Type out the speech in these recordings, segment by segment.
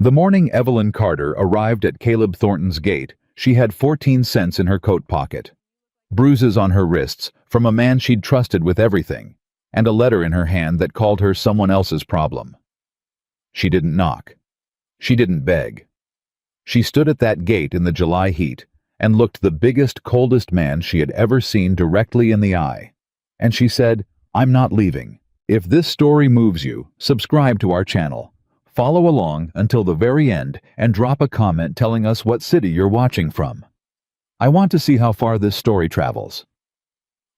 The morning Evelyn Carter arrived at Caleb Thornton's gate, she had 14 cents in her coat pocket, bruises on her wrists from a man she'd trusted with everything, and a letter in her hand that called her someone else's problem. She didn't knock. She didn't beg. She stood at that gate in the July heat and looked the biggest, coldest man she had ever seen directly in the eye. And she said, "I'm not leaving. If this story moves you, subscribe to our channel. Follow along until the very end and drop a comment telling us what city you're watching from. I want to see how far this story travels."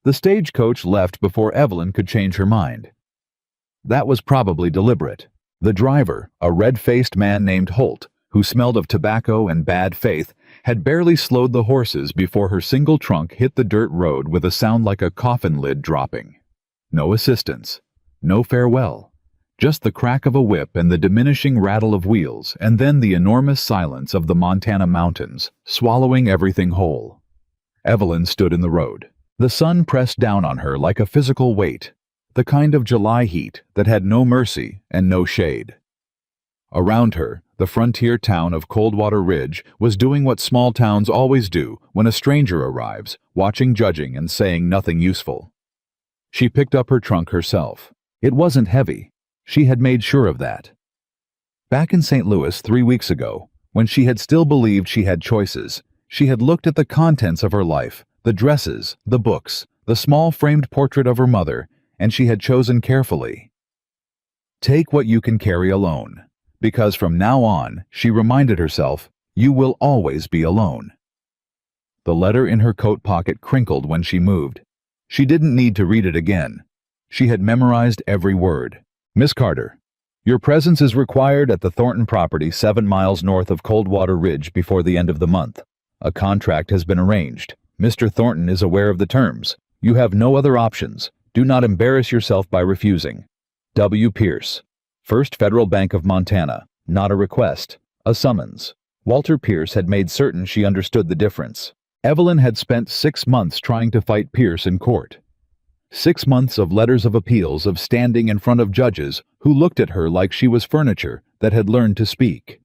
The stagecoach left before Evelyn could change her mind. That was probably deliberate. The driver, a red-faced man named Holt, who smelled of tobacco and bad faith, had barely slowed the horses before her single trunk hit the dirt road with a sound like a coffin lid dropping. No assistance. No farewell. Just the crack of a whip and the diminishing rattle of wheels, and then the enormous silence of the Montana mountains, swallowing everything whole. Evelyn stood in the road. The sun pressed down on her like a physical weight, the kind of July heat that had no mercy and no shade. Around her, the frontier town of Coldwater Ridge was doing what small towns always do when a stranger arrives, watching, judging, and saying nothing useful. She picked up her trunk herself. It wasn't heavy. She had made sure of that. Back in St. Louis 3 weeks ago, when she had still believed she had choices, she had looked at the contents of her life, the dresses, the books, the small framed portrait of her mother, and she had chosen carefully. Take what you can carry alone, because from now on, she reminded herself, you will always be alone. The letter in her coat pocket crinkled when she moved. She didn't need to read it again. She had memorized every word. "Miss Carter, your presence is required at the Thornton property 7 miles north of Coldwater Ridge before the end of the month. A contract has been arranged. Mr. Thornton is aware of the terms. You have no other options. Do not embarrass yourself by refusing. W. Pierce, First Federal Bank of Montana. Not a request, a summons." Walter Pierce had made certain she understood the difference. Evelyn had spent 6 months trying to fight Pierce in court. 6 months of letters of appeals, of standing in front of judges who looked at her like she was furniture that had learned to speak.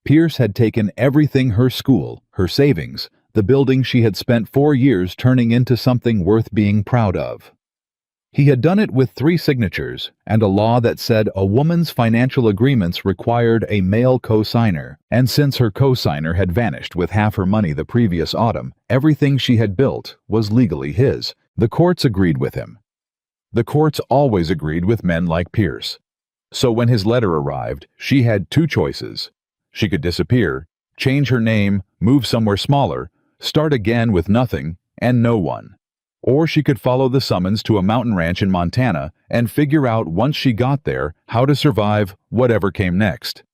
Pierce had taken everything, her school, her savings, the building she had spent 4 years turning into something worth being proud of. He had done it with 3 signatures and a law that said a woman's financial agreements required a male co-signer, and since her co-signer had vanished with half her money the previous autumn, everything she had built was legally his. The courts agreed with him. The courts always agreed with men like Pierce. So when his letter arrived, she had 2 choices. She could disappear, change her name, move somewhere smaller, start again with nothing and no one. Or she could follow the summons to a mountain ranch in Montana and figure out once she got there how to survive whatever came next.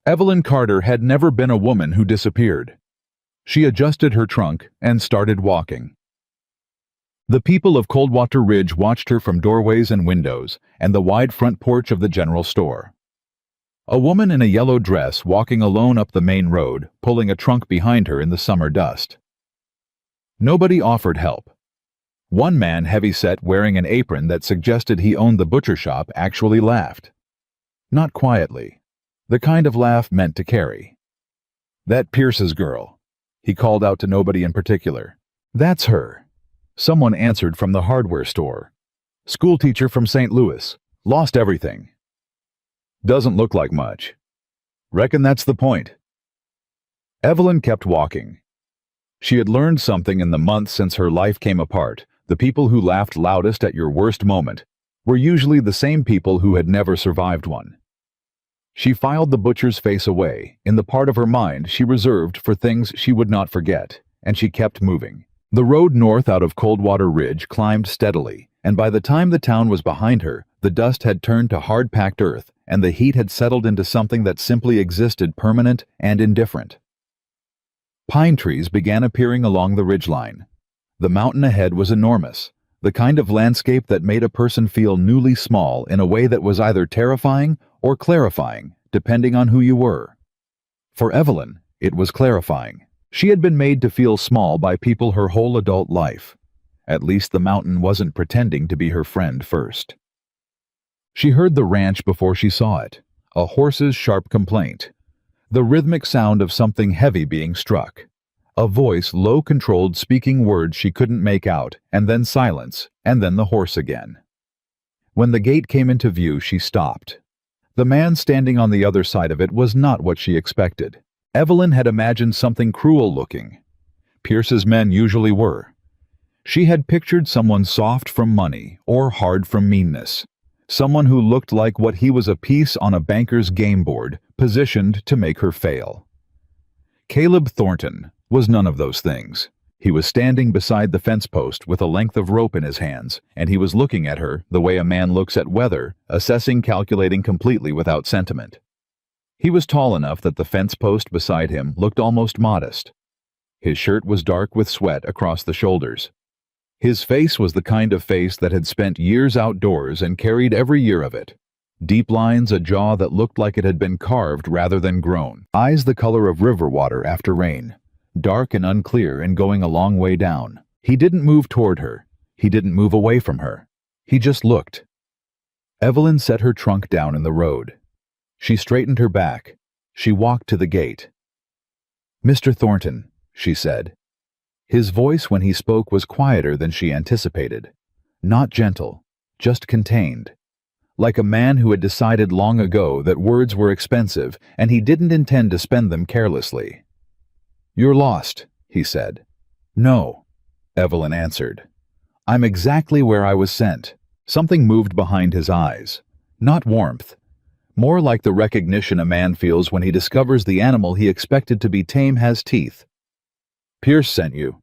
Evelyn Carter had never been a woman who disappeared. She adjusted her trunk and started walking. The people of Coldwater Ridge watched her from doorways and windows and the wide front porch of the general store. A woman in a yellow dress walking alone up the main road, pulling a trunk behind her in the summer dust. Nobody offered help. One man, heavy-set, wearing an apron that suggested he owned the butcher shop, actually laughed. Not quietly. The kind of laugh meant to carry. "That Pierce's girl," he called out to nobody in particular. "That's her." Someone answered from the hardware store. "Schoolteacher from St. Louis. Lost everything." "Doesn't look like much." "Reckon that's the point." Evelyn kept walking. She had learned something in the months since her life came apart. The people who laughed loudest at your worst moment were usually the same people who had never survived one. She filed the butcher's face away, in the part of her mind she reserved for things she would not forget, and she kept moving. The road north out of Coldwater Ridge climbed steadily, and by the time the town was behind her, the dust had turned to hard-packed earth, and the heat had settled into something that simply existed, permanent and indifferent. Pine trees began appearing along the ridgeline. The mountain ahead was enormous, the kind of landscape that made a person feel newly small in a way that was either terrifying or clarifying, depending on who you were. For Evelyn, it was clarifying. She had been made to feel small by people her whole adult life. At least the mountain wasn't pretending to be her friend first. She heard the ranch before she saw it, a horse's sharp complaint. The rhythmic sound of something heavy being struck. A voice low-controlled speaking words she couldn't make out, and then silence, and then the horse again. When the gate came into view, she stopped. The man standing on the other side of it was not what she expected. Evelyn had imagined something cruel-looking. Pierce's men usually were. She had pictured someone soft from money or hard from meanness. Someone who looked like what he was, a piece on a banker's game board, positioned to make her fail. Caleb Thornton was none of those things. He was standing beside the fence post with a length of rope in his hands, and he was looking at her the way a man looks at weather, assessing, calculating completely without sentiment. He was tall enough that the fence post beside him looked almost modest. His shirt was dark with sweat across the shoulders. His face was the kind of face that had spent years outdoors and carried every year of it. Deep lines, a jaw that looked like it had been carved rather than grown. Eyes the color of river water after rain. Dark and unclear and going a long way down. He didn't move toward her. He didn't move away from her. He just looked. Evelyn set her trunk down in the road. She straightened her back. She walked to the gate. "Mr. Thornton," she said. His voice when he spoke was quieter than she anticipated. Not gentle, just contained. Like a man who had decided long ago that words were expensive and he didn't intend to spend them carelessly. "You're lost," he said. "No," Evelyn answered. "I'm exactly where I was sent." Something moved behind his eyes. Not warmth. More like the recognition a man feels when he discovers the animal he expected to be tame has teeth. "Pierce sent you."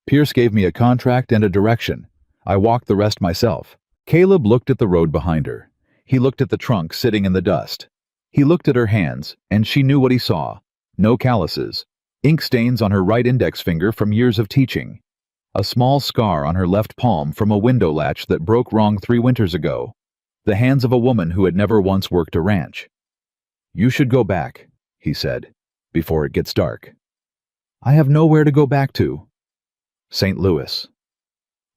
"Pierce gave me a contract and a direction. I walked the rest myself." Caleb looked at the road behind her. He looked at the trunk sitting in the dust. He looked at her hands, and she knew what he saw. No calluses. Ink stains on her right index finger from years of teaching. A small scar on her left palm from a window latch that broke wrong 3 winters ago. The hands of a woman who had never once worked a ranch. "You should go back," he said, "before it gets dark." "I have nowhere to go back to." "St. Louis."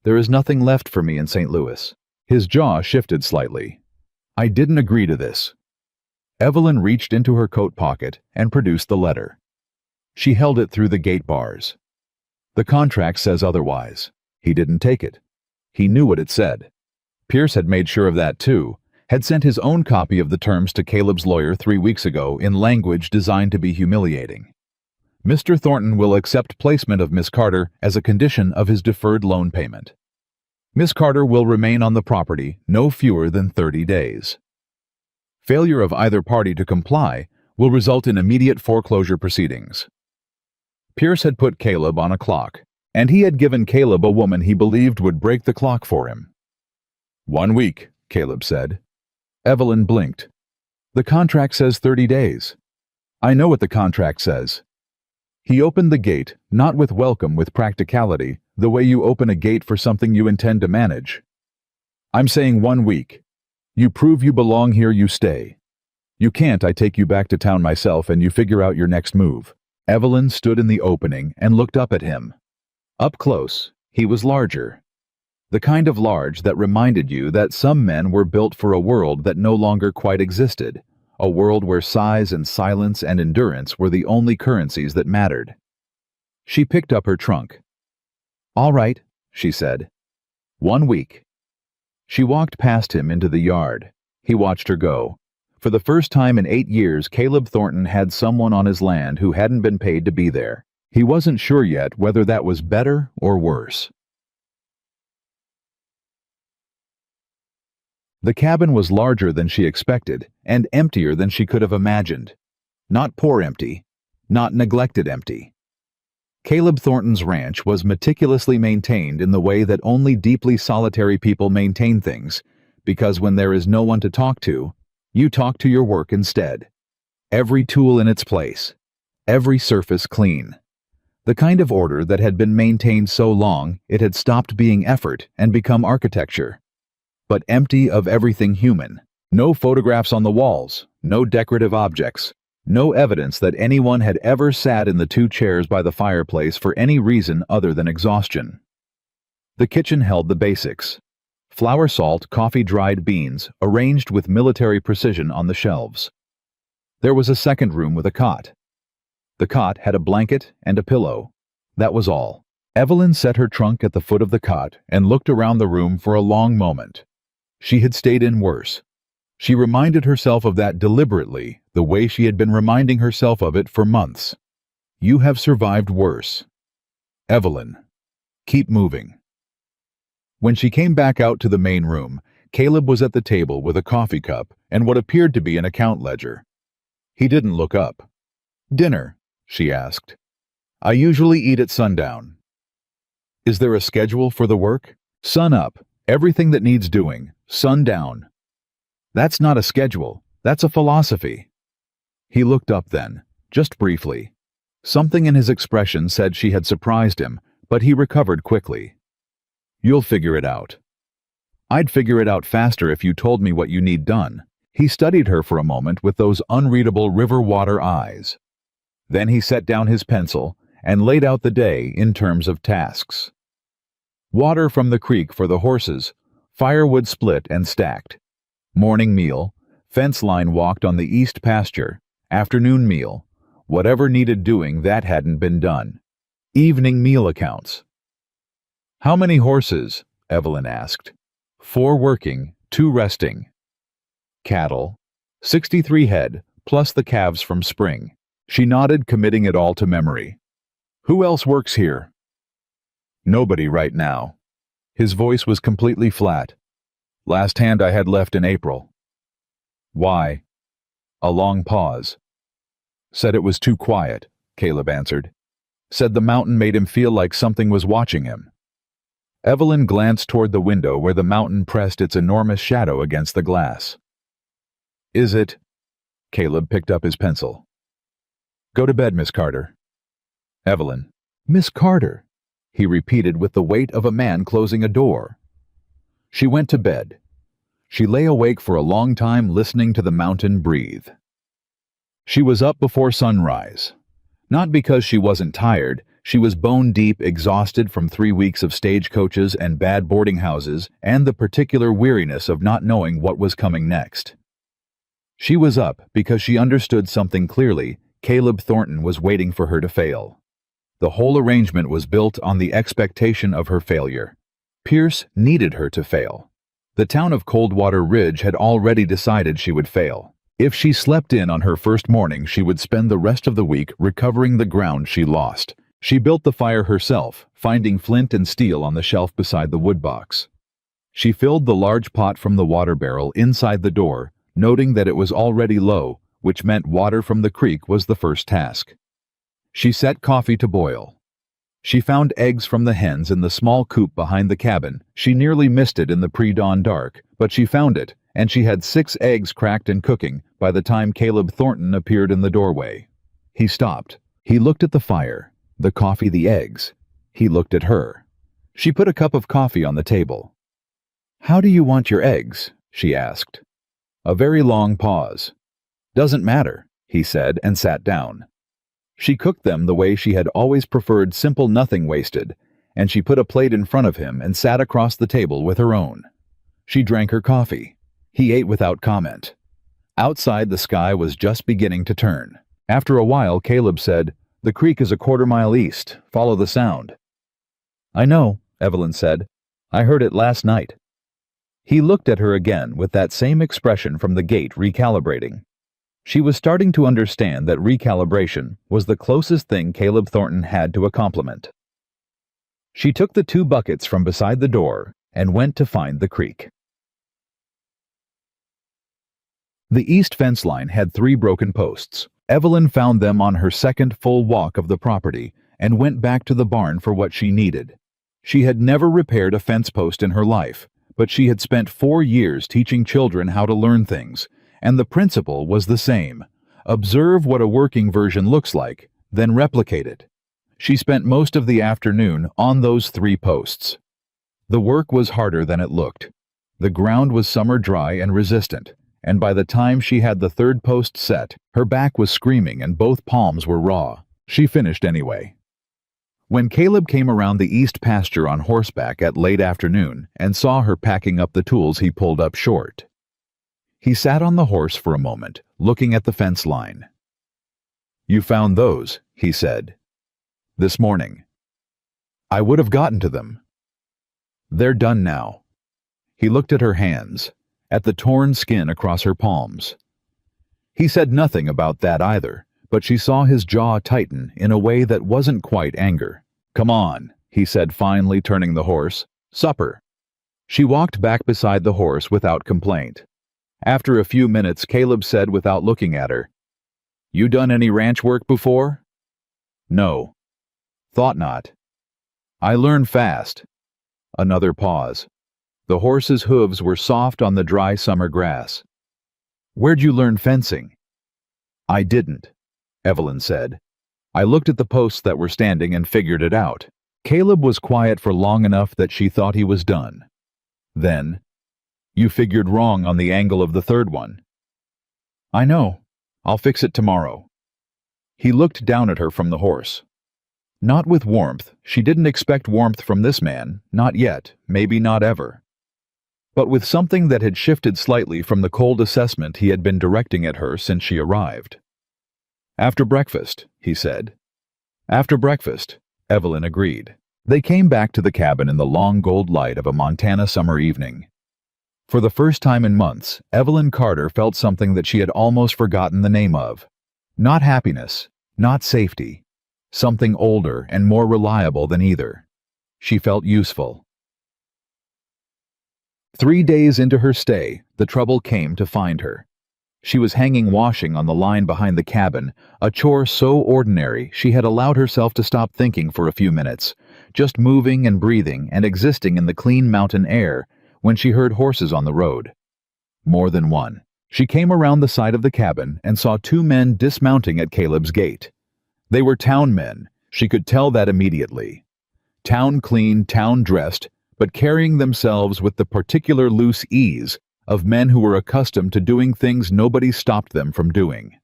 "There is nothing left for me in St. Louis." His jaw shifted slightly. "I didn't agree to this." Evelyn reached into her coat pocket and produced the letter. She held it through the gate bars. "The contract says otherwise." He didn't take it. He knew what it said. Pierce had made sure of that too, had sent his own copy of the terms to Caleb's lawyer 3 weeks ago in language designed to be humiliating. Mr. Thornton will accept placement of Miss Carter as a condition of his deferred loan payment. Miss Carter will remain on the property no fewer than 30 days. Failure of either party to comply will result in immediate foreclosure proceedings. Pierce had put Caleb on a clock, and he had given Caleb a woman he believed would break the clock for him. 1 week, Caleb said. Evelyn blinked. "The contract says 30 days. "I know what the contract says." He opened the gate, not with welcome, with practicality, the way you open a gate for something you intend to manage. "I'm saying 1 week. You prove you belong here, you stay. You can't, I take you back to town myself and you figure out your next move." Evelyn stood in the opening and looked up at him. Up close, he was larger. The kind of large that reminded you that some men were built for a world that no longer quite existed, a world where size and silence and endurance were the only currencies that mattered. She picked up her trunk. "All right," she said. 1 week. She walked past him into the yard. He watched her go. For the first time in 8 years, Caleb Thornton had someone on his land who hadn't been paid to be there. He wasn't sure yet whether that was better or worse. The cabin was larger than she expected, and emptier than she could have imagined. Not poor empty, not neglected empty. Caleb Thornton's ranch was meticulously maintained in the way that only deeply solitary people maintain things, because when there is no one to talk to, you talk to your work instead. Every tool in its place, every surface clean. The kind of order that had been maintained so long it had stopped being effort and become architecture. But empty of everything human. No photographs on the walls, no decorative objects, no evidence that anyone had ever sat in the 2 chairs by the fireplace for any reason other than exhaustion. The kitchen held the basics. Flour, salt, coffee-dried beans, arranged with military precision on the shelves. There was a second room with a cot. The cot had a blanket and a pillow. That was all. Evelyn set her trunk at the foot of the cot and looked around the room for a long moment. She had stayed in worse. She reminded herself of that deliberately, the way she had been reminding herself of it for months. You have survived worse. Evelyn, keep moving. When she came back out to the main room, Caleb was at the table with a coffee cup and what appeared to be an account ledger. He didn't look up. Dinner, she asked. I usually eat at sundown. Is there a schedule for the work? Sun up, everything that needs doing, sundown. That's not a schedule, that's a philosophy. He looked up then, just briefly. Something in his expression said she had surprised him, but he recovered quickly. You'll figure it out. I'd figure it out faster if you told me what you need done. He studied her for a moment with those unreadable river water eyes. Then he set down his pencil and laid out the day in terms of tasks. Water from the creek for the horses, firewood split and stacked. Morning meal, fence line walked on the east pasture, afternoon meal, whatever needed doing that hadn't been done. Evening meal accounts. How many horses? Evelyn asked. 4 working, 2 resting. Cattle, 63 head, plus the calves from spring. She nodded, committing it all to memory. Who else works here? Nobody right now. His voice was completely flat. Last hand I had left in April. Why? A long pause. Said it was too quiet, Caleb answered. Said the mountain made him feel like something was watching him. Evelyn glanced toward the window where the mountain pressed its enormous shadow against the glass. Is it? Caleb picked up his pencil. Go to bed, Miss Carter. Evelyn. Miss Carter, he repeated with the weight of a man closing a door. She went to bed. She lay awake for a long time listening to the mountain breathe. She was up before sunrise. Not because she wasn't tired, she was bone-deep exhausted from 3 weeks of stagecoaches and bad boarding houses and the particular weariness of not knowing what was coming next. She was up because she understood something clearly. Caleb Thornton was waiting for her to fail. The whole arrangement was built on the expectation of her failure. Pierce needed her to fail. The town of Coldwater Ridge had already decided she would fail. If she slept in on her first morning, she would spend the rest of the week recovering the ground she lost. She built the fire herself, finding flint and steel on the shelf beside the wood box. She filled the large pot from the water barrel inside the door, noting that it was already low, which meant water from the creek was the first task. She set coffee to boil. She found eggs from the hens in the small coop behind the cabin. She nearly missed it in the pre-dawn dark, but she found it, and she had 6 eggs cracked and cooking by the time Caleb Thornton appeared in the doorway. He stopped. He looked at the fire, the coffee, the eggs. He looked at her. She put a cup of coffee on the table. How do you want your eggs? She asked. A very long pause. Doesn't matter, he said, and sat down. She cooked them the way she had always preferred, simple, nothing wasted, and she put a plate in front of him and sat across the table with her own. She drank her coffee. He ate without comment. Outside, the sky was just beginning to turn. After a while, Caleb said, The creek is a 1/4 mile east. Follow the sound. I know, Evelyn said. I heard it last night. He looked at her again with that same expression from the gate, recalibrating. She was starting to understand that recalibration was the closest thing Caleb Thornton had to a compliment. She took the 2 buckets from beside the door and went to find the creek. The east fence line had 3 broken posts. Evelyn found them on her second full walk of the property and went back to the barn for what she needed. She had never repaired a fence post in her life, but she had spent 4 years teaching children how to learn things, and the principle was the same. Observe what a working version looks like, then replicate it. She spent most of the afternoon on those 3 posts. The work was harder than it looked. The ground was summer dry and resistant, and by the time she had the 3rd post set, her back was screaming and both palms were raw. She finished anyway. When Caleb came around the east pasture on horseback at late afternoon and saw her packing up the tools, he pulled up short. He sat on the horse for a moment, looking at the fence line. "You found those," he said. "This morning." "I would have gotten to them." "They're done now." He looked at her hands, at the torn skin across her palms. He said nothing about that either, but she saw his jaw tighten in a way that wasn't quite anger. "Come on," he said, finally turning the horse. "Supper." She walked back beside the horse without complaint. After a few minutes, Caleb said without looking at her, "You done any ranch work before?" "No." "Thought not." "I learn fast." Another pause. The horse's hooves were soft on the dry summer grass. "Where'd you learn fencing?" "I didn't," Evelyn said. "I looked at the posts that were standing and figured it out." Caleb was quiet for long enough that she thought he was done. Then, "You figured wrong on the angle of the third one." "I know. I'll fix it tomorrow." He looked down at her from the horse. Not with warmth. She didn't expect warmth from this man, not yet, maybe not ever. But with something that had shifted slightly from the cold assessment he had been directing at her since she arrived. "After breakfast," he said. "After breakfast," Evelyn agreed. They came back to the cabin in the long gold light of a Montana summer evening. For the first time in months, Evelyn Carter felt something that she had almost forgotten the name of. Not happiness, not safety. Something older and more reliable than either. She felt useful. 3 days into her stay, the trouble came to find her. She was hanging washing on the line behind the cabin, a chore so ordinary she had allowed herself to stop thinking for a few minutes, just moving and breathing and existing in the clean mountain air, when she heard horses on the road. More than one. She came around the side of the cabin and saw 2 men dismounting at Caleb's gate. They were town men, she could tell that immediately. Town clean, town dressed, but carrying themselves with the particular loose ease of men who were accustomed to doing things nobody stopped them from doing.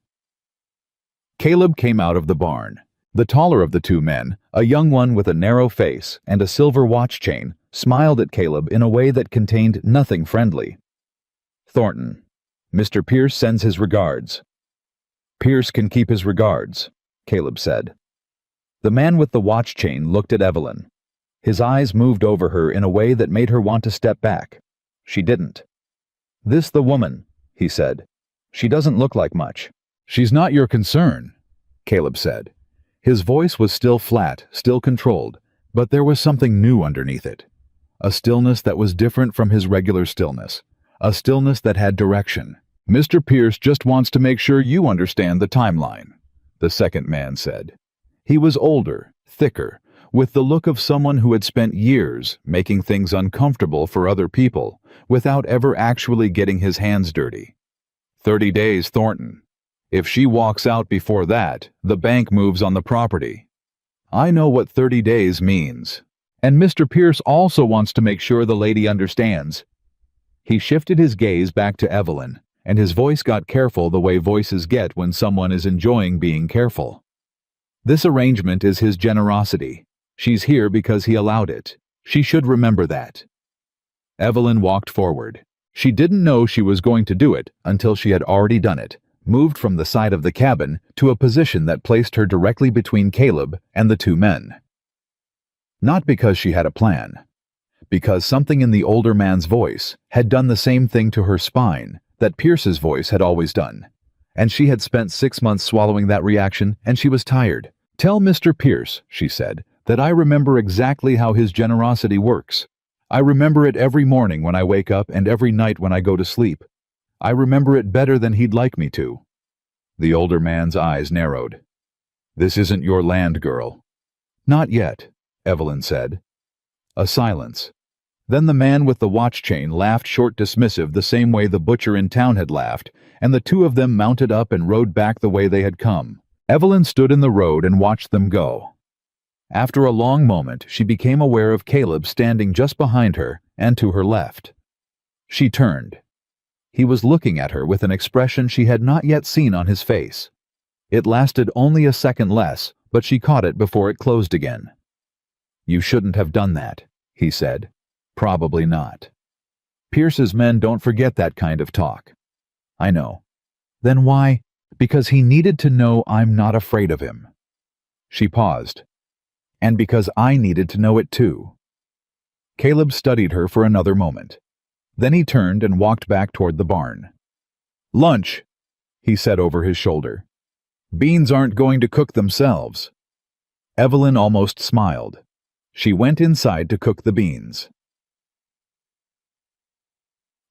Caleb came out of the barn. The taller of the 2 men, a young one with a narrow face and a silver watch chain, smiled at Caleb in a way that contained nothing friendly. "Thornton, Mr. Pierce sends his regards." "Pierce can keep his regards," Caleb said. The man with the watch chain looked at Evelyn. His eyes moved over her in a way that made her want to step back. She didn't. "This the woman," he said. "She doesn't look like much." "She's not your concern," Caleb said. His voice was still flat, still controlled, but there was something new underneath it. A stillness that was different from his regular stillness. A stillness that had direction. "Mr. Pierce just wants to make sure you understand the timeline," the second man said. He was older, thicker, with the look of someone who had spent years making things uncomfortable for other people without ever actually getting his hands dirty. 30 days, Thornton. If she walks out before that, the bank moves on the property. I know what 30 days means. And Mr. Pierce also wants to make sure the lady understands." He shifted his gaze back to Evelyn, and his voice got careful the way voices get when someone is enjoying being careful. "This arrangement is his generosity. She's here because he allowed it. She should remember that." Evelyn walked forward. She didn't know she was going to do it until she had already done it, moved from the side of the cabin to a position that placed her directly between Caleb and the 2 men. Not because she had a plan. Because something in the older man's voice had done the same thing to her spine that Pierce's voice had always done. And she had spent 6 months swallowing that reaction, and she was tired. "Tell Mr. Pierce," she said, "that I remember exactly how his generosity works. I remember it every morning when I wake up and every night when I go to sleep. I remember it better than he'd like me to." The older man's eyes narrowed. "This isn't your land, girl." "Not yet," Evelyn said. A silence. Then the man with the watch chain laughed short dismissive the same way the butcher in town had laughed, and the 2 of them mounted up and rode back the way they had come. Evelyn stood in the road and watched them go. After a long moment, she became aware of Caleb standing just behind her and to her left. She turned. He was looking at her with an expression she had not yet seen on his face. It lasted only a second less, but she caught it before it closed again. "You shouldn't have done that," he said. "Probably not. Pierce's men don't forget that kind of talk." I know. Then why? Because he needed to know I'm not afraid of him. She paused. And because I needed to know it too. Caleb studied her for another moment. Then he turned and walked back toward the barn. Lunch, he said over his shoulder. Beans aren't going to cook themselves. Evelyn almost smiled. She went inside to cook the beans.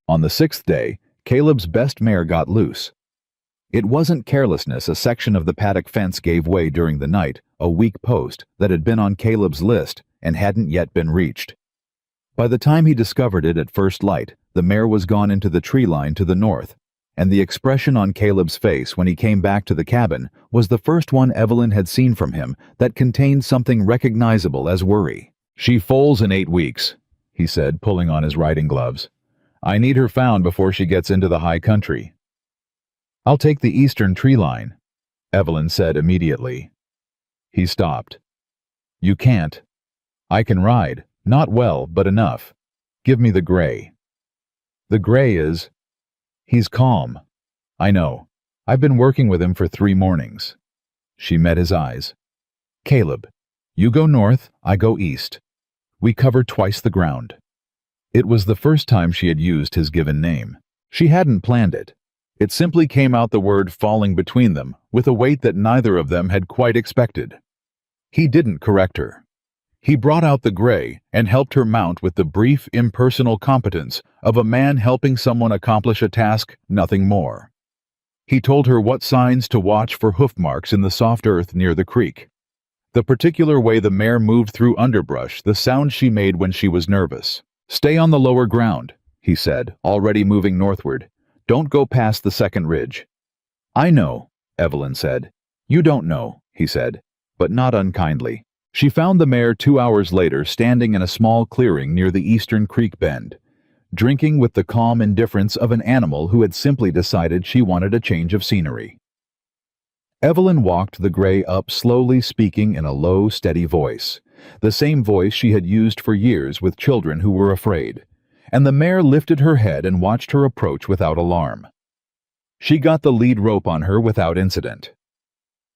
On the 6th day, Caleb's best mare got loose. It wasn't carelessness. A section of the paddock fence gave way during the night, a weak post that had been on Caleb's list and hadn't yet been reached. By the time he discovered it at first light, the mare was gone into the tree line to the north, and the expression on Caleb's face when he came back to the cabin was the first one Evelyn had seen from him that contained something recognizable as worry. She foals in 8 weeks, he said, pulling on his riding gloves. I need her found before she gets into the high country. I'll take the eastern tree line, Evelyn said immediately. He stopped. You can't. I can ride, not well, but enough. Give me the gray. The gray is... He's calm. I know. I've been working with him for 3 mornings. She met his eyes. Caleb, you go north, I go east. We cover twice the ground. It was the first time she had used his given name. She hadn't planned it. It simply came out, the word falling between them, with a weight that neither of them had quite expected. He didn't correct her. He brought out the gray and helped her mount with the brief, impersonal competence of a man helping someone accomplish a task, nothing more. He told her what signs to watch for hoof marks in the soft earth near the creek. The particular way the mare moved through underbrush, the sound she made when she was nervous. Stay on the lower ground, he said, already moving northward. Don't go past the second ridge. I know, Evelyn said. You don't know, he said, but not unkindly. She found the mare 2 hours later standing in a small clearing near the eastern creek bend, drinking with the calm indifference of an animal who had simply decided she wanted a change of scenery. Evelyn walked the gray up slowly, speaking in a low, steady voice, the same voice she had used for years with children who were afraid, and the mare lifted her head and watched her approach without alarm. She got the lead rope on her without incident.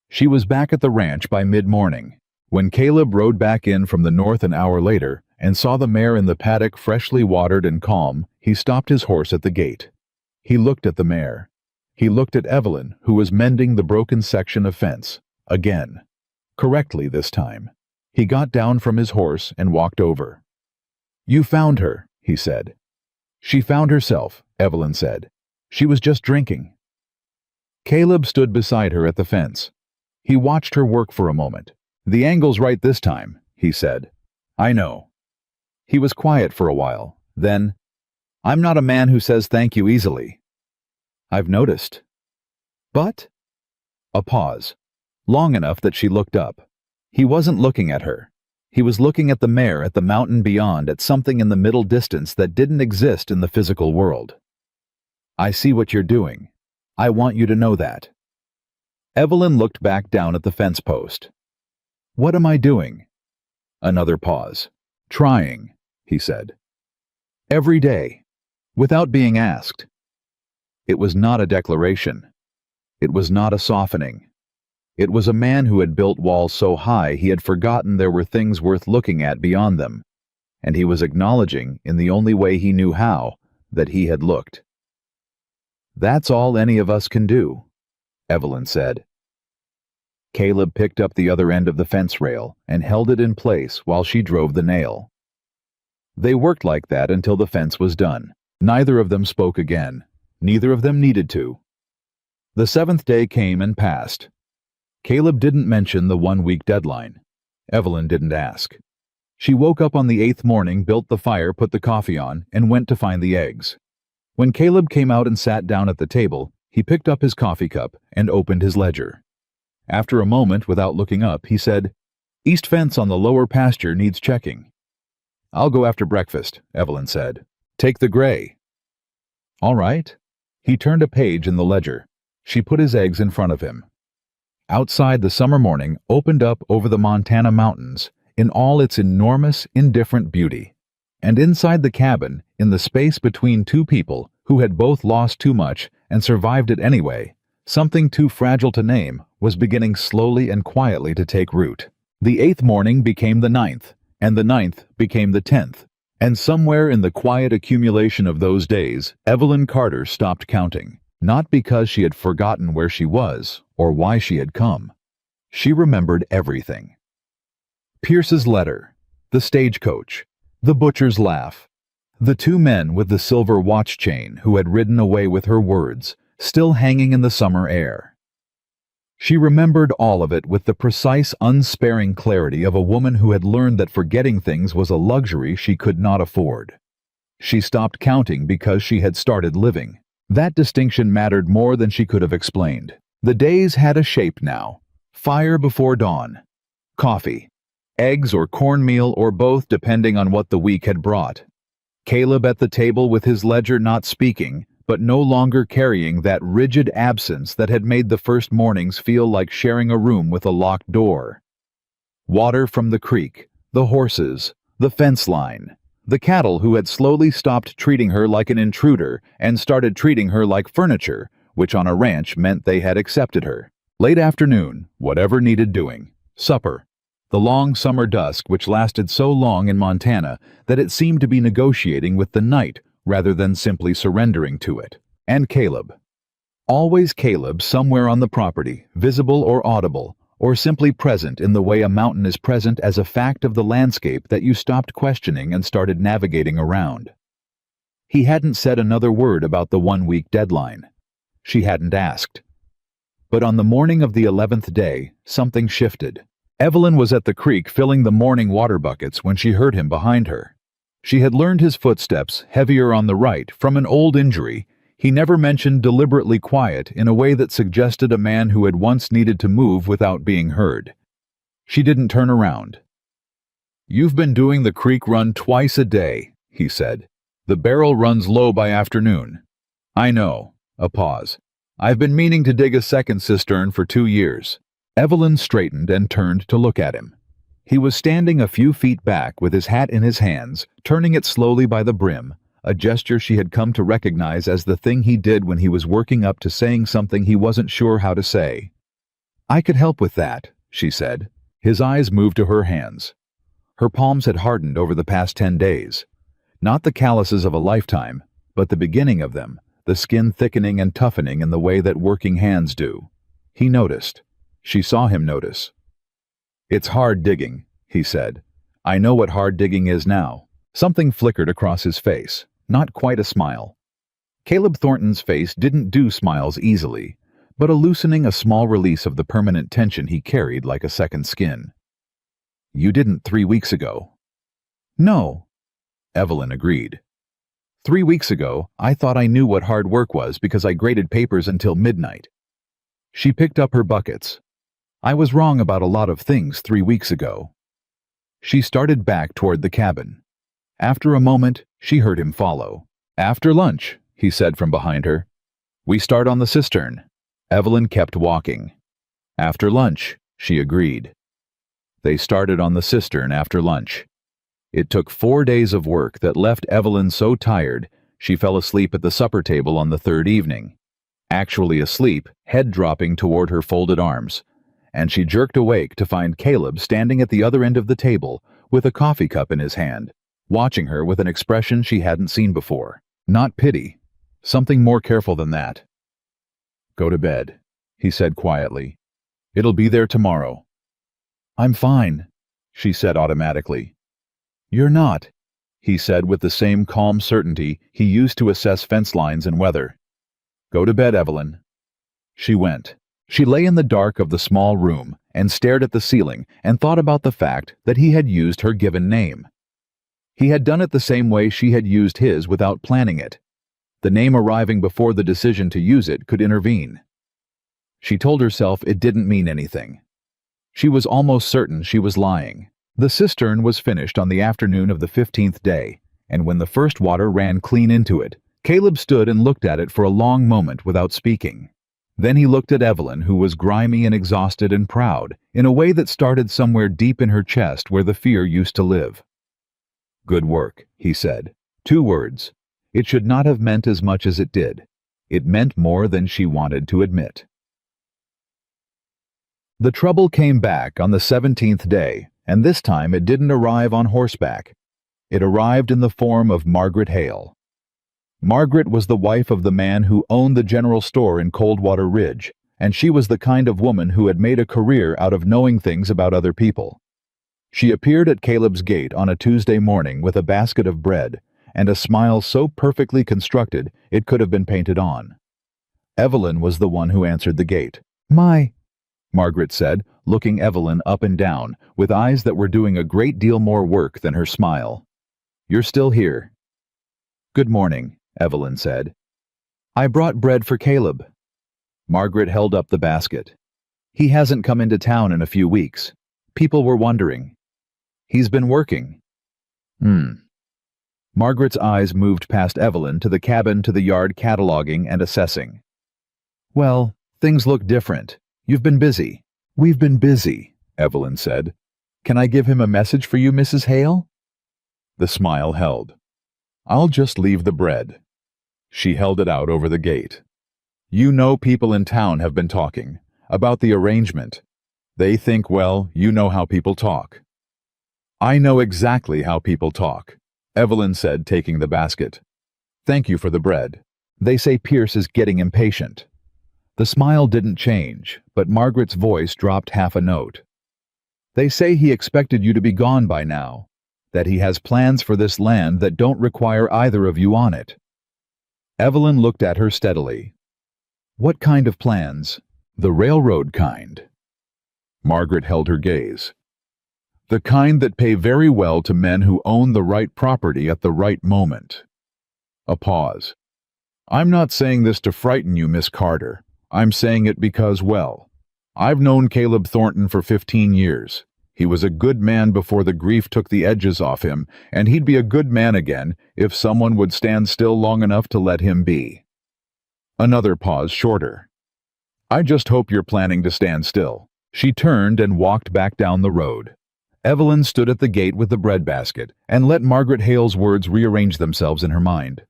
She was back at the ranch by mid-morning. When Caleb rode back in from the north an hour later and saw the mare in the paddock freshly watered and calm, he stopped his horse at the gate. He looked at the mare. He looked at Evelyn, who was mending the broken section of fence. Again. Correctly this time. He got down from his horse and walked over. You found her, he said. She found herself, Evelyn said. She was just drinking. Caleb stood beside her at the fence. He watched her work for a moment. The angle's right this time, he said. I know. He was quiet for a while. Then, I'm not a man who says thank you easily. I've noticed. But? A pause, long enough that she looked up. He wasn't looking at her. He was looking at the mare, at the mountain beyond, at something in the middle distance that didn't exist in the physical world. I see what you're doing. I want you to know that. Evelyn looked back down at the fence post. What am I doing? Another pause. Trying, he said. Every day, without being asked. It was not a declaration. It was not a softening. It was a man who had built walls so high he had forgotten there were things worth looking at beyond them, and he was acknowledging, in the only way he knew how, that he had looked. That's all any of us can do, Evelyn said. Caleb picked up the other end of the fence rail and held it in place while she drove the nail. They worked like that until the fence was done. Neither of them spoke again. Neither of them needed to. The 7th day came and passed. Caleb didn't mention the 1-week deadline. Evelyn didn't ask. She woke up on the 8th morning, built the fire, put the coffee on, and went to find the eggs. When Caleb came out and sat down at the table, he picked up his coffee cup and opened his ledger. After a moment, without looking up, he said, East fence on the lower pasture needs checking. I'll go after breakfast, Evelyn said. Take the gray. All right. He turned a page in the ledger. She put his eggs in front of him. Outside, the summer morning opened up over the Montana mountains in all its enormous, indifferent beauty. And inside the cabin, in the space between two people who had both lost too much and survived it anyway, something too fragile to name, was beginning slowly and quietly to take root. The 8th morning became the 9th, and the 9th became the 10th. And somewhere in the quiet accumulation of those days, Evelyn Carter stopped counting, not because she had forgotten where she was or why she had come. She remembered everything. Pierce's letter, the stagecoach, the butcher's laugh, the 2 men with the silver watch chain who had ridden away with her words, still hanging in the summer air. She remembered all of it with the precise, unsparing clarity of a woman who had learned that forgetting things was a luxury she could not afford. She stopped counting because she had started living. That distinction mattered more than she could have explained. The days had a shape now. Fire before dawn. Coffee. Eggs or cornmeal or both depending on what the week had brought. Caleb at the table with his ledger not speaking, but no longer carrying that rigid absence that had made the first mornings feel like sharing a room with a locked door. Water from the creek, the horses, the fence line, the cattle who had slowly stopped treating her like an intruder and started treating her like furniture, which on a ranch meant they had accepted her. Late afternoon, whatever needed doing. Supper. The long summer dusk which lasted so long in Montana that it seemed to be negotiating with the night rather than simply surrendering to it. And Caleb. Always Caleb somewhere on the property, visible or audible, or simply present in the way a mountain is present as a fact of the landscape that you stopped questioning and started navigating around. He hadn't said another word about the 1-week deadline. She hadn't asked. But on the morning of the 11th day, something shifted. Evelyn was at the creek filling the morning water buckets when she heard him behind her. She had learned his footsteps, heavier on the right, from an old injury. He never mentioned deliberately quiet in a way that suggested a man who had once needed to move without being heard. She didn't turn around. "You've been doing the creek run twice a day," he said. "The barrel runs low by afternoon." "I know." A pause. "I've been meaning to dig a second cistern for 2 years." Evelyn straightened and turned to look at him. He was standing a few feet back with his hat in his hands, turning it slowly by the brim, a gesture she had come to recognize as the thing he did when he was working up to saying something he wasn't sure how to say. "I could help with that," she said. His eyes moved to her hands. Her palms had hardened over the past 10 days. Not the calluses of a lifetime, but the beginning of them, the skin thickening and toughening in the way that working hands do. He noticed. She saw him notice. "It's hard digging," he said. "I know what hard digging is now." Something flickered across his face, not quite a smile. Caleb Thornton's face didn't do smiles easily, but a loosening, a small release of the permanent tension he carried like a second skin. "You didn't 3 weeks ago." "No," Evelyn agreed. 3 weeks ago, I thought I knew what hard work was because I graded papers until midnight." She picked up her buckets. "I was wrong about a lot of things 3 weeks ago." She started back toward the cabin. After a moment, she heard him follow. "After lunch," he said from behind her. "We start on the cistern." Evelyn kept walking. "After lunch," she agreed. They started on the cistern after lunch. It took 4 days of work that left Evelyn so tired she fell asleep at the supper table on the 3rd evening. Actually asleep, head dropping toward her folded arms. And she jerked awake to find Caleb standing at the other end of the table with a coffee cup in his hand, watching her with an expression she hadn't seen before. Not pity. Something more careful than that. "Go to bed," he said quietly. "It'll be there tomorrow." "I'm fine," she said automatically. "You're not," he said with the same calm certainty he used to assess fence lines and weather. "Go to bed, Evelyn." She went. She lay in the dark of the small room and stared at the ceiling and thought about the fact that he had used her given name. He had done it the same way she had used his without planning it. The name arriving before the decision to use it could intervene. She told herself it didn't mean anything. She was almost certain she was lying. The cistern was finished on the afternoon of the 15th day, and when the first water ran clean into it, Caleb stood and looked at it for a long moment without speaking. Then he looked at Evelyn, who was grimy and exhausted and proud, in a way that started somewhere deep in her chest where the fear used to live. "Good work," he said. 2 words. It should not have meant as much as it did. It meant more than she wanted to admit. The trouble came back on the 17th day, and this time it didn't arrive on horseback. It arrived in the form of Margaret Hale. Margaret was the wife of the man who owned the general store in Coldwater Ridge, and she was the kind of woman who had made a career out of knowing things about other people. She appeared at Caleb's gate on a Tuesday morning with a basket of bread and a smile so perfectly constructed it could have been painted on. Evelyn was the one who answered the gate. "My," Margaret said, looking Evelyn up and down, with eyes that were doing a great deal more work than her smile. "You're still here." "Good morning," Evelyn said. "I brought bread for Caleb." Margaret held up the basket. "He hasn't come into town in a few weeks. People were wondering. He's been working." Margaret's eyes moved past Evelyn to the cabin to the yard cataloging and assessing. "Well, things look different. You've been busy." "We've been busy," Evelyn said. "Can I give him a message for you, Mrs. Hale?" The smile held. "I'll just leave the bread." She held it out over the gate. "You know people in town have been talking about the arrangement. They think, well, you know how people talk." "I know exactly how people talk," Evelyn said, taking the basket. "Thank you for the bread. They say Pierce is getting impatient." The smile didn't change, but Margaret's voice dropped half a note. "They say he expected you to be gone by now, that he has plans for this land that don't require either of you on it." Evelyn looked at her steadily. "What kind of plans?" "The railroad kind." Margaret held her gaze. "The kind that pay very well to men who own the right property at the right moment." A pause. "I'm not saying this to frighten you, Miss Carter. I'm saying it because, well, I've known Caleb Thornton for 15 years. He was a good man before the grief took the edges off him, and he'd be a good man again if someone would stand still long enough to let him be." Another pause, shorter. "I just hope you're planning to stand still." She turned and walked back down the road. Evelyn stood at the gate with the breadbasket and let Margaret Hale's words rearrange themselves in her mind.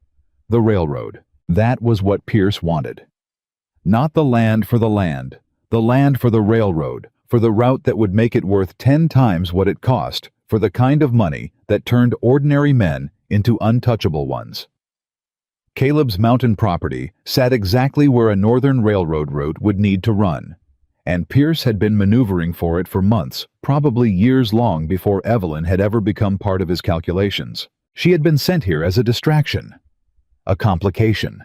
The railroad. That was what Pierce wanted. Not the land for the land for the railroad, for the route that would make it worth 10 times what it cost, for the kind of money that turned ordinary men into untouchable ones. Caleb's mountain property sat exactly where a northern railroad route would need to run, and Pierce had been maneuvering for it for months, probably years long before Evelyn had ever become part of his calculations. She had been sent here as a distraction, a complication.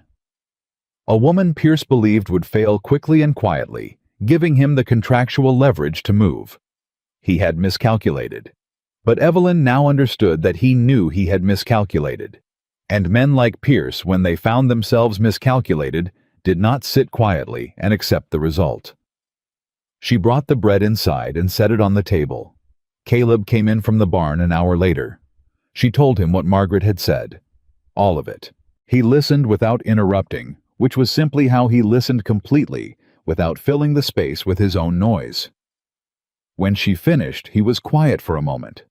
A woman Pierce believed would fail quickly and quietly, giving him the contractual leverage to move. He had miscalculated. But Evelyn now understood that he knew he had miscalculated. And men like Pierce, when they found themselves miscalculated, did not sit quietly and accept the result. She brought the bread inside and set it on the table. Caleb came in from the barn an hour later. She told him what Margaret had said. All of it. He listened without interrupting, which was simply how he listened completely, without filling the space with his own noise. When she finished, he was quiet for a moment.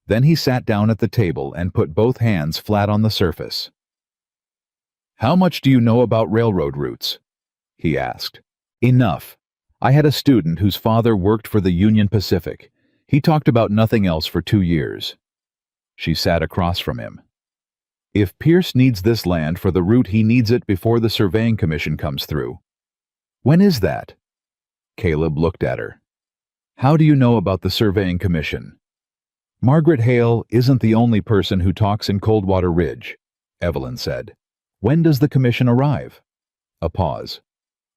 Then he sat down at the table and put both hands flat on the surface. "How much do you know about railroad routes?" he asked. "Enough. I had a student whose father worked for the Union Pacific. He talked about nothing else for 2 years. She sat across from him. "If Pierce needs this land for the route, he needs it before the surveying commission comes through." "When is that?" Caleb looked at her. "How do you know about the surveying commission?" "Margaret Hale isn't the only person who talks in Coldwater Ridge," Evelyn said. "When does the commission arrive?" A pause.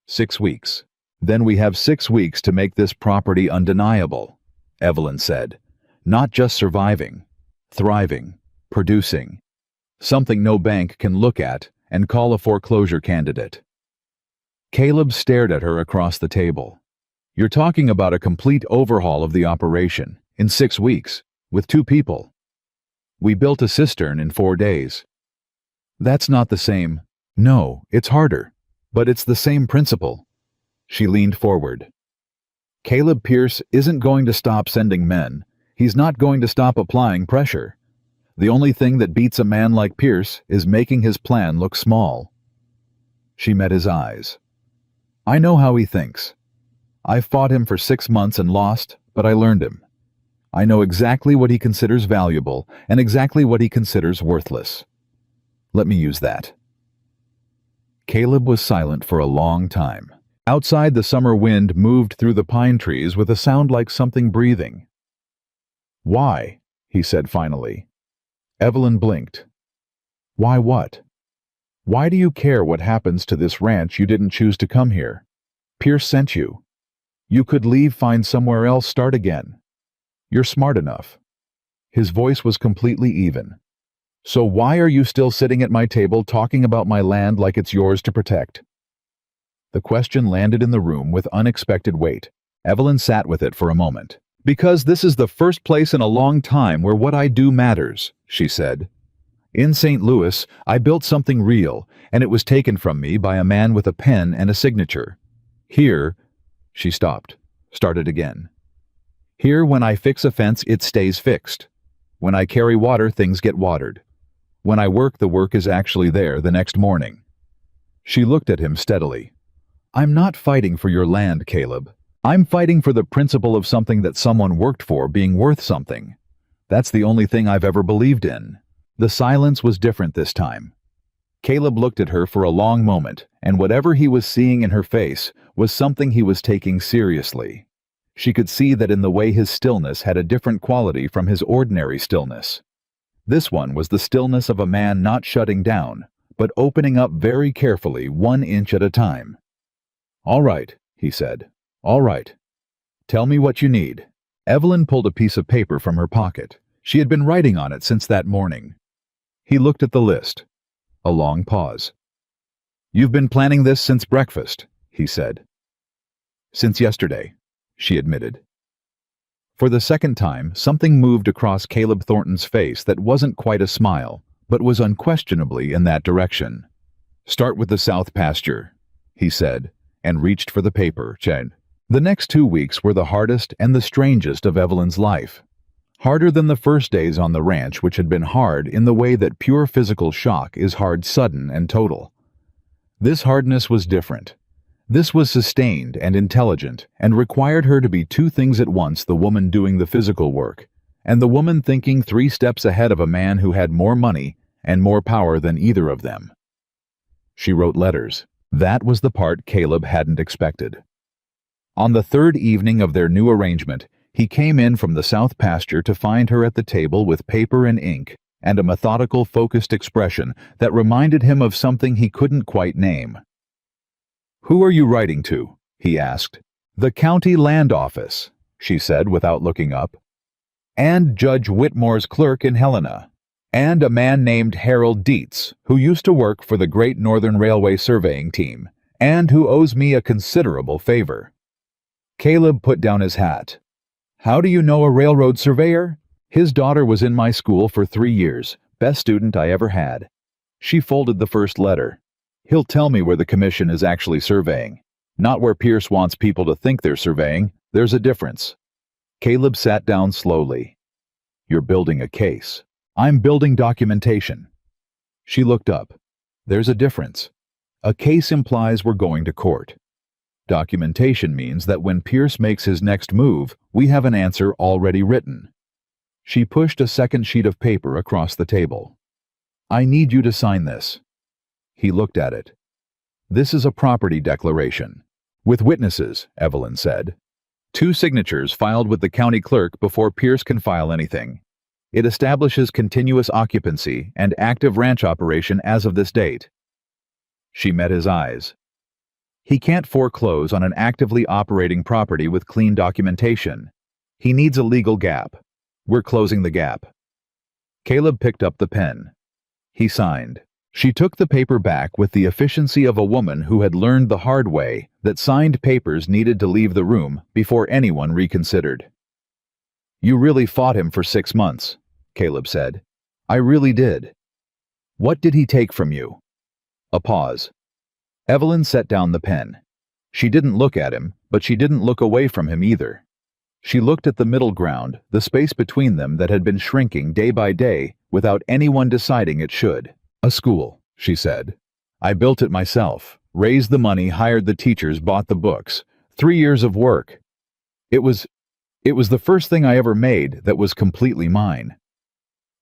6 weeks. "Then we have 6 weeks to make this property undeniable," Evelyn said. "Not just surviving, thriving, producing. Something no bank can look at and call a foreclosure candidate." Caleb stared at her across the table. "You're talking about a complete overhaul of the operation, in 6 weeks, with 2 people. We built a cistern in 4 days." "That's not the same." "No, it's harder. But it's the same principle." She leaned forward. "Caleb Pierce isn't going to stop sending men. He's not going to stop applying pressure. The only thing that beats a man like Pierce is making his plan look small. She met his eyes. I know how he thinks. I fought him for 6 months and lost, but I learned him. I know exactly what he considers valuable and exactly what he considers worthless. Let me use that. Caleb was silent for a long time. Outside, the summer wind moved through the pine trees with a sound like something breathing. Why? He said finally. Evelyn blinked. Why what? Why do you care what happens to this ranch? You didn't choose to come here. Pierce sent you. You could leave, find somewhere else, start again. You're smart enough. His voice was completely even. So why are you still sitting at my table talking about my land like it's yours to protect? The question landed in the room with unexpected weight. Evelyn sat with it for a moment. Because this is the first place in a long time where what I do matters, she said. In St. Louis, I built something real, and it was taken from me by a man with a pen and a signature. Here, she stopped, started again. Here, when I fix a fence, it stays fixed. When I carry water, things get watered. When I work, the work is actually there the next morning. She looked at him steadily. I'm not fighting for your land, Caleb. I'm fighting for the principle of something that someone worked for being worth something. That's the only thing I've ever believed in. The silence was different this time. Caleb looked at her for a long moment, and whatever he was seeing in her face was something he was taking seriously. She could see that in the way his stillness had a different quality from his ordinary stillness. This one was the stillness of a man not shutting down, but opening up very carefully, 1 inch at a time. All right, he said. All right. Tell me what you need. Evelyn pulled a piece of paper from her pocket. She had been writing on it since that morning. He looked at the list. A long pause. You've been planning this since breakfast, he said. Since yesterday, she admitted. For the second time, something moved across Caleb Thornton's face that wasn't quite a smile, but was unquestionably in that direction. Start with the south pasture, he said, and reached for the paper, Chen. The next 2 weeks were the hardest and the strangest of Evelyn's life. Harder than the first days on the ranch, which had been hard in the way that pure physical shock is hard, sudden, and total. This hardness was different. This was sustained and intelligent, and required her to be 2 things at once: the woman doing the physical work, and the woman thinking 3 steps ahead of a man who had more money and more power than either of them. She wrote letters. That was the part Caleb hadn't expected. On the 3rd evening of their new arrangement, he came in from the south pasture to find her at the table with paper and ink and a methodical, focused expression that reminded him of something he couldn't quite name. Who are you writing to? He asked. The county land office, she said without looking up. And Judge Whitmore's clerk in Helena. And a man named Harold Dietz, who used to work for the Great Northern Railway surveying team, and who owes me a considerable favor. Caleb put down his hat. How do you know a railroad surveyor? His daughter was in my school for 3 years, best student I ever had. She folded the first letter. He'll tell me where the commission is actually surveying, not where Pierce wants people to think they're surveying. There's a difference. Caleb sat down slowly. You're building a case. I'm building documentation. She looked up. There's a difference. A case implies we're going to court. Documentation means that when Pierce makes his next move, we have an answer already written. She pushed a second sheet of paper across the table. I need you to sign this. He looked at it. This is a property declaration. With witnesses, Evelyn said. 2 signatures filed with the county clerk before Pierce can file anything. It establishes continuous occupancy and active ranch operation as of this date. She met his eyes. He can't foreclose on an actively operating property with clean documentation. He needs a legal gap. We're closing the gap. Caleb picked up the pen. He signed. She took the paper back with the efficiency of a woman who had learned the hard way that signed papers needed to leave the room before anyone reconsidered. You really fought him for 6 months, Caleb said. I really did. What did he take from you? A pause. Evelyn set down the pen. She didn't look at him, but she didn't look away from him either. She looked at the middle ground, the space between them that had been shrinking day by day, without anyone deciding it should. A school, she said. I built it myself, raised the money, hired the teachers, bought the books. 3 years of work. It was the first thing I ever made that was completely mine.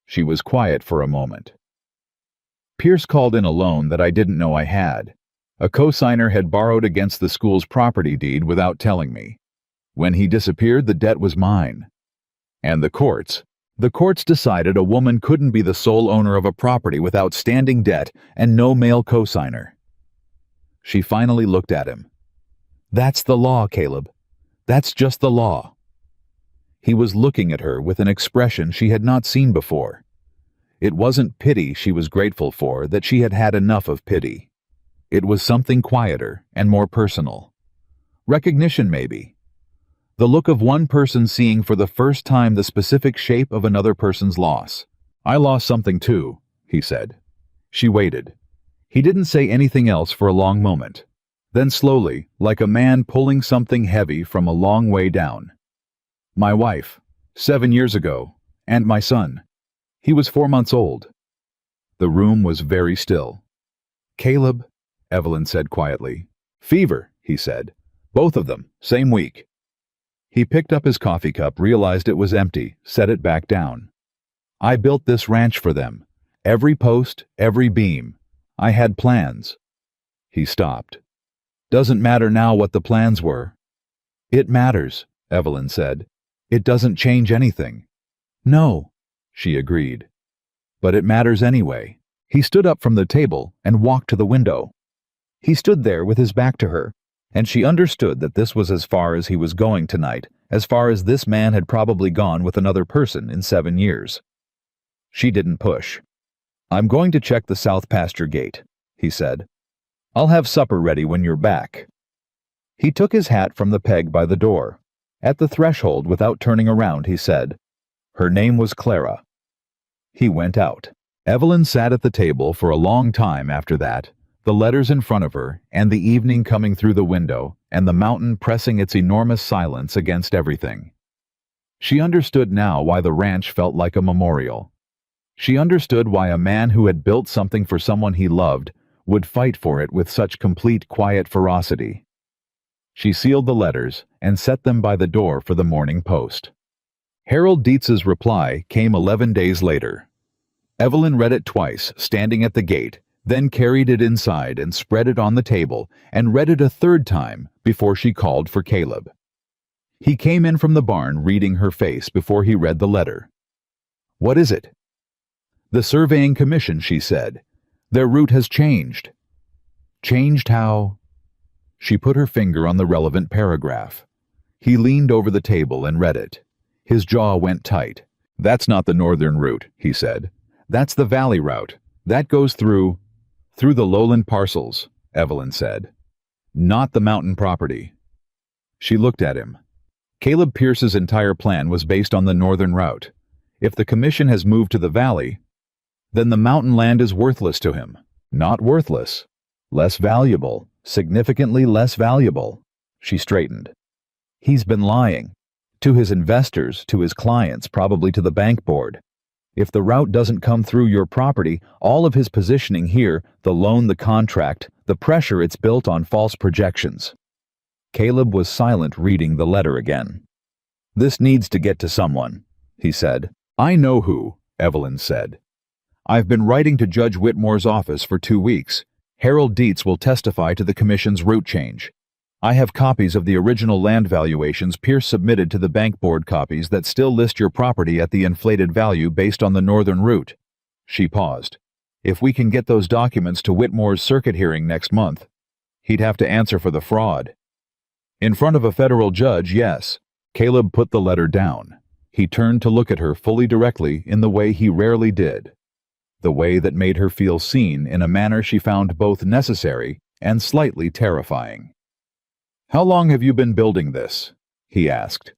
She was quiet for a moment. Pierce called in a loan that I didn't know I had. A cosigner had borrowed against the school's property deed without telling me. When he disappeared, the debt was mine. And the courts decided a woman couldn't be the sole owner of a property with outstanding debt and no male cosigner. She finally looked at him. That's the law, Caleb. That's just the law. He was looking at her with an expression she had not seen before. It wasn't pity she was grateful for, that she had had enough of pity. It was something quieter and more personal. Recognition, maybe. The look of one person seeing for the first time the specific shape of another person's loss. I lost something too, he said. She waited. He didn't say anything else for a long moment. Then slowly, like a man pulling something heavy from a long way down. My wife, 7 years ago, and my son. He was 4 months old. The room was very still. Caleb, Evelyn said quietly. Fever, he said. Both of them, same week. He picked up his coffee cup, realized it was empty, set it back down. I built this ranch for them. Every post, every beam. I had plans. He stopped. Doesn't matter now what the plans were. It matters, Evelyn said. It doesn't change anything. No, she agreed. But it matters anyway. He stood up from the table and walked to the window. He stood there with his back to her, and she understood that this was as far as he was going tonight, as far as this man had probably gone with another person in 7 years. She didn't push. I'm going to check the south pasture gate, he said. I'll have supper ready when you're back. He took his hat from the peg by the door. At the threshold, without turning around, he said, her name was Clara. He went out. Evelyn sat at the table for a long time after that, the letters in front of her, and the evening coming through the window, and the mountain pressing its enormous silence against everything. She understood now why the ranch felt like a memorial. She understood why a man who had built something for someone he loved would fight for it with such complete, quiet ferocity. She sealed the letters and set them by the door for the morning post. Harold Dietz's reply came 11 days later. Evelyn read it twice, standing at the gate, then carried it inside and spread it on the table, and read it a third time before she called for Caleb. He came in from the barn, reading her face before he read the letter. What is it? The surveying commission, she said. Their route has changed. Changed how? She put her finger on the relevant paragraph. He leaned over the table and read it. His jaw went tight. That's not the northern route, he said. That's the valley route. That goes through the lowland parcels, Evelyn said. Not the mountain property. She looked at him. Caleb Pierce's entire plan was based on the northern route. If the commission has moved to the valley, then the mountain land is worthless to him. Not worthless. Less valuable. Significantly less valuable. She straightened. He's been lying. To his investors, to his clients, probably to the bank board. If the route doesn't come through your property, all of his positioning here, the loan, the contract, the pressure, it's built on false projections. Caleb was silent, reading the letter again. This needs to get to someone, he said. I know who, Evelyn said. I've been writing to Judge Whitmore's office for 2 weeks. Harold Dietz will testify to the commission's route change. I have copies of the original land valuations Pierce submitted to the bank board, copies that still list your property at the inflated value based on the northern route. She paused. If we can get those documents to Whitmore's circuit hearing next month, he'd have to answer for the fraud. In front of a federal judge, yes. Caleb put the letter down. He turned to look at her fully, directly, in the way he rarely did. The way that made her feel seen in a manner she found both necessary and slightly terrifying. How long have you been building this? He asked.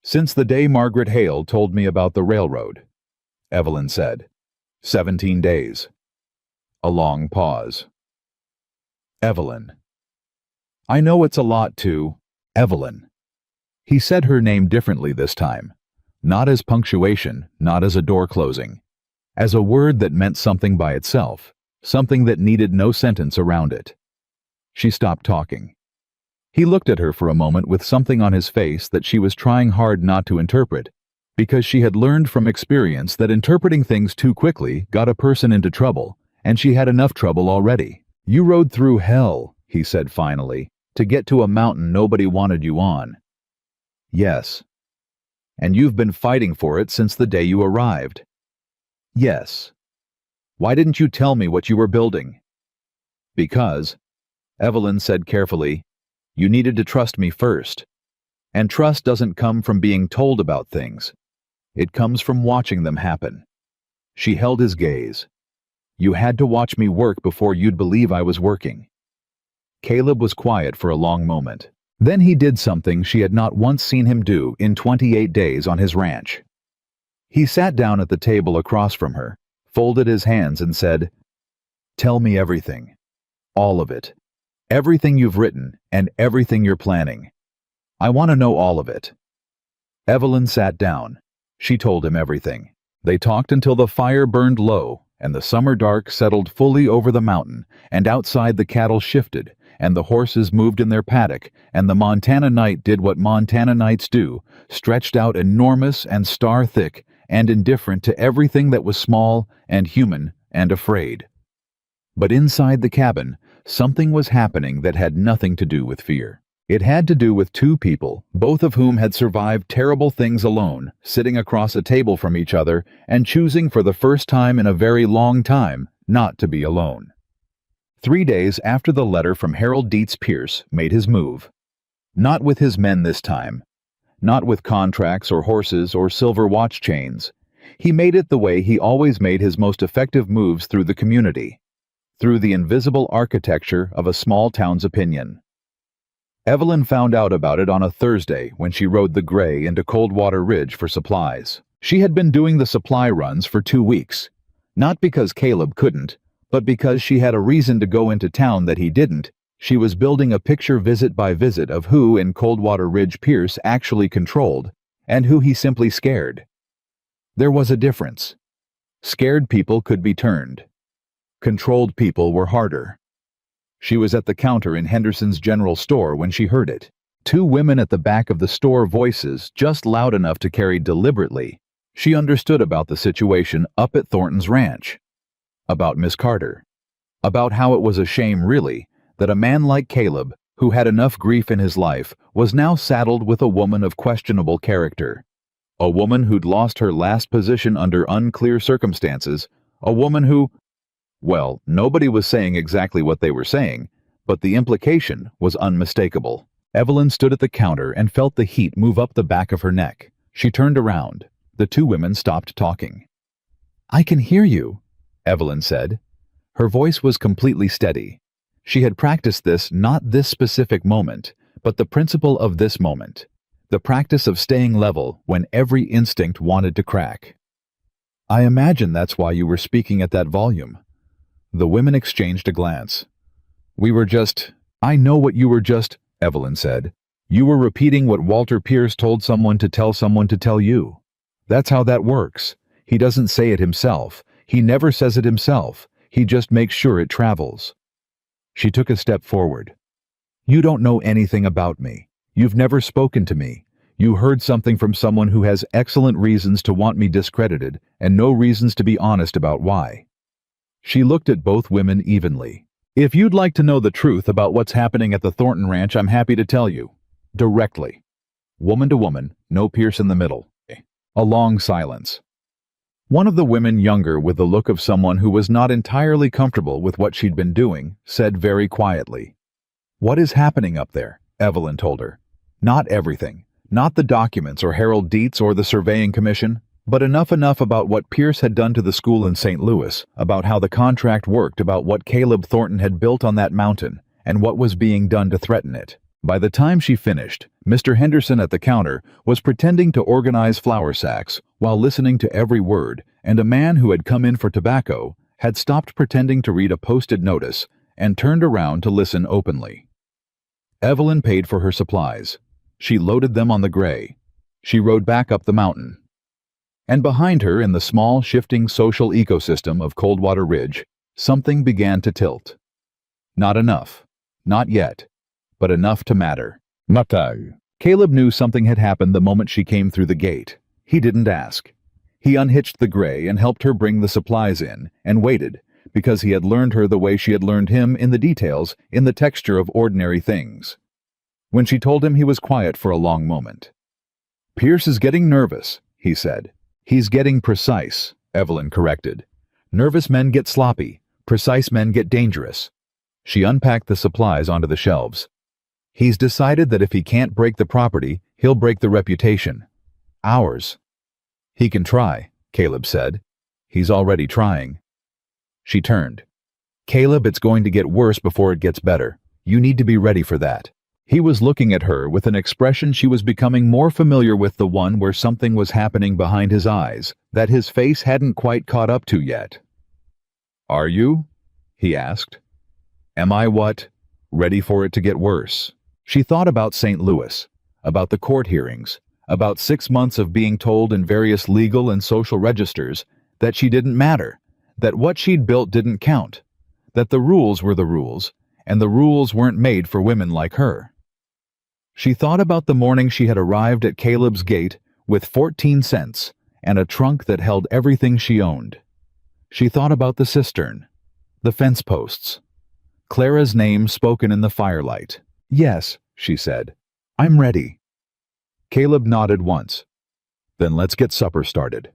Since the day Margaret Hale told me about the railroad, Evelyn said. 17 days. A long pause. Evelyn. I know it's a lot to Evelyn. He said her name differently this time. Not as punctuation, not as a door closing. as a word that meant something by itself, something that needed no sentence around it. She stopped talking. He looked at her for a moment with something on his face that she was trying hard not to interpret, because she had learned from experience that interpreting things too quickly got a person into trouble, and she had enough trouble already. "You rode through hell," he said finally, "to get to a mountain nobody wanted you on." "Yes." "And you've been fighting for it since the day you arrived." "Yes." "Why didn't you tell me what you were building?" "Because," Evelyn said carefully, "you needed to trust me first. And trust doesn't come from being told about things. It comes from watching them happen." She held his gaze. "You had to watch me work before you'd believe I was working." Caleb was quiet for a long moment. Then he did something she had not once seen him do in 28 days on his ranch. He sat down at the table across from her, folded his hands and said, "Tell me everything. All of it. Everything you've written and everything you're planning. I want to know all of it." Evelyn sat down. She told him everything. They talked until the fire burned low, and the summer dark settled fully over the mountain, and outside the cattle shifted, and the horses moved in their paddock, and the Montana night did what Montana nights do, stretched out enormous and star-thick, and indifferent to everything that was small and human and afraid. But inside the cabin, something was happening that had nothing to do with fear. It had to do with two people, both of whom had survived terrible things alone, sitting across a table from each other and choosing for the first time in a very long time not to be alone. 3 days after the letter from Harold Dietz Pierce made his move. Not with his men this time. Not with contracts or horses or silver watch chains. He made it the way he always made his most effective moves, through the community. Through the invisible architecture of a small town's opinion. Evelyn found out about it on a Thursday when she rode the gray into Coldwater Ridge for supplies. She had been doing the supply runs for 2 weeks. Not because Caleb couldn't, but because she had a reason to go into town that he didn't. She was building a picture visit by visit of who in Coldwater Ridge Pierce actually controlled, and who he simply scared. There was a difference. Scared people could be turned. Controlled people were harder. She was at the counter in Henderson's general store when she heard it. 2 women at the back of the store, voices just loud enough to carry deliberately. She understood about the situation up at Thornton's ranch. About Miss Carter. About how it was a shame, really, that a man like Caleb, who had enough grief in his life, was now saddled with a woman of questionable character. A woman who'd lost her last position under unclear circumstances. A woman who... Well, nobody was saying exactly what they were saying, but the implication was unmistakable. Evelyn stood at the counter and felt the heat move up the back of her neck. She turned around. The 2 women stopped talking. "I can hear you," Evelyn said. Her voice was completely steady. She had practiced this, not this specific moment, but the principle of this moment. The practice of staying level when every instinct wanted to crack. "I imagine that's why you were speaking at that volume." The women exchanged a glance. "I know what you were just," Evelyn said. "You were repeating what Walter Pierce told someone to tell you. That's how that works. He doesn't say it himself. He never says it himself. He just makes sure it travels." She took a step forward. "You don't know anything about me. You've never spoken to me. You heard something from someone who has excellent reasons to want me discredited, and no reasons to be honest about why." She looked at both women evenly. "If you'd like to know the truth about what's happening at the Thornton Ranch, I'm happy to tell you. Directly." Woman to woman, no Pierce in the middle. A long silence. One of the women, younger, with the look of someone who was not entirely comfortable with what she'd been doing, said very quietly, "What is happening up there?" Evelyn told her. "Not everything. Not the documents or Harold Dietz or the surveying commission. But enough about what Pierce had done to the school in St. Louis, about how the contract worked, about what Caleb Thornton had built on that mountain, and what was being done to threaten it." By the time she finished, Mr. Henderson at the counter was pretending to organize flour sacks while listening to every word, and a man who had come in for tobacco had stopped pretending to read a posted notice and turned around to listen openly. Evelyn paid for her supplies. She loaded them on the gray. She rode back up the mountain. And behind her, in the small, shifting social ecosystem of Coldwater Ridge, something began to tilt. Not enough. Not yet. But enough to matter. Mattag. Caleb knew something had happened the moment she came through the gate. He didn't ask. He unhitched the gray and helped her bring the supplies in, and waited, because he had learned her the way she had learned him, in the details, in the texture of ordinary things. When she told him, he was quiet for a long moment. "Pierce is getting nervous," he said. "He's getting precise," Evelyn corrected. "Nervous men get sloppy. Precise men get dangerous." She unpacked the supplies onto the shelves. "He's decided that if he can't break the property, he'll break the reputation. Ours." "He can try," Caleb said. "He's already trying." She turned. "Caleb, it's going to get worse before it gets better. You need to be ready for that." He was looking at her with an expression she was becoming more familiar with, the one where something was happening behind his eyes that his face hadn't quite caught up to yet. "Are you?" he asked. "Am I what? Ready for it to get worse?" She thought about St. Louis, about the court hearings, about 6 months of being told in various legal and social registers that she didn't matter, that what she'd built didn't count, that the rules were the rules, and the rules weren't made for women like her. She thought about the morning she had arrived at Caleb's gate with 14 cents and a trunk that held everything she owned. She thought about the cistern, the fence posts, Clara's name spoken in the firelight. "Yes," she said. "I'm ready." Caleb nodded once. "Then let's get supper started."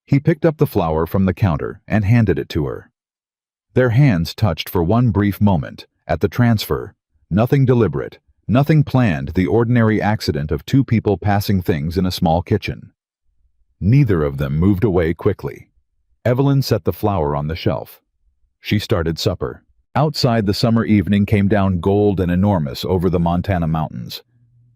He picked up the flour from the counter and handed it to her. Their hands touched for one brief moment, at the transfer. Nothing deliberate, nothing planned, the ordinary accident of two people passing things in a small kitchen. Neither of them moved away quickly. Evelyn set the flour on the shelf. She started supper. Outside, the summer evening came down gold and enormous over the Montana mountains.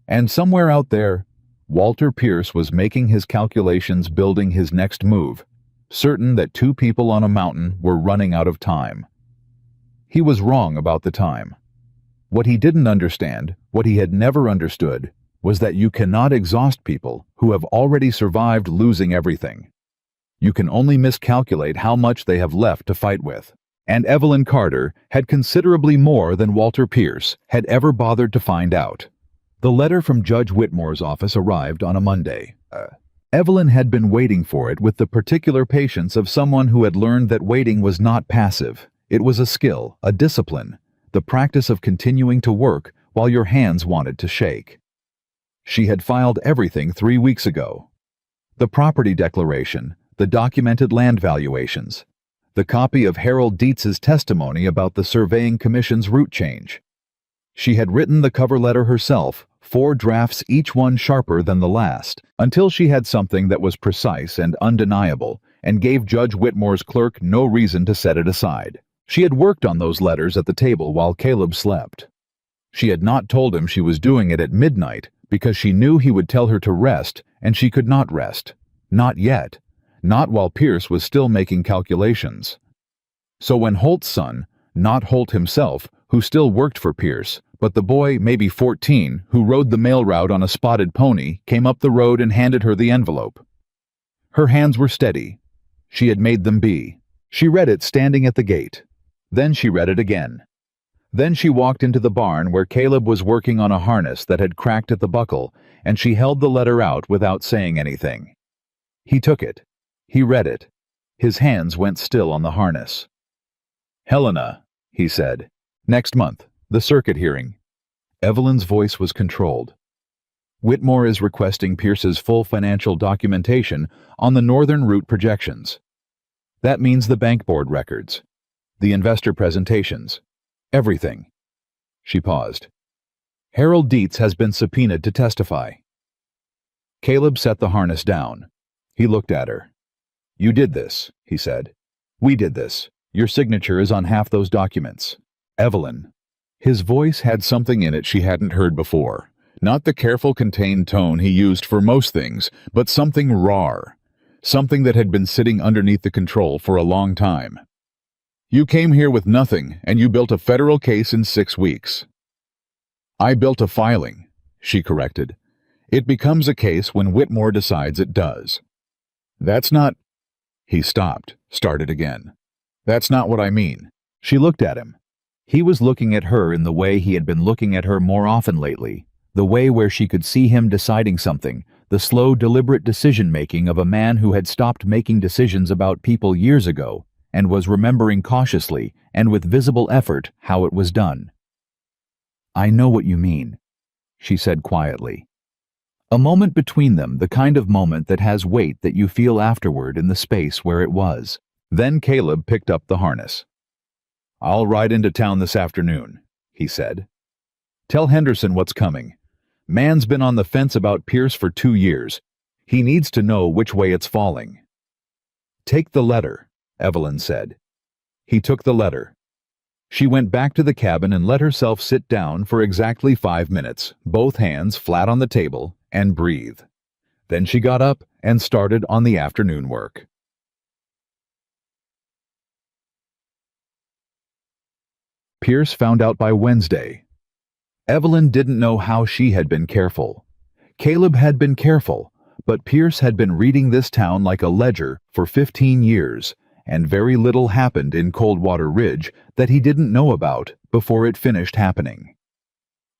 And somewhere out there, Walter Pierce was making his calculations, building his next move, certain that two people on a mountain were running out of time. He was wrong about the time. What he didn't understand, what he had never understood, was that you cannot exhaust people who have already survived losing everything. You can only miscalculate how much they have left to fight with. And Evelyn Carter had considerably more than Walter Pierce had ever bothered to find out. The letter from Judge Whitmore's office arrived on a Monday. Evelyn had been waiting for it with the particular patience of someone who had learned that waiting was not passive. It was a skill, a discipline, the practice of continuing to work while your hands wanted to shake. She had filed everything 3 weeks ago. The property declaration, the documented land valuations, the copy of Harold Dietz's testimony about the Surveying Commission's route change. She had written the cover letter herself, 4 drafts, each one sharper than the last, until she had something that was precise and undeniable, and gave Judge Whitmore's clerk no reason to set it aside. She had worked on those letters at the table while Caleb slept. She had not told him she was doing it at midnight because she knew he would tell her to rest, and she could not rest. Not yet. Not while Pierce was still making calculations. So when Holt's son, not Holt himself, who still worked for Pierce, but the boy, maybe 14, who rode the mail route on a spotted pony, came up the road and handed her the envelope. Her hands were steady. She had made them be. She read it standing at the gate. Then she read it again. Then she walked into the barn where Caleb was working on a harness that had cracked at the buckle, and she held the letter out without saying anything. He took it. He read it. His hands went still on the harness. "Helena," he said. "Next month, the circuit hearing." Evelyn's voice was controlled. "Whitmore is requesting Pierce's full financial documentation on the northern route projections. That means the bank board records, the investor presentations, everything." She paused. "Harold Dietz has been subpoenaed to testify." Caleb set the harness down. He looked at her. "You did this," he said. "We did this. Your signature is on half those documents. Evelyn." His voice had something in it she hadn't heard before. Not the careful, contained tone he used for most things, but something raw. Something that had been sitting underneath the control for a long time. "You came here with nothing, and you built a federal case in 6 weeks." "I built a filing," she corrected. "It becomes a case when Whitmore decides it does." That's not... He stopped, started again. That's not what I mean. She looked at him. He was looking at her in the way he had been looking at her more often lately, the way where she could see him deciding something, the slow, deliberate decision-making of a man who had stopped making decisions about people years ago and was remembering cautiously and with visible effort how it was done. I know what you mean, she said quietly. A moment between them, the kind of moment that has weight that you feel afterward in the space where it was. Then Caleb picked up the harness. I'll ride into town this afternoon, he said. Tell Henderson what's coming. Man's been on the fence about Pierce for 2 years. He needs to know which way it's falling. Take the letter, Evelyn said. He took the letter. She went back to the cabin and let herself sit down for exactly 5 minutes, both hands flat on the table, and breathe. Then she got up and started on the afternoon work. Pierce found out by Wednesday. Evelyn didn't know how she had been careful. Caleb had been careful, but Pierce had been reading this town like a ledger for 15 years, and very little happened in Coldwater Ridge that he didn't know about before it finished happening.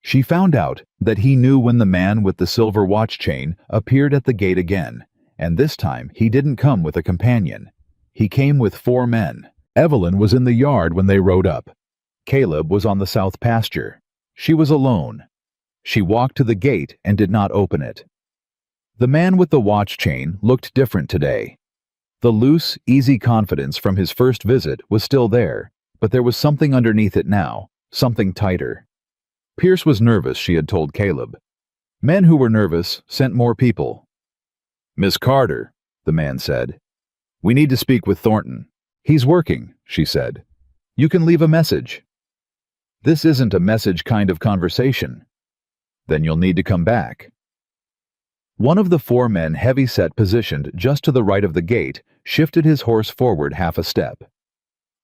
She found out that he knew when the man with the silver watch chain appeared at the gate again, and this time he didn't come with a companion. He came with 4 men. Evelyn was in the yard when they rode up. Caleb was on the south pasture. She was alone. She walked to the gate and did not open it. The man with the watch chain looked different today. The loose, easy confidence from his first visit was still there, but there was something underneath it now, something tighter. Pierce was nervous, she had told Caleb. Men who were nervous sent more people. Miss Carter, the man said. We need to speak with Thornton. He's working, she said. You can leave a message. This isn't a message kind of conversation. Then you'll need to come back. One of the 4 men heavy-set positioned just to the right of the gate shifted his horse forward half a step.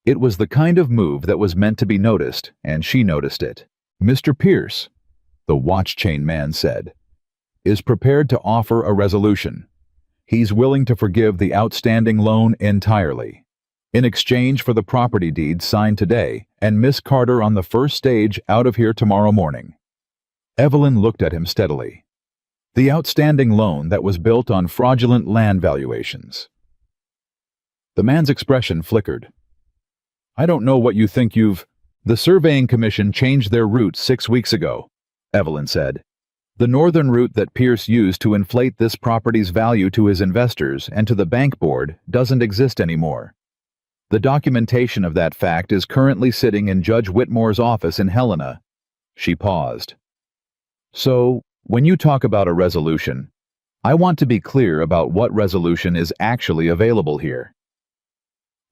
It was the kind of move that was meant to be noticed, and she noticed it. Mr. Pierce, the watch chain man said, is prepared to offer a resolution. He's willing to forgive the outstanding loan entirely. In exchange for the property deed signed today and Miss Carter on the first stage out of here tomorrow morning. Evelyn looked at him steadily. The outstanding loan that was built on fraudulent land valuations. The man's expression flickered. I don't know what you think you've... The surveying commission changed their route 6 weeks ago, Evelyn said. The northern route that Pierce used to inflate this property's value to his investors and to the bank board doesn't exist anymore. The documentation of that fact is currently sitting in Judge Whitmore's office in Helena. She paused. So, when you talk about a resolution, I want to be clear about what resolution is actually available here.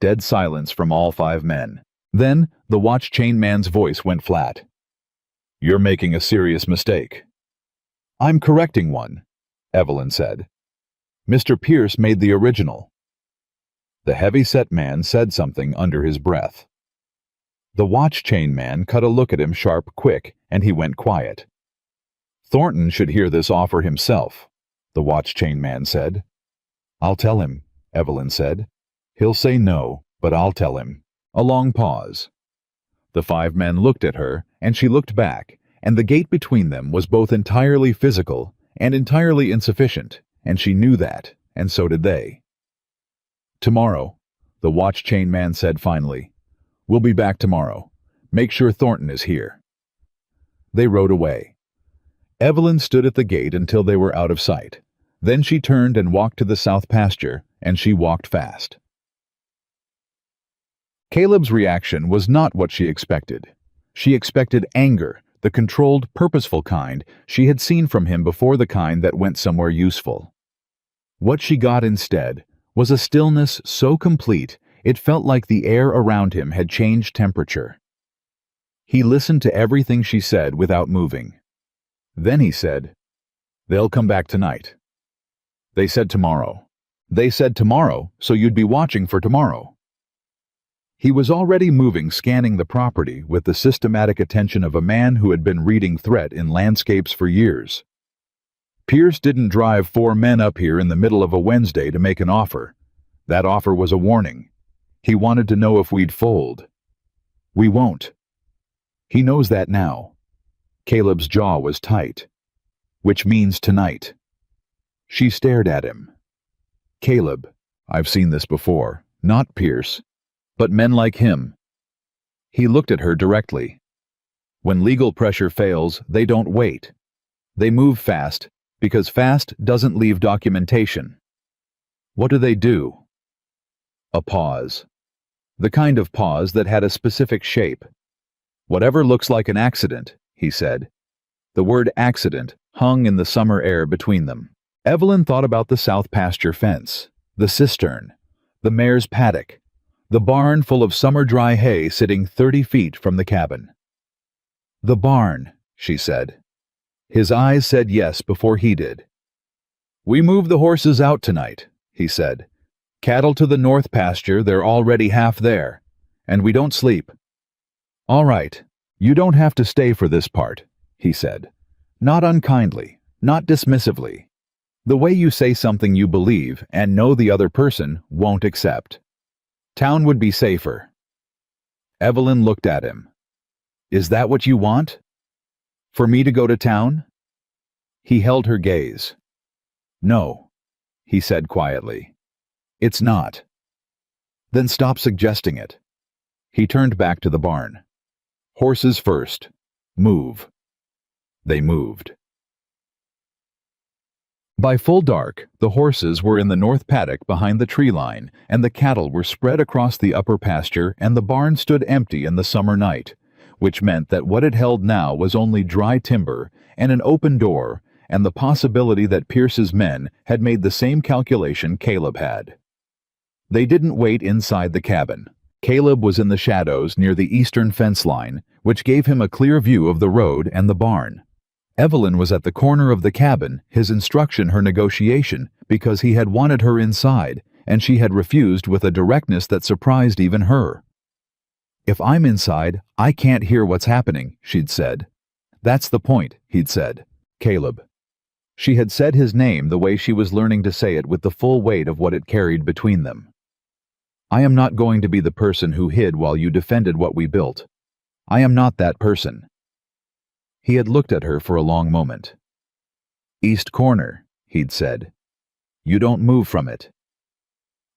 Dead silence from all 5 men. Then, the watch chain man's voice went flat. You're making a serious mistake. I'm correcting one, Evelyn said. Mr. Pierce made the original. The heavy-set man said something under his breath. The watch chain man cut a look at him sharp quick, and he went quiet. Thornton should hear this offer himself, the watch chain man said. I'll tell him, Evelyn said. He'll say no, but I'll tell him. A long pause. The 5 men looked at her, and she looked back, and the gate between them was both entirely physical and entirely insufficient, and she knew that, and so did they. Tomorrow, the watch chain man said finally. We'll be back tomorrow. Make sure Thornton is here. They rode away. Evelyn stood at the gate until they were out of sight. Then she turned and walked to the south pasture, and she walked fast. Caleb's reaction was not what she expected. She expected anger, the controlled, purposeful kind she had seen from him before, the kind that went somewhere useful. What she got instead was a stillness so complete it felt like the air around him had changed temperature. He listened to everything she said without moving. Then he said, They'll come back tonight. They said tomorrow. They said tomorrow, so you'd be watching for tomorrow. He was already moving, scanning the property with the systematic attention of a man who had been reading threat in landscapes for years. Pierce didn't drive 4 men up here in the middle of a Wednesday to make an offer. That offer was a warning. He wanted to know if we'd fold. We won't. He knows that now. Caleb's jaw was tight. Which means tonight. She stared at him. Caleb, I've seen this before, not Pierce, but men like him. He looked at her directly. When legal pressure fails, they don't wait. They move fast, because fast doesn't leave documentation. What do? A pause. The kind of pause that had a specific shape. Whatever looks like an accident, he said. The word accident hung in the summer air between them. Evelyn thought about the south pasture fence, the cistern, the mare's paddock, the barn full of summer dry hay sitting 30 feet from the cabin. The barn, she said. His eyes said yes before he did. We moved the horses out tonight, he said. Cattle to the north pasture, they're already half there, and we don't sleep. All right, you don't have to stay for this part, he said. Not unkindly, not dismissively. The way you say something you believe and know the other person won't accept. Town would be safer. Evelyn looked at him. Is that what you want? For me to go to town? He held her gaze. No, he said quietly. It's not. Then stop suggesting it. He turned back to the barn. Horses first. Move. They moved. By full dark, the horses were in the north paddock behind the tree line, and the cattle were spread across the upper pasture, and the barn stood empty in the summer night, which meant that what it held now was only dry timber and an open door, and the possibility that Pierce's men had made the same calculation Caleb had. They didn't wait inside the cabin. Caleb was in the shadows near the eastern fence line, which gave him a clear view of the road and the barn. Evelyn was at the corner of the cabin, his instruction her negotiation, because he had wanted her inside, and she had refused with a directness that surprised even her. If I'm inside, I can't hear what's happening, she'd said. That's the point, he'd said. Caleb. She had said his name the way she was learning to say it with the full weight of what it carried between them. I am not going to be the person who hid while you defended what we built. I am not that person. He had looked at her for a long moment. East corner, he'd said. You don't move from it.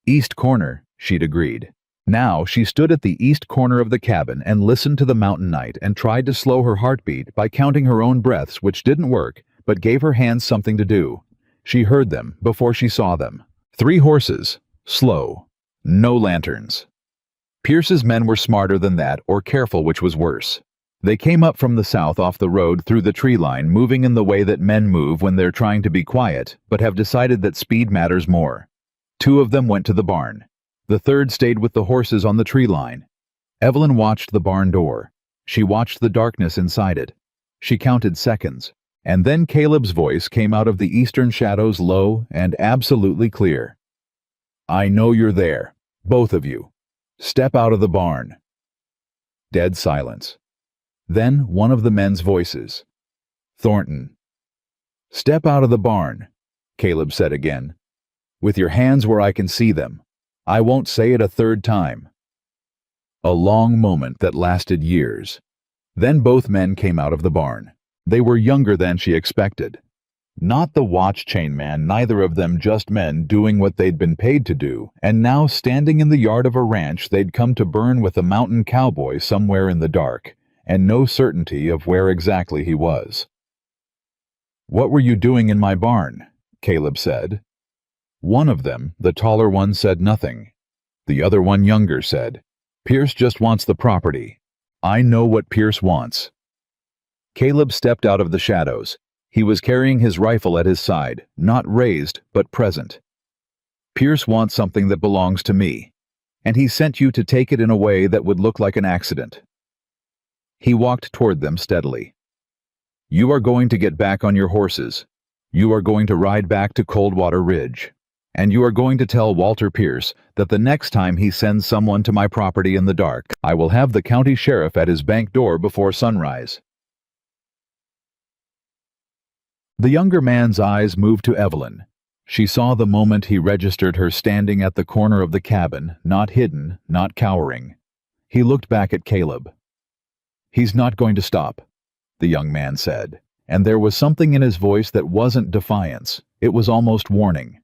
East corner, she'd agreed. Now she stood at the east corner of the cabin and listened to the mountain night and tried to slow her heartbeat by counting her own breaths, which didn't work, but gave her hands something to do. She heard them before she saw them. 3 horses, slow, no lanterns. Pierce's men were smarter than that, or careful, which was worse. They came up from the south off the road through the tree line, moving in the way that men move when they're trying to be quiet, but have decided that speed matters more. 2 of them went to the barn. The 3rd stayed with the horses on the tree line. Evelyn watched the barn door. She watched the darkness inside it. She counted seconds. And then Caleb's voice came out of the eastern shadows, low and absolutely clear. I know you're there, both of you. Step out of the barn. Dead silence. Then one of the men's voices. Thornton. Step out of the barn, Caleb said again. With your hands where I can see them. I won't say it a 3rd time. A long moment that lasted years. Then both men came out of the barn. They were younger than she expected. Not the watch chain man, neither of them just men doing what they'd been paid to do, and now standing in the yard of a ranch they'd come to burn with a mountain cowboy somewhere in the dark, and no certainty of where exactly he was. What were you doing in my barn? Caleb said. One of them, the taller one, said nothing. The other one, younger, said, Pierce just wants the property. I know what Pierce wants. Caleb stepped out of the shadows. He was carrying his rifle at his side, not raised, but present. Pierce wants something that belongs to me, and he sent you to take it in a way that would look like an accident. He walked toward them steadily. You are going to get back on your horses. You are going to ride back to Coldwater Ridge. And you are going to tell Walter Pierce that the next time he sends someone to my property in the dark, I will have the county sheriff at his bank door before sunrise. The younger man's eyes moved to Evelyn. She saw the moment he registered her standing at the corner of the cabin, not hidden, not cowering. He looked back at Caleb. "He's not going to stop," the young man said, and there was something in his voice that wasn't defiance. It was almost warning.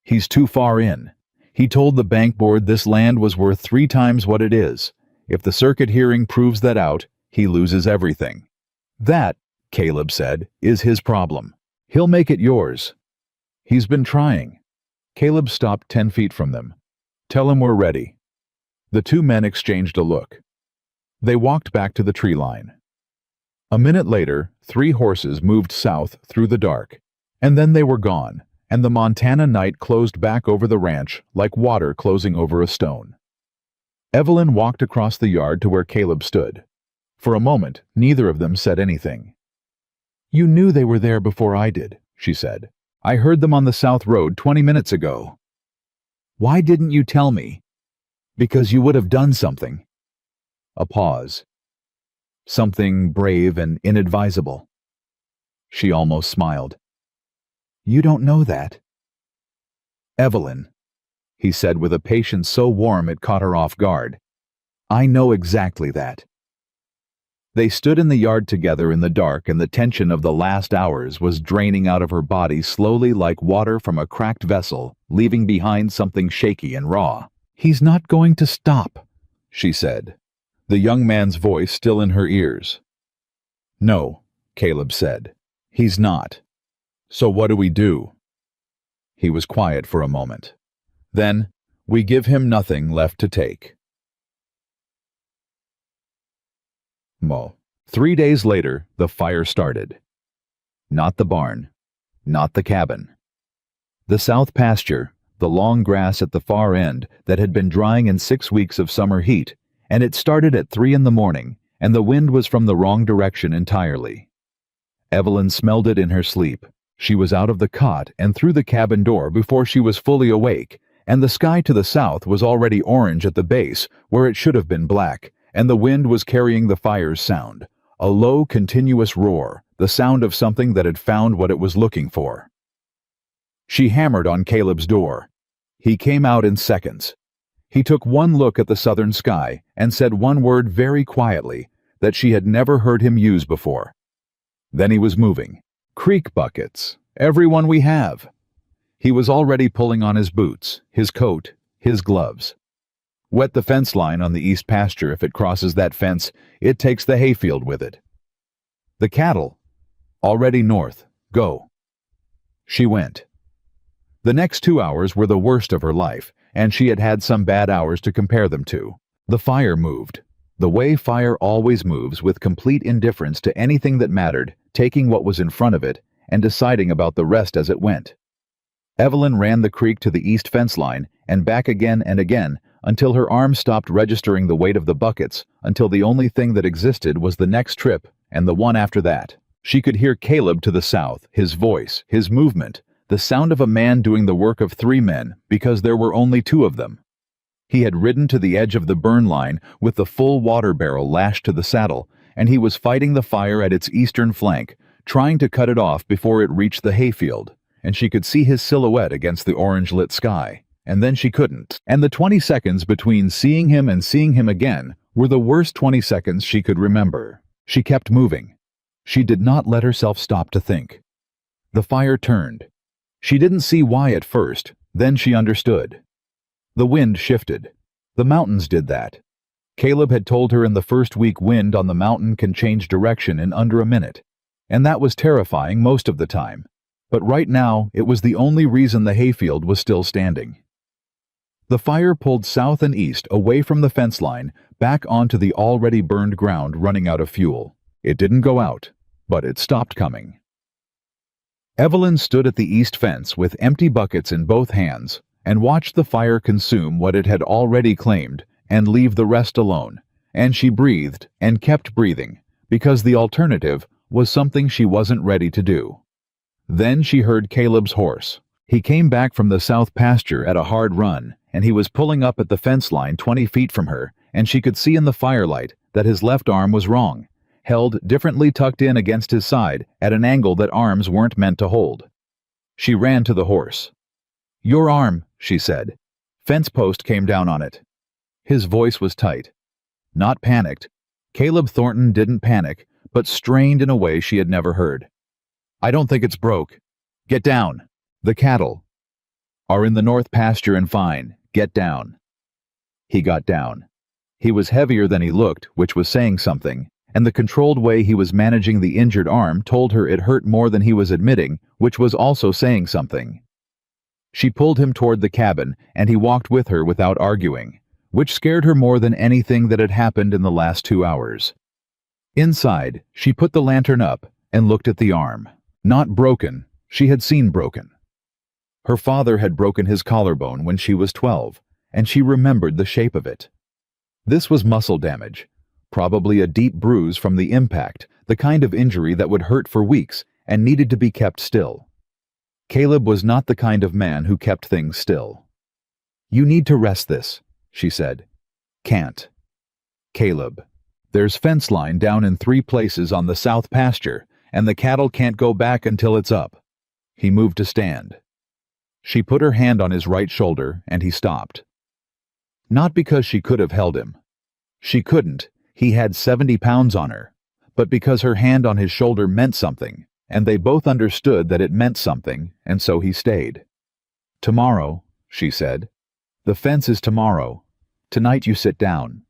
"He's too far in. He told the bank board this land was worth 3 times what it is. If the circuit hearing proves that out, he loses everything. That," Caleb said, "is his problem. He'll make it yours." "He's been trying." Caleb stopped 10 feet from them. "Tell him we're ready." The two men exchanged a look. They walked back to the tree line. A minute later, 3 horses moved south through the dark, and then they were gone, and the Montana night closed back over the ranch like water closing over a stone. Evelyn walked across the yard to where Caleb stood. For a moment, neither of them said anything. "You knew they were there before I did," she said. "I heard them on the south road 20 minutes ago." "Why didn't you tell me?" "Because you would have done something." A pause. "Something brave and inadvisable." She almost smiled. "You don't know that." "Evelyn," he said with a patience so warm it caught her off guard. "I know exactly that." They stood in the yard together in the dark, and the tension of the last hours was draining out of her body slowly like water from a cracked vessel, leaving behind something shaky and raw. "He's not going to stop," she said, the young man's voice still in her ears. "No," Caleb said. "He's not. So what do we do?" He was quiet for a moment. "Then, we give him nothing left to take." 3 days later, the fire started. Not the barn. Not the cabin. The south pasture, the long grass at the far end that had been drying in 6 weeks of summer heat, and it started at 3 in the morning, and the wind was from the wrong direction entirely. Evelyn smelled it in her sleep. She was out of the cot and through the cabin door before she was fully awake, and the sky to the south was already orange at the base where it should have been black, and the wind was carrying the fire's sound, a low, continuous roar, the sound of something that had found what it was looking for. She hammered on Caleb's door. He came out in seconds. He took one look at the southern sky and said one word very quietly that she had never heard him use before. Then he was moving. "Creek buckets. Everyone we have." He was already pulling on his boots, his coat, his gloves. "Wet the fence line on the east pasture. If it crosses that fence, it takes the hayfield with it." "The cattle." "Already north. Go." She went. The next 2 hours were the worst of her life, and she had had some bad hours to compare them to. The fire moved. The way fire always moves, with complete indifference to anything that mattered, taking what was in front of it, and deciding about the rest as it went. Evelyn ran the creek to the east fence line, and back again and again, until her arms stopped registering the weight of the buckets, until the only thing that existed was the next trip, and the one after that. She could hear Caleb to the south, his voice, his movement, the sound of a man doing the work of 3 men, because there were only 2 of them. He had ridden to the edge of the burn line with the full water barrel lashed to the saddle, and he was fighting the fire at its eastern flank, trying to cut it off before it reached the hayfield, and she could see his silhouette against the orange-lit sky. And then she couldn't. And the 20 seconds between seeing him and seeing him again were the worst 20 seconds she could remember. She kept moving. She did not let herself stop to think. The fire turned. She didn't see why at first, then she understood. The wind shifted. The mountains did that. Caleb had told her in the first week wind on the mountain can change direction in under a minute, and that was terrifying most of the time. But right now, it was the only reason the hayfield was still standing. The fire pulled south and east away from the fence line, back onto the already burned ground running out of fuel. It didn't go out, but it stopped coming. Evelyn stood at the east fence with empty buckets in both hands and watched the fire consume what it had already claimed and leave the rest alone, and she breathed and kept breathing because the alternative was something she wasn't ready to do. Then she heard Caleb's horse. He came back from the south pasture at a hard run, and he was pulling up at the fence line 20 feet from her, and she could see in the firelight that his left arm was wrong. held differently tucked in against his side at an angle that arms weren't meant to hold. She ran to the horse. "Your arm," she said. Fence post came down on it. His voice was tight. Not panicked. Caleb Thornton didn't panic, but strained in a way she had never heard. "I don't think it's broke. Get down. The cattle are in the north pasture and fine. Get down." He got down. He was heavier than he looked, which was saying something, and the controlled way he was managing the injured arm told her it hurt more than he was admitting, which was also saying something. She pulled him toward the cabin, and he walked with her without arguing, which scared her more than anything that had happened in the last 2 hours. Inside, she put the lantern up and looked at the arm. Not broken, she had seen broken. Her father had broken his collarbone when she was 12, and she remembered the shape of it. This was muscle damage, probably a deep bruise from the impact, the kind of injury that would hurt for weeks and needed to be kept still. Caleb was not the kind of man who kept things still. "You need to rest this," she said. "Can't." "Caleb, there's fence line down in 3 places on the south pasture, and the cattle can't go back until it's up." He moved to stand. She put her hand on his right shoulder, and he stopped. Not because she could have held him. She couldn't, he had 70 pounds on her, but because her hand on his shoulder meant something, and they both understood that it meant something, and so he stayed. "Tomorrow," she said. "The fence is tomorrow. Tonight you sit down."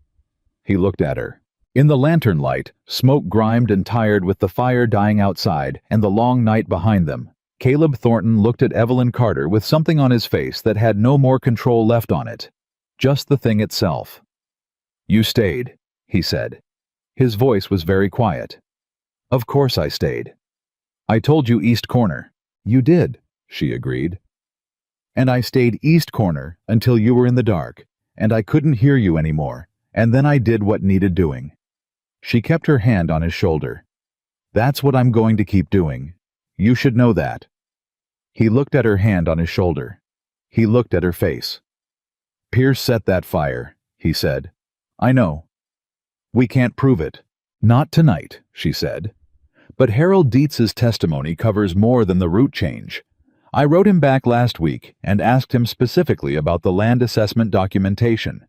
He looked at her. In the lantern light, smoke grimed and tired with the fire dying outside and the long night behind them, Caleb Thornton looked at Evelyn Carter with something on his face that had no more control left on it. Just the thing itself. "You stayed," he said. His voice was very quiet. "Of course I stayed. I told you East Corner." "You did," she agreed. "And I stayed East Corner until you were in the dark, and I couldn't hear you anymore, and then I did what needed doing." She kept her hand on his shoulder. "That's what I'm going to keep doing. You should know that." He looked at her hand on his shoulder. He looked at her face. "Pierce set that fire," he said. "I know. We can't prove it." "Not tonight," she said. "But Harold Dietz's testimony covers more than the route change. I wrote him back last week and asked him specifically about the land assessment documentation.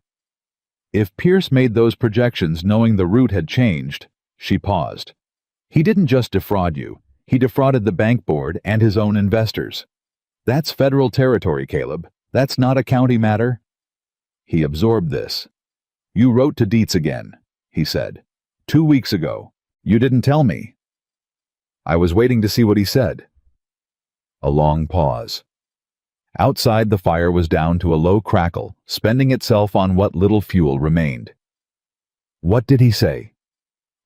If Pierce made those projections knowing the route had changed," she paused. "He didn't just defraud you. He defrauded the bank board and his own investors. That's federal territory, Caleb. That's not a county matter." He absorbed this. "You wrote to Dietz again," he said. 2 weeks ago. You didn't tell me." "I was waiting to see what he said." A long pause. Outside, the fire was down to a low crackle, spending itself on what little fuel remained. "What did he say?"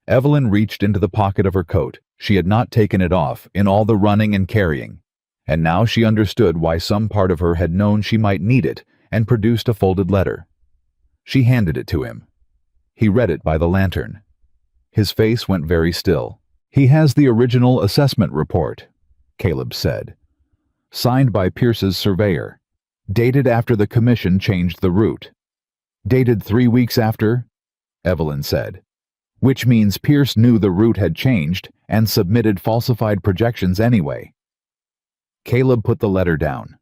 Evelyn reached into the pocket of her coat. She had not taken it off in all the running and carrying, and now she understood why some part of her had known she might need it and produced a folded letter. She handed it to him. He read it by the lantern. His face went very still. "He has the original assessment report," Caleb said. "Signed by Pierce's surveyor. Dated after the commission changed the route." "Dated 3 weeks after?" Evelyn said. "Which means Pierce knew the route had changed and submitted falsified projections anyway." Caleb put the letter down.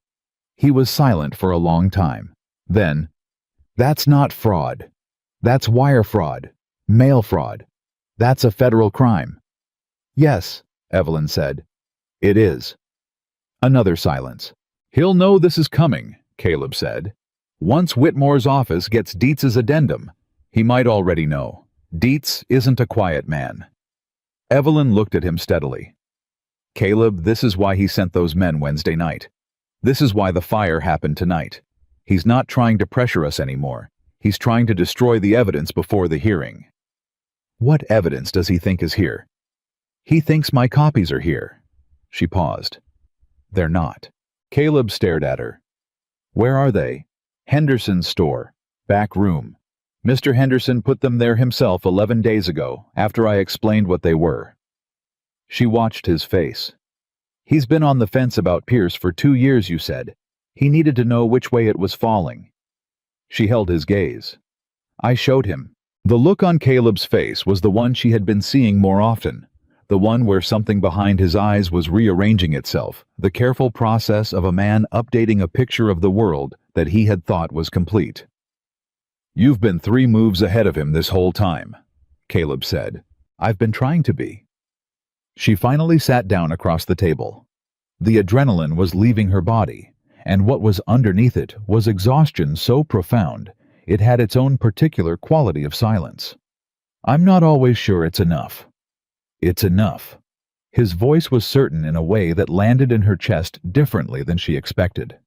He was silent for a long time. Then, "That's not fraud. That's wire fraud. Mail fraud. That's a federal crime." "Yes," Evelyn said. "It is." Another silence. "He'll know this is coming," Caleb said. "Once Whitmore's office gets Dietz's addendum, he might already know. Dietz isn't a quiet man." Evelyn looked at him steadily. "Caleb, this is why he sent those men Wednesday night. This is why the fire happened tonight. He's not trying to pressure us anymore. He's trying to destroy the evidence before the hearing." "What evidence does he think is here?" "He thinks my copies are here." She paused. "They're not." Caleb stared at her. "Where are they?" "Henderson's store. Back room. Mr. Henderson put them there himself 11 days ago, after I explained what they were." She watched his face. "He's been on the fence about Pierce for 2 years, you said. He needed to know which way it was falling." She held his gaze. "I showed him. The look on Caleb's face was the one she had been seeing more often, the one where something behind his eyes was rearranging itself, the careful process of a man updating a picture of the world that he had thought was complete. "You've been 3 moves ahead of him this whole time," Caleb said. "I've been trying to be." She finally sat down across the table. The adrenaline was leaving her body, and what was underneath it was exhaustion so profound it had its own particular quality of silence. "I'm not always sure it's enough." "It's enough." His voice was certain in a way that landed in her chest differently than she expected.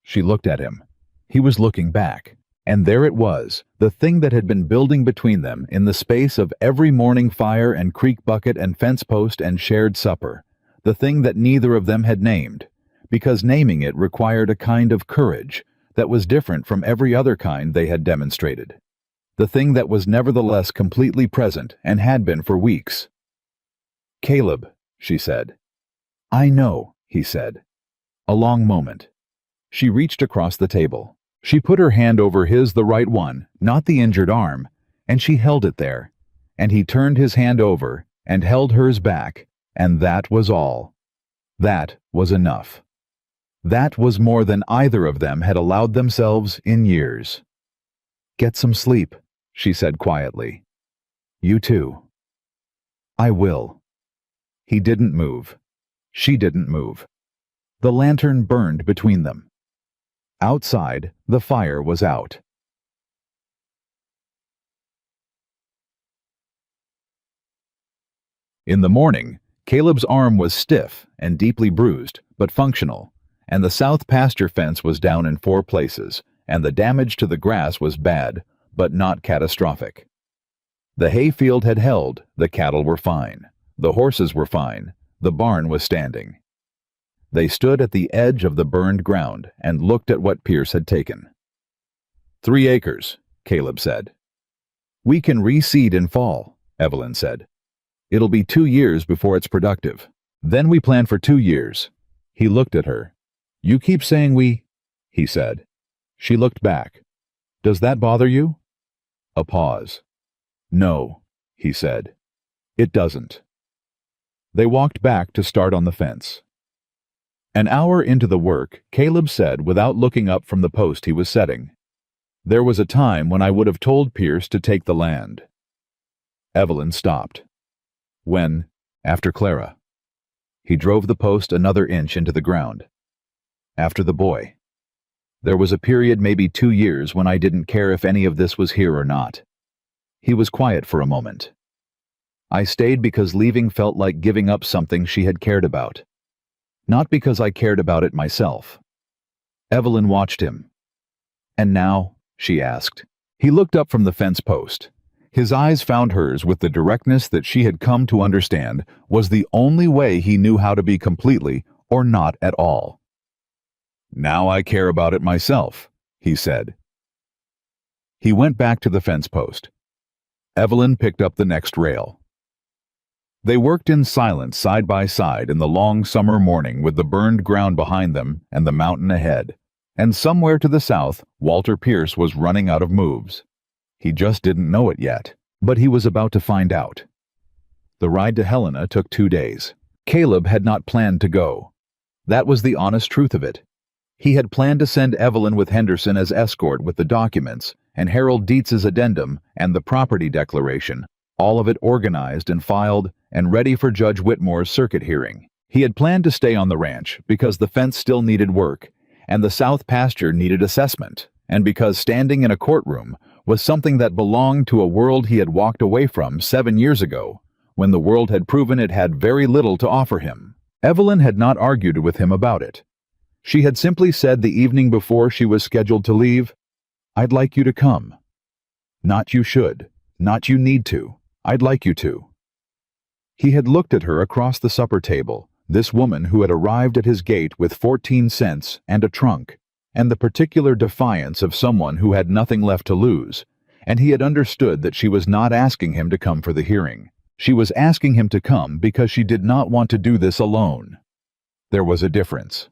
She looked at him. He was looking back, and there it was, the thing that had been building between them in the space of every morning fire and creek bucket and fence post and shared supper, the thing that neither of them had named, because naming it required a kind of courage that was different from every other kind they had demonstrated. The thing that was nevertheless completely present and had been for weeks. "Caleb," she said. "I know," he said. A long moment. She reached across the table. She put her hand over his, the right one, not the injured arm, and she held it there. And he turned his hand over and held hers back, and that was all. That was enough. That was more than either of them had allowed themselves in years. "Get some sleep," she said quietly. "You too." "I will." He didn't move. She didn't move. The lantern burned between them. Outside, the fire was out. In the morning, Caleb's arm was stiff and deeply bruised, but functional, and the south pasture fence was down in 4 places, and the damage to the grass was bad, but not catastrophic. The hayfield had held, the cattle were fine, the horses were fine, the barn was standing. They stood at the edge of the burned ground and looked at what Pierce had taken. 3 acres, Caleb said. "We can reseed in fall," Evelyn said. "It'll be 2 years before it's productive. Then we plan for 2 years. He looked at her. "You keep saying we," he said. She looked back. "Does that bother you?" A pause. "No," he said. "It doesn't." They walked back to start on the fence. An hour into the work, Caleb said without looking up from the post he was setting, "There was a time when I would have told Pierce to take the land." Evelyn stopped. "When?" "After Clara." He drove the post another inch into the ground. "After the boy. There was a period, maybe 2 years, when I didn't care if any of this was here or not." He was quiet for a moment. "I stayed because leaving felt like giving up something she had cared about. Not because I cared about it myself." Evelyn watched him. "And now?" she asked. He looked up from the fence post. His eyes found hers with the directness that she had come to understand was the only way he knew how to be completely or not at all. "Now I care about it myself," he said. He went back to the fence post. Evelyn picked up the next rail. They worked in silence side by side in the long summer morning with the burned ground behind them and the mountain ahead. And somewhere to the south, Walter Pierce was running out of moves. He just didn't know it yet, but he was about to find out. The ride to Helena took 2 days. Caleb had not planned to go. That was the honest truth of it. He had planned to send Evelyn with Henderson as escort with the documents, and Harold Dietz's addendum and the property declaration, all of it organized and filed and ready for Judge Whitmore's circuit hearing. He had planned to stay on the ranch because the fence still needed work, and the south pasture needed assessment, and because standing in a courtroom was something that belonged to a world he had walked away from 7 years ago, when the world had proven it had very little to offer him. Evelyn had not argued with him about it. She had simply said the evening before she was scheduled to leave, "I'd like you to come." Not "you should," not "you need to," "I'd like you to." He had looked at her across the supper table, this woman who had arrived at his gate with 14 cents and a trunk, and the particular defiance of someone who had nothing left to lose, and he had understood that she was not asking him to come for the hearing. She was asking him to come because she did not want to do this alone. There was a difference.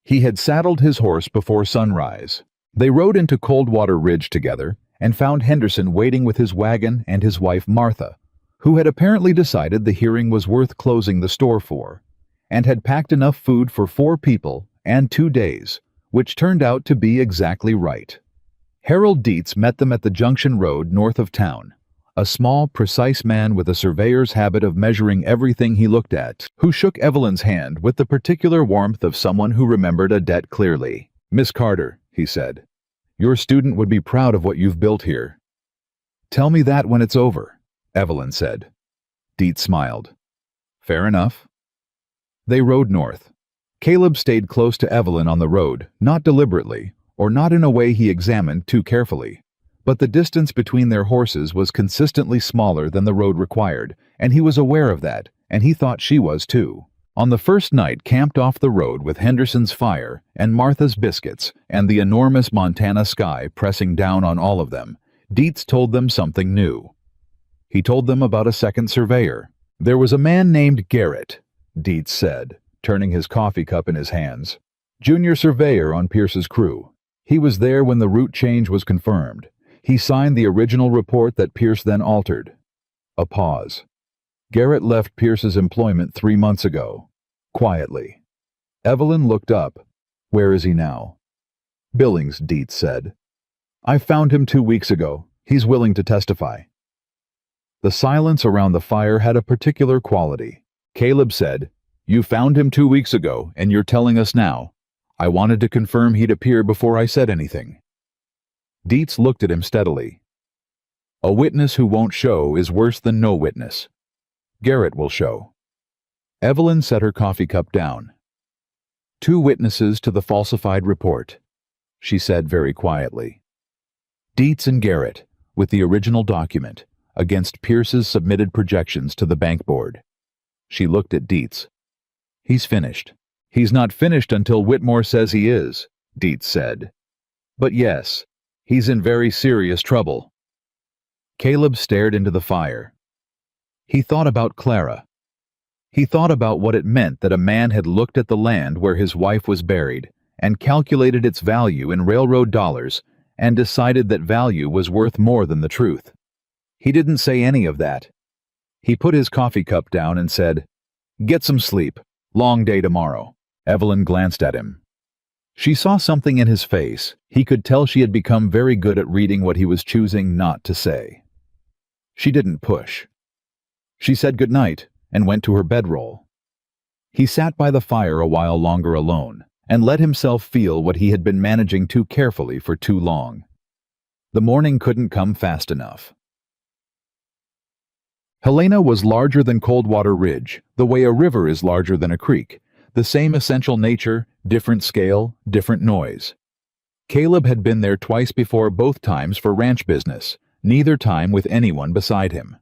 He had saddled his horse before sunrise. They rode into Coldwater Ridge together, and found Henderson waiting with his wagon and his wife Martha, who had apparently decided the hearing was worth closing the store for, and had packed enough food for 4 people and 2 days, which turned out to be exactly right. Harold Dietz met them at the Junction Road north of town, a small, precise man with a surveyor's habit of measuring everything he looked at, who shook Evelyn's hand with the particular warmth of someone who remembered a debt clearly. "Miss Carter," he said, "your student would be proud of what you've built here." "Tell me that when it's over," Evelyn said. Dietz smiled. "Fair enough." They rode north. Caleb stayed close to Evelyn on the road, not deliberately, or not in a way he examined too carefully. But the distance between their horses was consistently smaller than the road required, and he was aware of that, and he thought she was too. On the first night camped off the road with Henderson's fire and Martha's biscuits and the enormous Montana sky pressing down on all of them, Dietz told them something new. He told them about a second surveyor. "There was a man named Garrett," Dietz said, turning his coffee cup in his hands. "Junior surveyor on Pierce's crew. He was there when the route change was confirmed. He signed the original report that Pierce then altered." A pause. "Garrett left Pierce's employment 3 months ago." Quietly. Evelyn looked up. "Where is he now?" "Billings," Dietz said. "I found him 2 weeks ago. He's willing to testify." The silence around the fire had a particular quality. Caleb said, "You found him 2 weeks ago, and you're telling us now. I wanted to confirm he'd appear before I said anything." Dietz looked at him steadily. "A witness who won't show is worse than no witness. Garrett will show." Evelyn set her coffee cup down. "2 witnesses to the falsified report," she said very quietly. "Dietz and Garrett, with the original document, against Pierce's submitted projections to the bank board." She looked at Dietz. "He's finished." "He's not finished until Whitmore says he is," Dietz said. "But yes, he's in very serious trouble." Caleb stared into the fire. He thought about Clara. He thought about what it meant that a man had looked at the land where his wife was buried and calculated its value in railroad dollars and decided that value was worth more than the truth. He didn't say any of that. He put his coffee cup down and said, "Get some sleep. Long day tomorrow." Evelyn glanced at him. She saw something in his face. He could tell she had become very good at reading what he was choosing not to say. She didn't push. She said good night and went to her bedroll. He sat by the fire a while longer alone and let himself feel what he had been managing too carefully for too long. The morning couldn't come fast enough. Helena was larger than Coldwater Ridge, the way a river is larger than a creek. The same essential nature, different scale, different noise. Caleb had been there twice before, both times for ranch business, neither time with anyone beside him.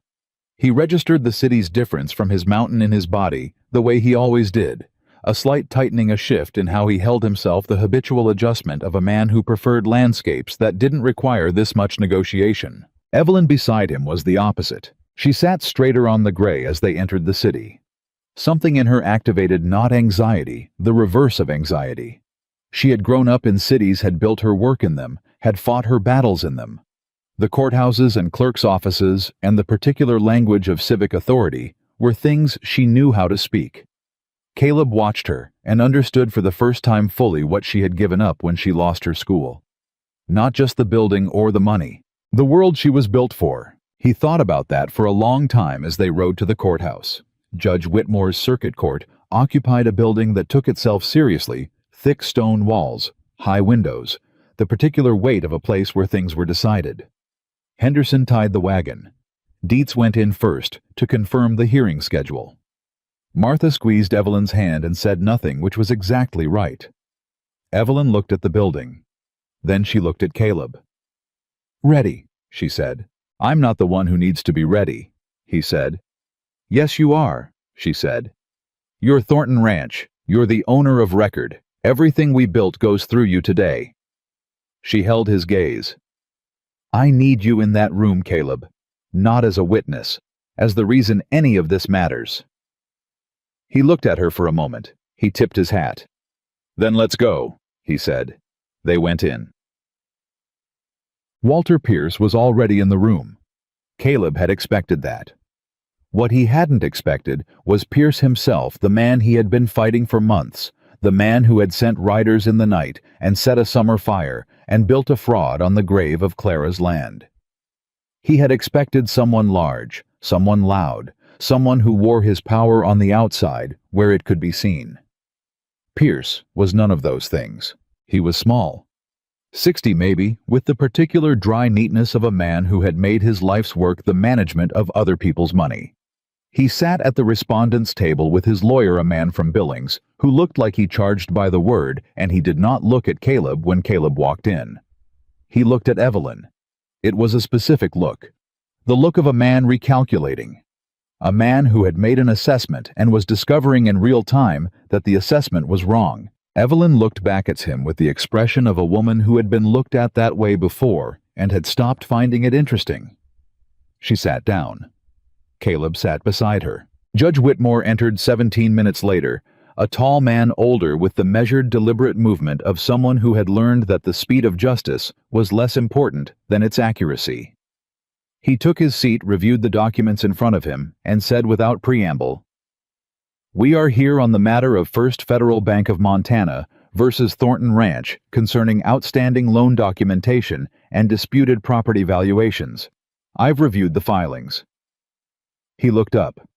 He registered the city's difference from his mountain in his body, the way he always did, a slight tightening, a shift in how he held himself, the habitual adjustment of a man who preferred landscapes that didn't require this much negotiation. Evelyn beside him was the opposite. She sat straighter on the gray as they entered the city. Something in her activated not anxiety, the reverse of anxiety. She had grown up in cities, had built her work in them, had fought her battles in them. The courthouses and clerks' offices and the particular language of civic authority were things she knew how to speak. Caleb watched her and understood for the first time fully what she had given up when she lost her school. Not just the building or the money, the world she was built for. He thought about that for a long time as they rode to the courthouse. Judge Whitmore's circuit court occupied a building that took itself seriously, thick stone walls, high windows, the particular weight of a place where things were decided. Henderson tied the wagon. Dietz went in first to confirm the hearing schedule. Martha squeezed Evelyn's hand and said nothing, which was exactly right. Evelyn looked at the building. Then she looked at Caleb. "Ready," she said. "I'm not the one who needs to be ready," he said. "Yes, you are," she said. "You're Thornton Ranch. You're the owner of record. Everything we built goes through you today." She held his gaze. "I need you in that room, Caleb, not as a witness, as the reason any of this matters." He looked at her for a moment. He tipped his hat. "Then let's go," he said. They went in. Walter Pierce was already in the room. Caleb had expected that. What he hadn't expected was Pierce himself, the man he had been fighting for months, the man who had sent riders in the night and set a summer fire and built a fraud on the grave of Clara's land. He had expected someone large, someone loud, someone who wore his power on the outside where it could be seen. Pierce was none of those things. He was small. 60 maybe, with the particular dry neatness of a man who had made his life's work the management of other people's money. He sat at the respondent's table with his lawyer, a man from Billings, who looked like he charged by the word, and he did not look at Caleb when Caleb walked in. He looked at Evelyn. It was a specific look. The look of a man recalculating. A man who had made an assessment and was discovering in real time that the assessment was wrong. Evelyn looked back at him with the expression of a woman who had been looked at that way before and had stopped finding it interesting. She sat down. Caleb sat beside her. Judge Whitmore entered 17 minutes later, a tall man older with the measured, deliberate movement of someone who had learned that the speed of justice was less important than its accuracy. He took his seat, reviewed the documents in front of him, and said without preamble, "We are here on the matter of First Federal Bank of Montana versus Thornton Ranch concerning outstanding loan documentation and disputed property valuations. I've reviewed the filings." He looked up.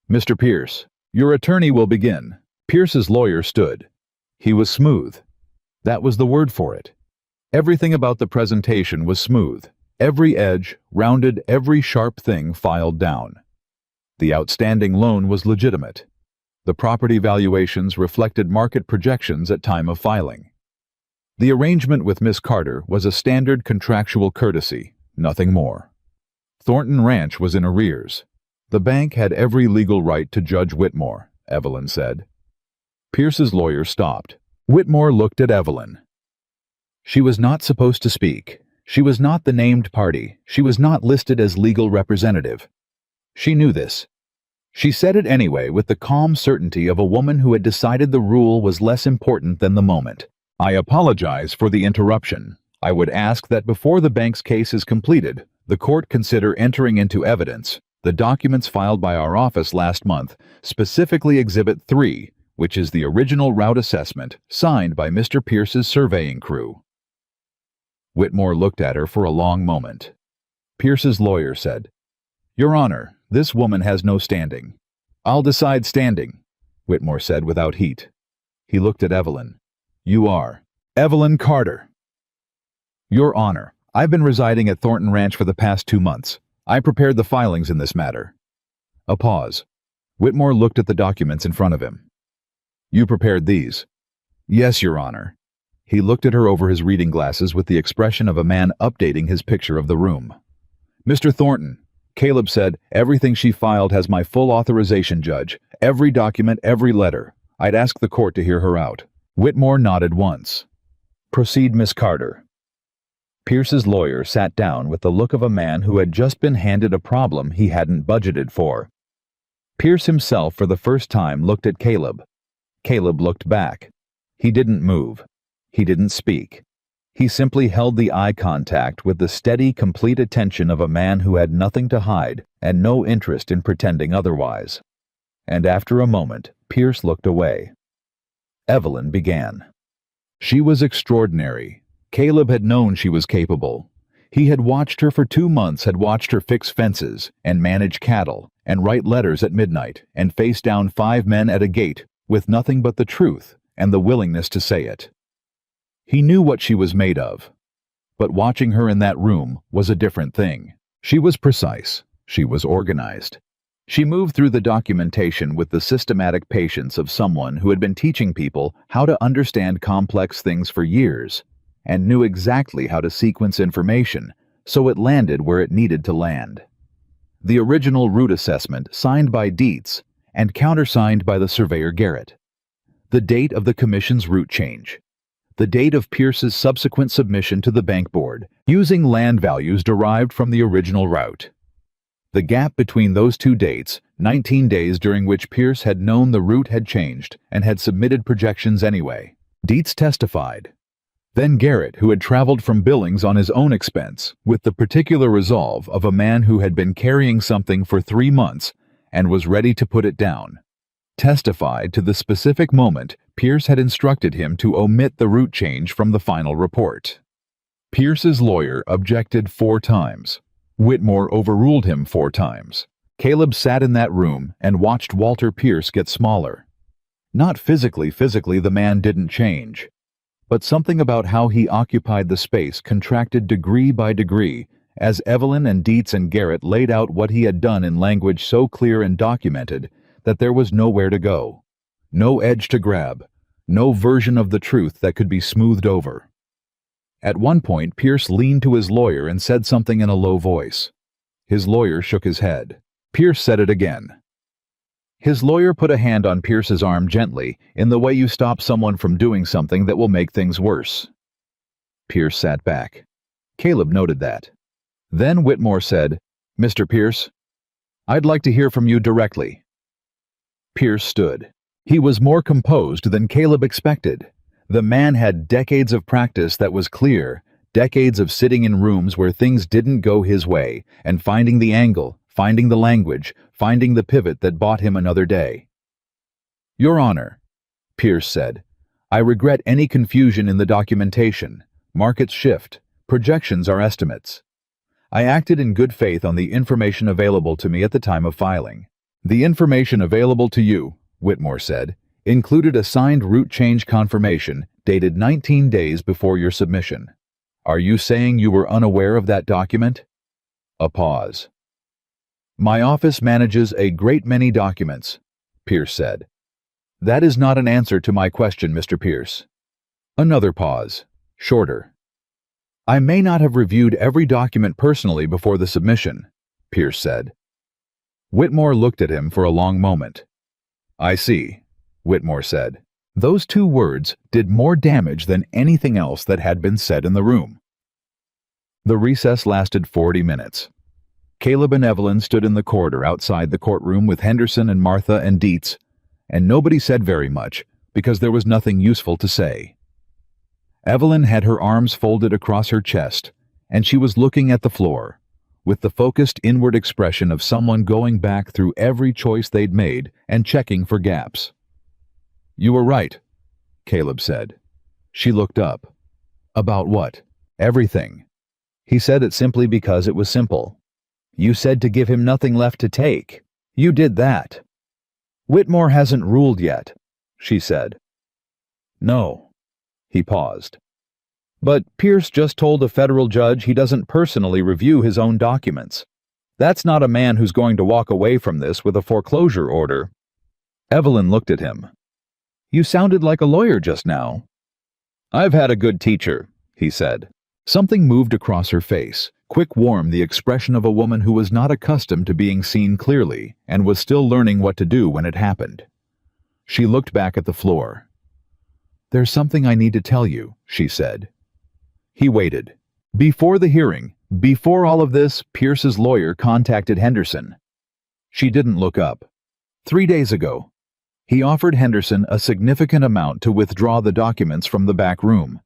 "Mr. Pierce, your attorney will begin." Pierce's lawyer stood. He was smooth. That was the word for it. Everything about the presentation was smooth. Every edge, rounded, every sharp thing filed down. The outstanding loan was legitimate. The property valuations reflected market projections at time of filing. The arrangement with Miss Carter was a standard contractual courtesy, nothing more. Thornton Ranch was in arrears. The bank had every legal right to Judge Whitmore, Evelyn said. Pierce's lawyer stopped. Whitmore looked at Evelyn. She was not supposed to speak. She was not the named party. She was not listed as legal representative. She knew this. She said it anyway with the calm certainty of a woman who had decided the rule was less important than the moment. "I apologize for the interruption. I would ask that before the bank's case is completed, the court consider entering into evidence the documents filed by our office last month, specifically Exhibit 3, which is the original route assessment signed by Mr. Pierce's surveying crew." Whitmore looked at her for a long moment. Pierce's lawyer said, "Your Honor, this woman has no standing." "I'll decide standing," Whitmore said without heat. He looked at Evelyn. "You are Evelyn Carter." "Your Honor, I've been residing at Thornton Ranch for the past 2 months. I prepared the filings in this matter." A pause. Whitmore looked at the documents in front of him. "You prepared these?" "Yes, Your Honor." He looked at her over his reading glasses with the expression of a man updating his picture of the room. "Mr. Thornton," Caleb said, "everything she filed has my full authorization, Judge. Every document, every letter. I'd ask the court to hear her out." Whitmore nodded once. "Proceed, Miss Carter." Pierce's lawyer sat down with the look of a man who had just been handed a problem he hadn't budgeted for. Pierce himself for the first time looked at Caleb. Caleb looked back. He didn't move. He didn't speak. He simply held the eye contact with the steady, complete attention of a man who had nothing to hide and no interest in pretending otherwise. And after a moment, Pierce looked away. Evelyn began. She was extraordinary. Caleb had known she was capable. He had watched her for 2 months, had watched her fix fences and manage cattle and write letters at midnight and face down 5 men at a gate with nothing but the truth and the willingness to say it. He knew what she was made of. But watching her in that room was a different thing. She was precise. She was organized. She moved through the documentation with the systematic patience of someone who had been teaching people how to understand complex things for years and knew exactly how to sequence information so it landed where it needed to land. The original route assessment signed by Dietz and countersigned by the surveyor Garrett. The date of the commission's route change. The date of Pierce's subsequent submission to the bank board, using land values derived from the original route. The gap between those 2 dates, 19 days during which Pierce had known the route had changed and had submitted projections anyway. Dietz testified. Then Garrett, who had traveled from Billings on his own expense, with the particular resolve of a man who had been carrying something for 3 months and was ready to put it down, testified to the specific moment Pierce had instructed him to omit the route change from the final report. Pierce's lawyer objected 4 times. Whitmore overruled him 4 times. Caleb sat in that room and watched Walter Pierce get smaller. Not physically the man didn't change, but something about how he occupied the space contracted degree by degree as Evelyn and Dietz and Garrett laid out what he had done in language so clear and documented that there was nowhere to go, no edge to grab, no version of the truth that could be smoothed over. At one point, Pierce leaned to his lawyer and said something in a low voice. His lawyer shook his head. Pierce said it again. His lawyer put a hand on Pierce's arm gently, in the way you stop someone from doing something that will make things worse. Pierce sat back. Caleb noted that. Then Whitmore said, "Mr. Pierce, I'd like to hear from you directly." Pierce stood. He was more composed than Caleb expected. The man had decades of practice that was clear, decades of sitting in rooms where things didn't go his way, and finding the angle, finding the language, finding the pivot that bought him another day. "Your Honor," Pierce said, "I regret any confusion in the documentation. Markets shift. Projections are estimates. I acted in good faith on the information available to me at the time of filing." "The information available to you," Whitmore said, "included a signed route change confirmation dated 19 days before your submission. Are you saying you were unaware of that document?" A pause. "My office manages a great many documents," Pierce said. "That is not an answer to my question, Mr. Pierce." Another pause, shorter. "I may not have reviewed every document personally before the submission," Pierce said. Whitmore looked at him for a long moment. "I see," Whitmore said. Those 2 words did more damage than anything else that had been said in the room. The recess lasted 40 minutes. Caleb and Evelyn stood in the corridor outside the courtroom with Henderson and Martha and Dietz, and nobody said very much because there was nothing useful to say. Evelyn had her arms folded across her chest, and she was looking at the floor, with the focused inward expression of someone going back through every choice they'd made and checking for gaps. "You were right," Caleb said. She looked up. "About what?" "Everything." He said it simply because it was simple. "You said to give him nothing left to take. You did that." "Whitmore hasn't ruled yet," she said. "No." He paused. "But Pierce just told a federal judge he doesn't personally review his own documents. That's not a man who's going to walk away from this with a foreclosure order." Evelyn looked at him. "You sounded like a lawyer just now." "I've had a good teacher," he said. Something moved across her face, quick warm, the expression of a woman who was not accustomed to being seen clearly and was still learning what to do when it happened. She looked back at the floor. "There's something I need to tell you," she said. He waited. Before the hearing, before all of this, Pierce's lawyer contacted Henderson. She didn't look up. 3 days ago, he offered Henderson a significant amount to withdraw the documents from the back room,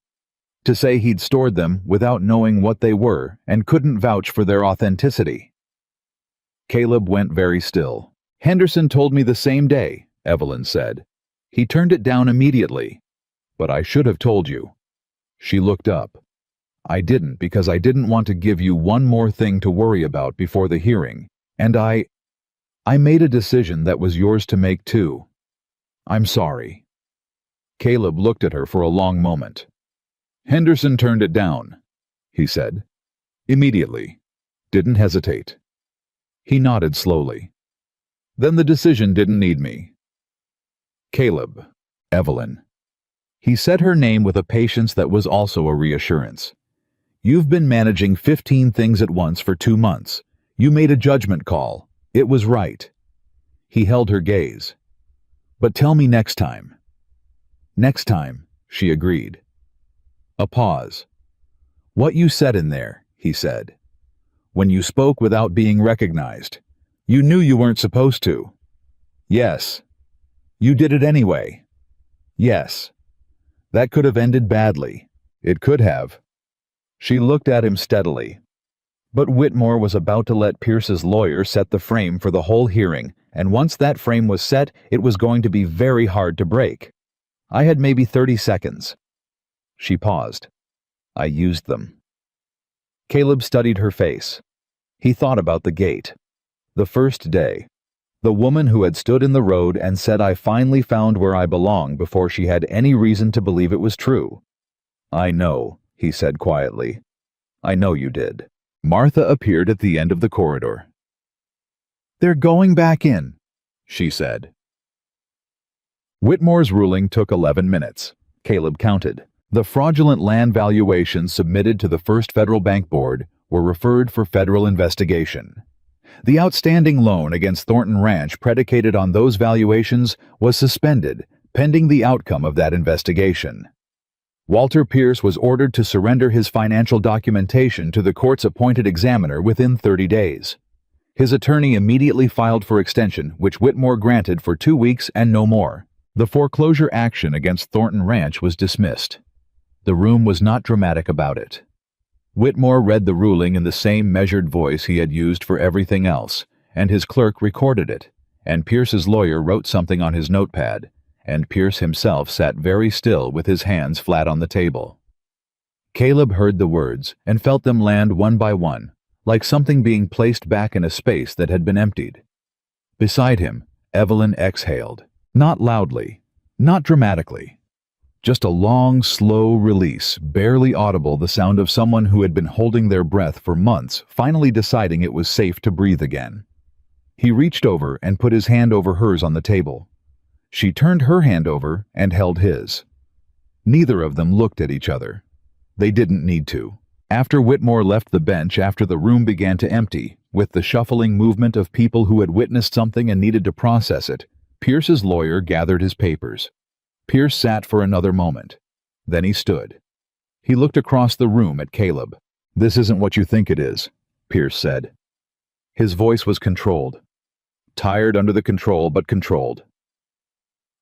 to say he'd stored them without knowing what they were and couldn't vouch for their authenticity. Caleb went very still. "Henderson told me the same day," Evelyn said. "He turned it down immediately. But I should have told you." She looked up. "I didn't because I didn't want to give you one more thing to worry about before the hearing, and I made a decision that was yours to make too. I'm sorry." Caleb looked at her for a long moment. "Henderson turned it down," he said. "Immediately. Didn't hesitate." He nodded slowly. "Then the decision didn't need me." "Caleb, Evelyn." He said her name with a patience that was also a reassurance. "You've been managing 15 things at once for 2 months. You made a judgment call. It was right." He held her gaze. "But tell me next time." "Next time," she agreed. A pause. "What you said in there," he said. "When you spoke without being recognized. You knew you weren't supposed to." "Yes." "You did it anyway." "Yes." "That could have ended badly." It could have. She looked at him steadily. But Whitmore was about to let Pierce's lawyer set the frame for the whole hearing, and once that frame was set, it was going to be very hard to break. I had maybe 30 seconds. She paused. I used them. Caleb studied her face. He thought about the gate. The first day. The woman who had stood in the road and said I finally found where I belong before she had any reason to believe it was true. I know, he said quietly. I know you did. Martha appeared at the end of the corridor. They're going back in, she said. Whitmore's ruling took 11 minutes. Caleb counted. The fraudulent land valuations submitted to the First Federal Bank Board were referred for federal investigation. The outstanding loan against Thornton Ranch predicated on those valuations was suspended, pending the outcome of that investigation. Walter Pierce was ordered to surrender his financial documentation to the court's appointed examiner within 30 days. His attorney immediately filed for extension, which Whitmore granted for 2 weeks and no more. The foreclosure action against Thornton Ranch was dismissed. The room was not dramatic about it. Whitmore read the ruling in the same measured voice he had used for everything else, and his clerk recorded it, and Pierce's lawyer wrote something on his notepad, and Pierce himself sat very still with his hands flat on the table. Caleb heard the words and felt them land one by one, like something being placed back in a space that had been emptied. Beside him, Evelyn exhaled, not loudly, not dramatically. Just a long, slow release, barely audible, the sound of someone who had been holding their breath for months, finally deciding it was safe to breathe again. He reached over and put his hand over hers on the table. She turned her hand over and held his. Neither of them looked at each other. They didn't need to. After Whitmore left the bench, after the room began to empty, with the shuffling movement of people who had witnessed something and needed to process it, Pierce's lawyer gathered his papers. Pierce sat for another moment. Then he stood. He looked across the room at Caleb. "This isn't what you think it is," Pierce said. His voice was controlled. Tired under the control, but controlled.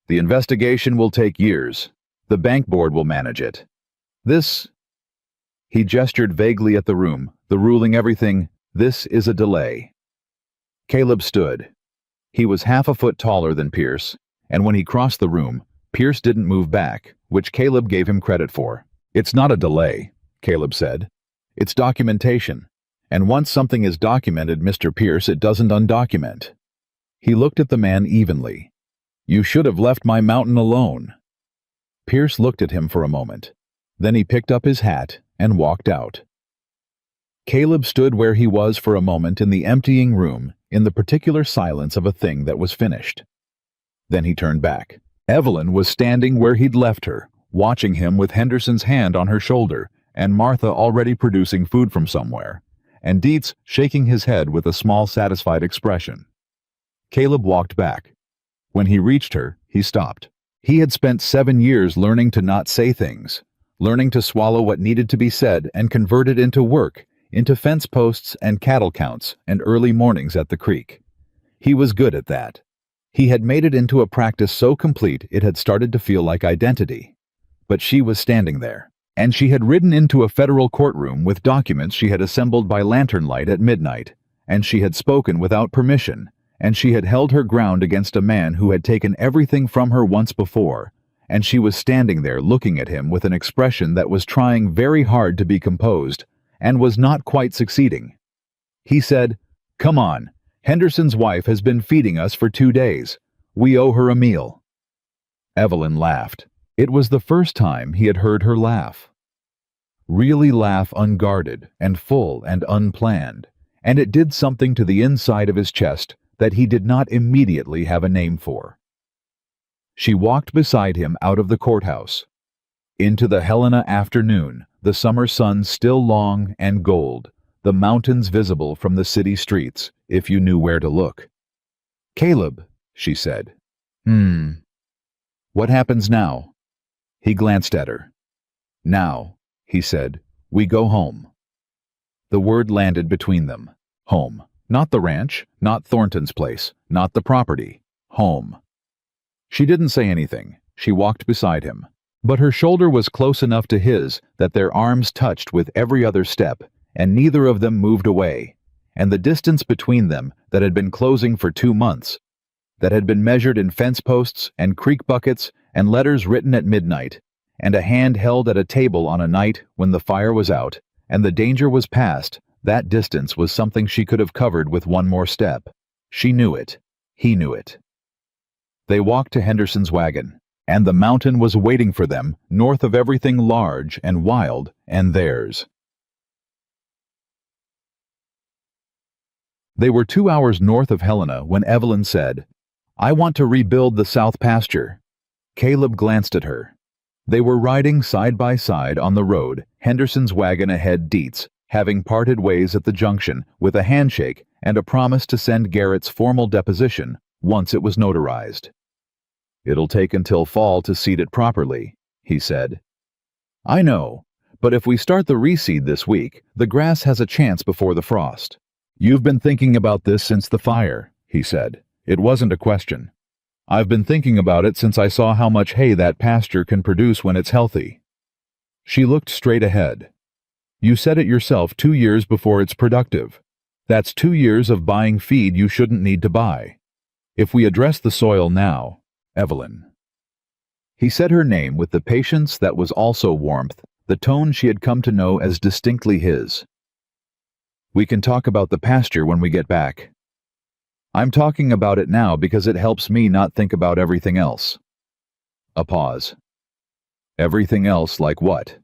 "The investigation will take years. The bank board will manage it. This..." He gestured vaguely at the room, the ruling, everything. "This is a delay." Caleb stood. He was half a foot taller than Pierce, and when he crossed the room, Pierce didn't move back, which Caleb gave him credit for. "It's not a delay," Caleb said. "It's documentation. And once something is documented, Mr. Pierce, it doesn't undocument." He looked at the man evenly. "You should have left my mountain alone." Pierce looked at him for a moment. Then he picked up his hat and walked out. Caleb stood where he was for a moment in the emptying room, in the particular silence of a thing that was finished. Then he turned back. Evelyn was standing where he'd left her, watching him with Henderson's hand on her shoulder, and Martha already producing food from somewhere, and Dietz shaking his head with a small satisfied expression. Caleb walked back. When he reached her, he stopped. He had spent 7 years learning to not say things, learning to swallow what needed to be said and convert it into work, into fence posts and cattle counts and early mornings at the creek. He was good at that. He had made it into a practice so complete it had started to feel like identity. But she was standing there, and she had ridden into a federal courtroom with documents she had assembled by lantern light at midnight, and she had spoken without permission, and she had held her ground against a man who had taken everything from her once before, and she was standing there looking at him with an expression that was trying very hard to be composed, and was not quite succeeding. He said, "Come on. Henderson's wife has been feeding us for 2 days. We owe her a meal." Evelyn laughed. It was the first time he had heard her laugh. Really laugh unguarded and full and unplanned, and it did something to the inside of his chest that he did not immediately have a name for. She walked beside him out of the courthouse. Into the Helena afternoon, the summer sun still long and gold, the mountains visible from the city streets, if you knew where to look. "Caleb," she said. What happens now?" He glanced at her. "Now," he said, "we go home." The word landed between them. Home. Not the ranch, not Thornton's place, not the property. Home. She didn't say anything. She walked beside him. But her shoulder was close enough to his that their arms touched with every other step, and neither of them moved away. And the distance between them that had been closing for 2 months, that had been measured in fence posts and creek buckets and letters written at midnight, and a hand held at a table on a night when the fire was out and the danger was past, that distance was something she could have covered with one more step. She knew it. He knew it. They walked to Henderson's wagon, and the mountain was waiting for them north of everything large and wild and theirs. They were 2 hours north of Helena when Evelyn said, "I want to rebuild the south pasture." Caleb glanced at her. They were riding side by side on the road, Henderson's wagon ahead, Dietz, having parted ways at the junction with a handshake and a promise to send Garrett's formal deposition once it was notarized. "It'll take until fall to seed it properly," he said. "I know, but if we start the reseed this week, the grass has a chance before the frost." "You've been thinking about this since the fire," he said. "It wasn't a question. I've been thinking about it since I saw how much hay that pasture can produce when it's healthy." She looked straight ahead. "You said it yourself 2 years before it's productive. That's 2 years of buying feed you shouldn't need to buy. If we address the soil now, Evelyn." He said her name with the patience that was also warmth, the tone she had come to know as distinctly his. "We can talk about the pasture when we get back. I'm talking about it now because it helps me not think about everything else." A pause. "Everything else like what?"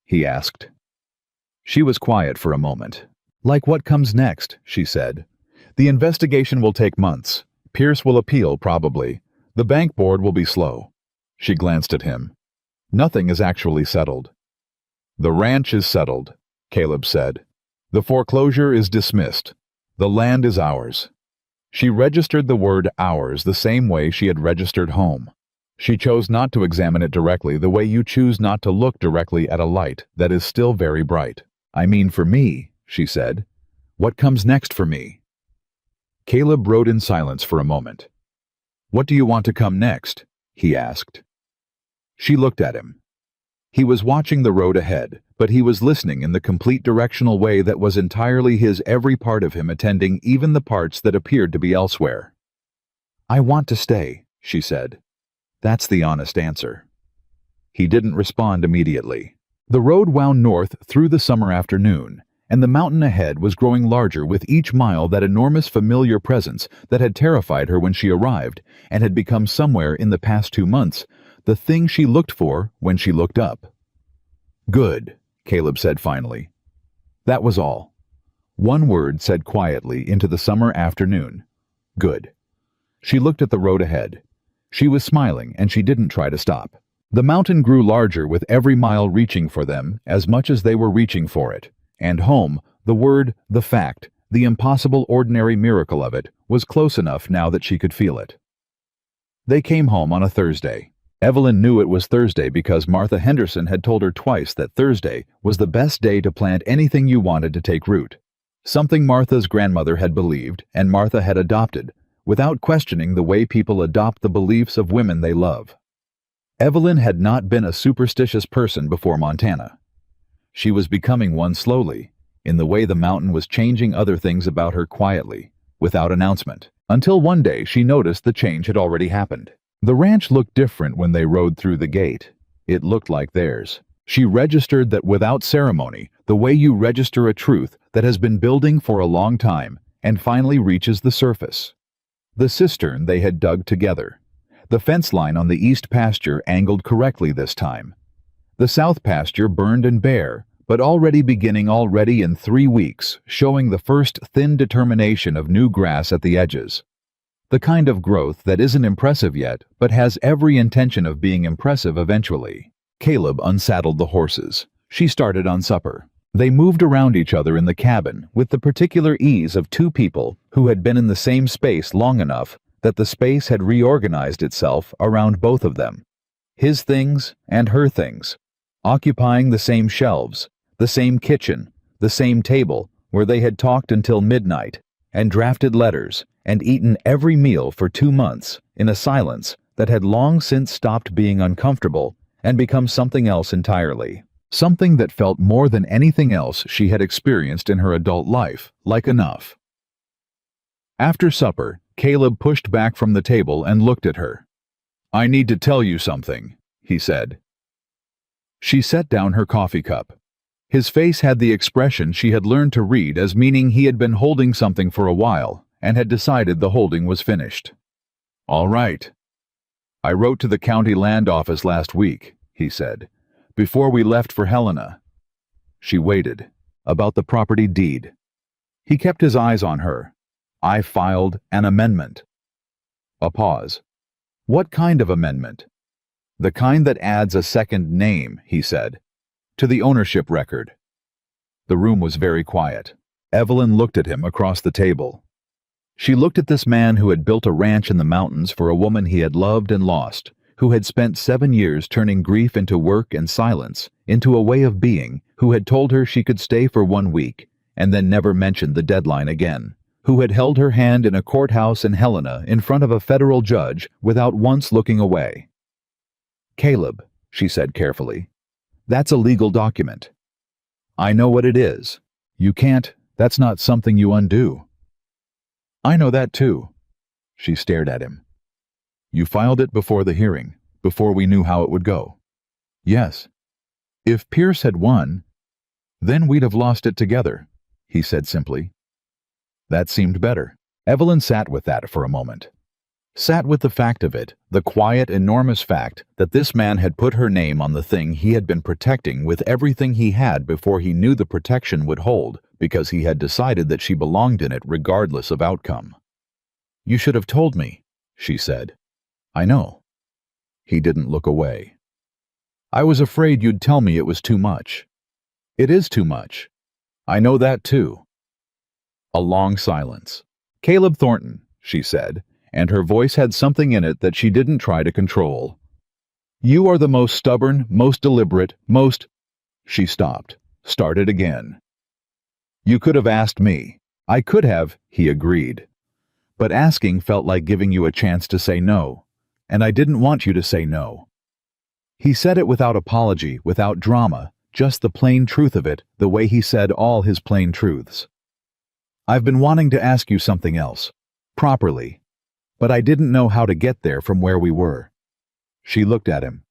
he asked. She was quiet for a moment. "Like what comes next," she said. "The investigation will take months. Pierce will appeal, probably. The bank board will be slow." She glanced at him. "Nothing is actually settled." "The ranch is settled," Caleb said. "The foreclosure is dismissed. The land is ours." She registered the word ours the same way she had registered home. She chose not to examine it directly the way you choose not to look directly at a light that is still very bright. "I mean for me," she said. "What comes next for me?" Caleb rode in silence for a moment. "What do you want to come next?" he asked. She looked at him. He was watching the road ahead, but he was listening in the complete directional way that was entirely his, every part of him attending, even the parts that appeared to be elsewhere. "I want to stay," she said. "That's the honest answer." He didn't respond immediately. The road wound north through the summer afternoon, and the mountain ahead was growing larger with each mile, that enormous familiar presence that had terrified her when she arrived and had become somewhere in the past 2 months the thing she looked for when she looked up. "Good," Caleb said finally. That was all. One word said quietly into the summer afternoon. Good. She looked at the road ahead. She was smiling, and she didn't try to stop. The mountain grew larger with every mile reaching for them as much as they were reaching for it. And home, the word, the fact, the impossible ordinary miracle of it, was close enough now that she could feel it. They came home on a Thursday. Evelyn knew it was Thursday because Martha Henderson had told her twice that Thursday was the best day to plant anything you wanted to take root. Something Martha's grandmother had believed and Martha had adopted, without questioning the way people adopt the beliefs of women they love. Evelyn had not been a superstitious person before Montana. She was becoming one slowly, in the way the mountain was changing other things about her quietly, without announcement, until one day she noticed the change had already happened. The ranch looked different when they rode through the gate. It looked like theirs. She registered that without ceremony, the way you register a truth that has been building for a long time and finally reaches the surface. The cistern they had dug together. The fence line on the east pasture angled correctly this time. The south pasture burned and bare, but beginning in 3 weeks, showing the first thin determination of new grass at the edges. The kind of growth that isn't impressive yet, but has every intention of being impressive eventually. Caleb unsaddled the horses. She started on supper. They moved around each other in the cabin with the particular ease of 2 people who had been in the same space long enough that the space had reorganized itself around both of them. His things and her things, occupying the same shelves, the same kitchen, the same table where they had talked until midnight and drafted letters and eaten every meal for 2 months in a silence that had long since stopped being uncomfortable and become something else entirely. Something that felt more than anything else she had experienced in her adult life, like enough. After supper, Caleb pushed back from the table and looked at her. "I need to tell you something," he said. She set down her coffee cup. His face had the expression she had learned to read as meaning he had been holding something for a while and had decided the holding was finished. "All right. I wrote to the county land office last week," he said, "before we left for Helena." She waited. "About the property deed." He kept his eyes on her. "I filed an amendment." A pause. "What kind of amendment?" "The kind that adds a second name," he said, "to the ownership record." The room was very quiet. Evelyn looked at him across the table. She looked at this man who had built a ranch in the mountains for a woman he had loved and lost, who had spent 7 years turning grief into work and silence, into a way of being, who had told her she could stay for 1 week, and then never mentioned the deadline again, who had held her hand in a courthouse in Helena in front of a federal judge without once looking away. "Caleb," she said carefully, "that's a legal document." "I know what it is. You can't, that's not something you undo." "I know that too." She stared at him. "You filed it before the hearing, before we knew how it would go." "Yes." "If Pierce had won, then we'd have lost it together," he said simply. That seemed better. Evelyn sat with that for a moment. Sat with the fact of it, the quiet, enormous fact that this man had put her name on the thing he had been protecting with everything he had before he knew the protection would hold, because he had decided that she belonged in it regardless of outcome. "You should have told me," she said. "I know." He didn't look away. "I was afraid you'd tell me it was too much." "It is too much. I know that too." A long silence. "Caleb Thornton," she said, and her voice had something in it that she didn't try to control. "You are the most stubborn, most deliberate, most—" She stopped, started again. "You could have asked me." "I could have," he agreed. "But asking felt like giving you a chance to say no, and I didn't want you to say no." He said it without apology, without drama, just the plain truth of it, the way he said all his plain truths. "I've been wanting to ask you something else, properly, but I didn't know how to get there from where we were." She looked at him.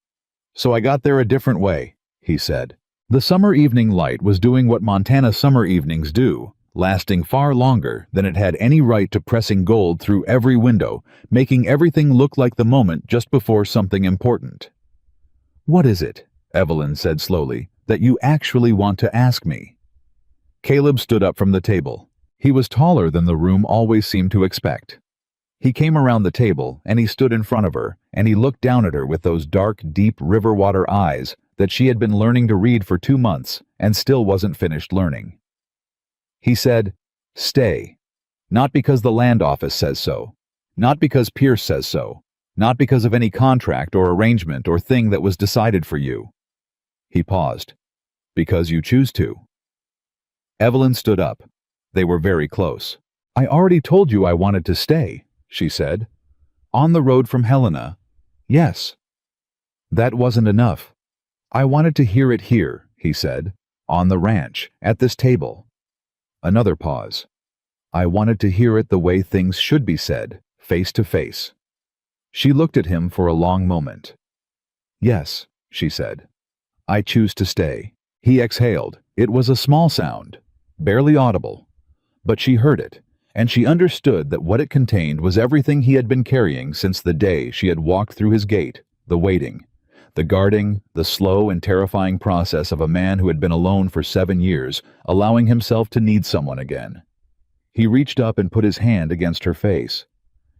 "So I got there a different way," he said. The summer evening light was doing what Montana summer evenings do, lasting far longer than it had any right to, pressing gold through every window, making everything look like the moment just before something important. "What is it," Evelyn said slowly, "that you actually want to ask me?" Caleb stood up from the table. He was taller than the room always seemed to expect. He came around the table, and he stood in front of her, and he looked down at her with those dark, deep river water eyes that she had been learning to read for 2 months and still wasn't finished learning. He said, "Stay. Not because the land office says so. Not because Pierce says so. Not because of any contract or arrangement or thing that was decided for you." He paused. "Because you choose to." Evelyn stood up. They were very close. "I already told you I wanted to stay," she said. "On the road from Helena. Yes." That wasn't enough. "I wanted to hear it here," he said. "On the ranch, at this table." Another pause. "I wanted to hear it the way things should be said, face to face." She looked at him for a long moment. "Yes," she said. "I choose to stay." He exhaled. It was a small sound, barely audible. But she heard it, and she understood that what it contained was everything he had been carrying since the day she had walked through his gate, the waiting, the guarding, the slow and terrifying process of a man who had been alone for 7 years, allowing himself to need someone again. He reached up and put his hand against her face.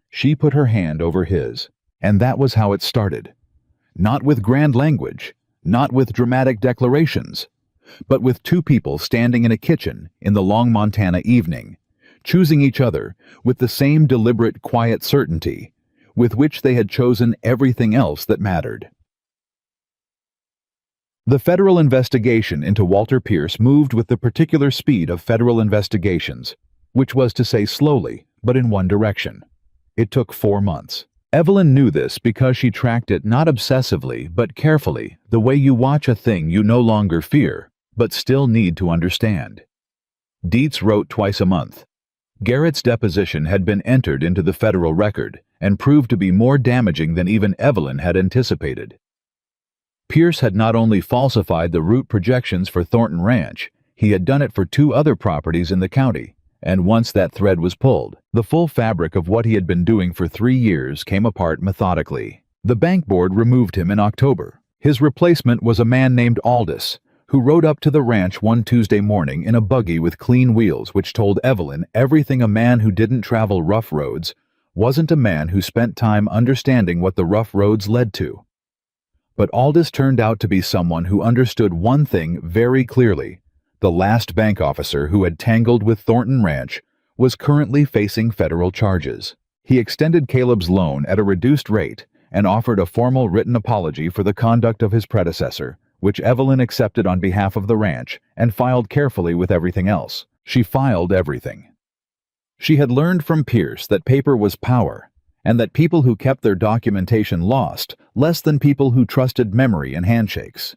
She put her hand over his, and that was how it started. Not with grand language, not with dramatic declarations, but with 2 people standing in a kitchen in the long Montana evening, choosing each other with the same deliberate, quiet certainty with which they had chosen everything else that mattered. The federal investigation into Walter Pierce moved with the particular speed of federal investigations, which was to say slowly, but in one direction. It took 4 months. Evelyn knew this because she tracked it not obsessively but carefully, the way you watch a thing you no longer fear, but still need to understand. Dietz wrote twice a month. Garrett's deposition had been entered into the federal record and proved to be more damaging than even Evelyn had anticipated. Pierce had not only falsified the route projections for Thornton Ranch, he had done it for 2 other properties in the county, and once that thread was pulled, the full fabric of what he had been doing for 3 years came apart methodically. The bank board removed him in October. His replacement was a man named Aldis, who rode up to the ranch one Tuesday morning in a buggy with clean wheels, which told Evelyn everything a man who didn't travel rough roads wasn't a man who spent time understanding what the rough roads led to. But Aldis turned out to be someone who understood one thing very clearly. The last bank officer who had tangled with Thornton Ranch was currently facing federal charges. He extended Caleb's loan at a reduced rate and offered a formal written apology for the conduct of his predecessor, which Evelyn accepted on behalf of the ranch and filed carefully with everything else. She filed everything. She had learned from Pierce that paper was power, and that people who kept their documentation lost less than people who trusted memory and handshakes.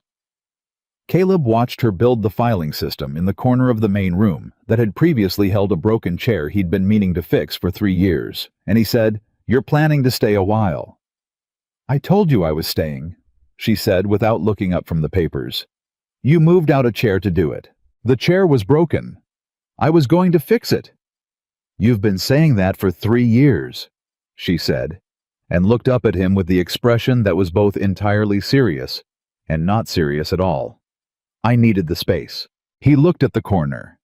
Caleb watched her build the filing system in the corner of the main room that had previously held a broken chair he'd been meaning to fix for 3 years, and he said, "You're planning to stay a while." "I told you I was staying," she said without looking up from the papers. "You moved out a chair to do it. The chair was broken. I was going to fix it." "You've been saying that for 3 years," she said, and looked up at him with the expression that was both entirely serious and not serious at all. "I needed the space." He looked at the corner.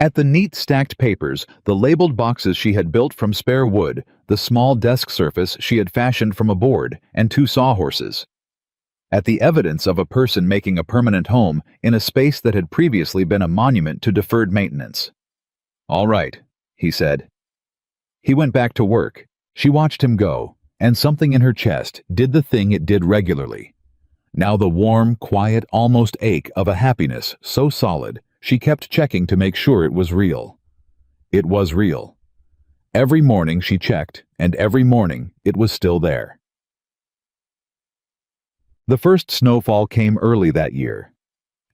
At the neat stacked papers, the labeled boxes she had built from spare wood, the small desk surface she had fashioned from a board, and 2 sawhorses. At the evidence of a person making a permanent home in a space that had previously been a monument to deferred maintenance. "All right," he said. He went back to work. She watched him go, and something in her chest did the thing it did regularly. Now the warm, quiet, almost ache of a happiness so solid, she kept checking to make sure it was real. It was real. Every morning she checked, and every morning it was still there. The first snowfall came early that year.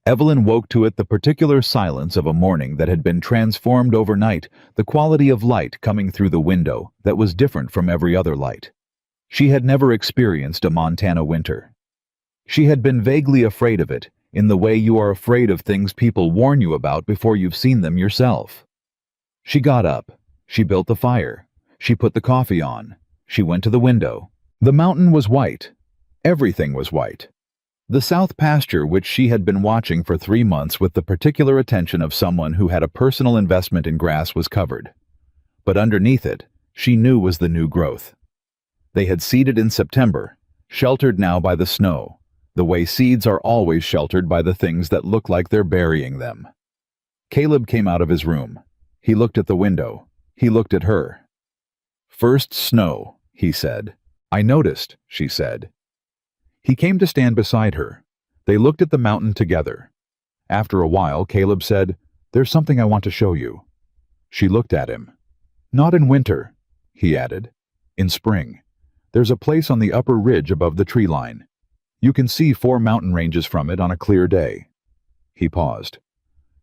Evelyn woke to it the particular silence of a morning that had been transformed overnight, the quality of light coming through the window that was different from every other light. She had never experienced a Montana winter. She had been vaguely afraid of it, in the way you are afraid of things people warn you about before you've seen them yourself. She got up. She built the fire. She put the coffee on. She went to the window. The mountain was white. Everything was white. The south pasture, which she had been watching for 3 months with the particular attention of someone who had a personal investment in grass, was covered. But underneath it, she knew was the new growth. They had seeded in September, sheltered now by the snow, the way seeds are always sheltered by the things that look like they're burying them. Caleb came out of his room. He looked at the window. He looked at her. "First snow," he said. "I noticed," she said. He came to stand beside her. They looked at the mountain together. After a while, Caleb said, "There's something I want to show you." She looked at him. "Not in winter," he added. "In spring. There's a place on the upper ridge above the tree line. You can see 4 mountain ranges from it on a clear day." He paused.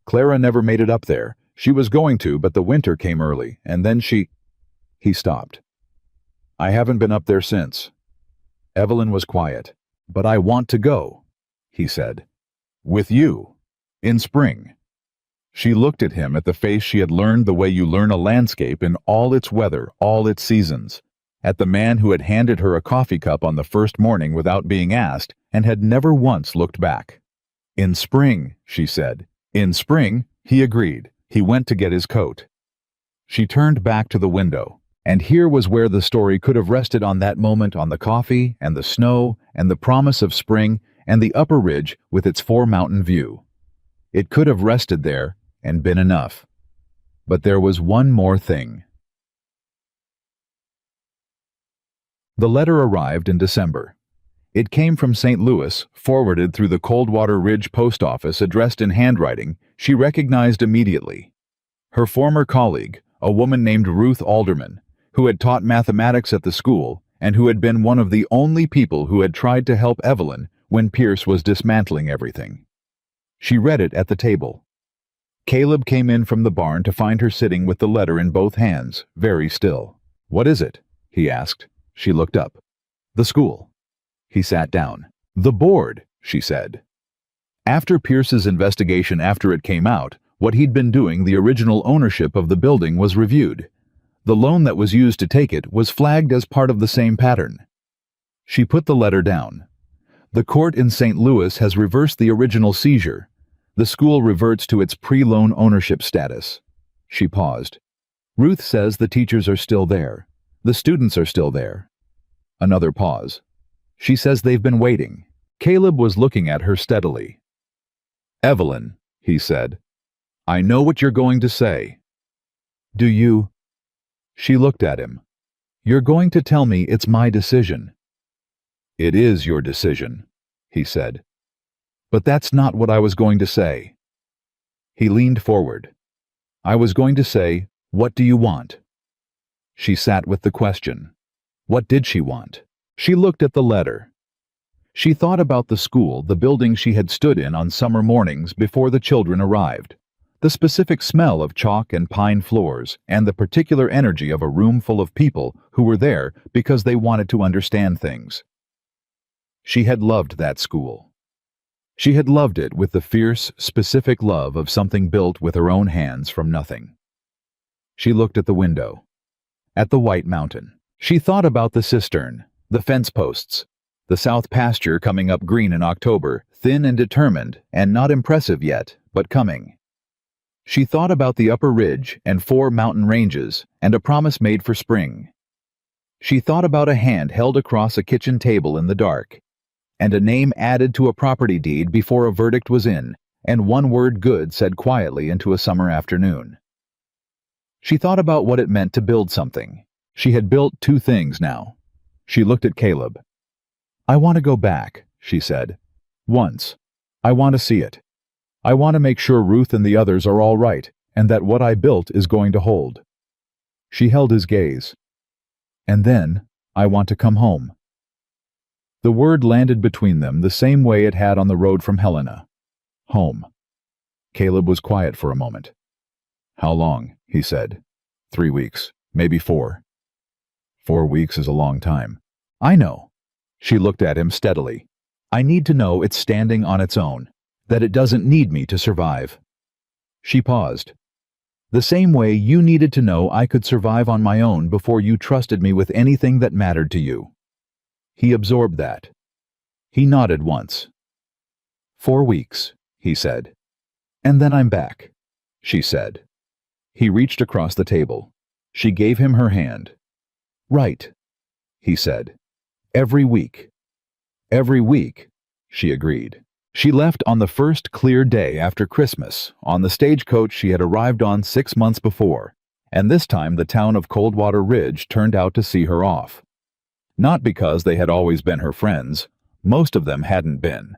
"Clara never made it up there. She was going to, but the winter came early, and then she—" He stopped. "I haven't been up there since." Evelyn was quiet. "But I want to go," he said. "With you. In spring." She looked at him, at the face she had learned the way you learn a landscape in all its weather, all its seasons. At the man who had handed her a coffee cup on the first morning without being asked and had never once looked back. "In spring," she said. "In spring," he agreed. He went to get his coat. She turned back to the window, and here was where the story could have rested, on that moment, on the coffee and the snow and the promise of spring and the upper ridge with its 4-mountain view. It could have rested there and been enough. But there was one more thing. The letter arrived in December. It came from St. Louis, forwarded through the Coldwater Ridge post office, addressed in handwriting she recognized immediately. Her former colleague, a woman named Ruth Alderman, who had taught mathematics at the school and who had been one of the only people who had tried to help Evelyn when Pierce was dismantling everything. She read it at the table. Caleb came in from the barn to find her sitting with the letter in both hands, very still. "What is it?" he asked. She looked up. "The school." He sat down. "The board," she said. After Pierce's investigation after it came out, what he'd been doing, the original ownership of the building was reviewed. The loan that was used to take it was flagged as part of the same pattern. She put the letter down. "The court in St. Louis has reversed the original seizure. The school reverts to its pre-loan ownership status." She paused. "Ruth says the teachers are still there. The students are still there." Another pause. "She says they've been waiting." Caleb was looking at her steadily. "Evelyn," he said, "I know what you're going to say." "Do you?" She looked at him. "You're going to tell me it's my decision." "It is your decision," he said. "But that's not what I was going to say." He leaned forward. "I was going to say, what do you want?" She sat with the question. What did she want? She looked at the letter. She thought about the school, the building she had stood in on summer mornings before the children arrived, the specific smell of chalk and pine floors, and the particular energy of a room full of people who were there because they wanted to understand things. She had loved that school. She had loved it with the fierce, specific love of something built with her own hands from nothing. She looked at the window, at the white mountain. She thought about the cistern, the fence posts, the south pasture coming up green in October, thin and determined, and not impressive yet, but coming. She thought about the upper ridge and 4 mountain ranges, and a promise made for spring. She thought about a hand held across a kitchen table in the dark, and a name added to a property deed before a verdict was in, and one word good said quietly into a summer afternoon. She thought about what it meant to build something. She had built 2 things now. She looked at Caleb. "I want to go back," she said. "Once. I want to see it. I want to make sure Ruth and the others are all right, and that what I built is going to hold." She held his gaze. "And then, I want to come home." The word landed between them the same way it had on the road from Helena. Home. Caleb was quiet for a moment. "How long?" he said. 3 weeks, maybe 4. 4 weeks is a long time. "I know." She looked at him steadily. "I need to know it's standing on its own, that it doesn't need me to survive." She paused. "The same way you needed to know I could survive on my own before you trusted me with anything that mattered to you." He absorbed that. He nodded once. 4 weeks, he said. "And then I'm back," she said. He reached across the table. She gave him her hand. "Right," he said. "Every week." "Every week," she agreed. She left on the first clear day after Christmas, on the stagecoach she had arrived on 6 months before, and this time the town of Coldwater Ridge turned out to see her off. Not because they had always been her friends, most of them hadn't been.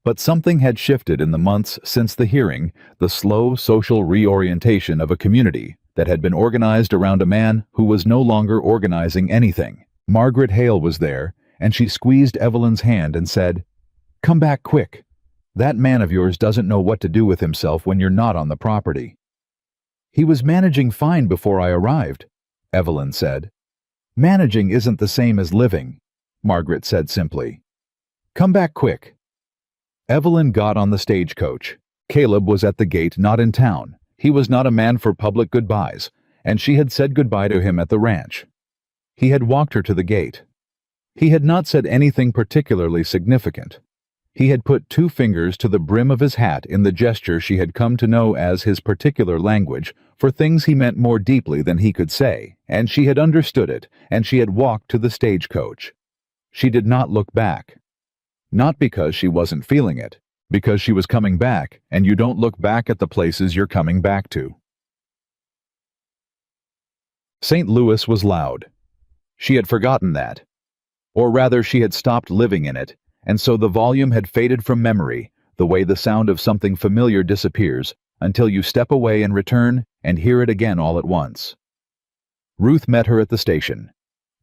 But something had shifted in the months since the hearing, the slow social reorientation of a community that had been organized around a man who was no longer organizing anything. Margaret Hale was there, and she squeezed Evelyn's hand and said, "Come back quick. That man of yours doesn't know what to do with himself when you're not on the property." "He was managing fine before I arrived," Evelyn said. "Managing isn't the same as living," Margaret said simply. "Come back quick." Evelyn got on the stagecoach. Caleb was at the gate, not in town. He was not a man for public goodbyes, and she had said goodbye to him at the ranch. He had walked her to the gate. He had not said anything particularly significant. He had put 2 fingers to the brim of his hat in the gesture she had come to know as his particular language for things he meant more deeply than he could say, and she had understood it, and she had walked to the stagecoach. She did not look back. Not because she wasn't feeling it, because she was coming back, and you don't look back at the places you're coming back to. St. Louis was loud. She had forgotten that. Or rather, she had stopped living in it, and so the volume had faded from memory, the way the sound of something familiar disappears, until you step away and return and hear it again all at once. Ruth met her at the station.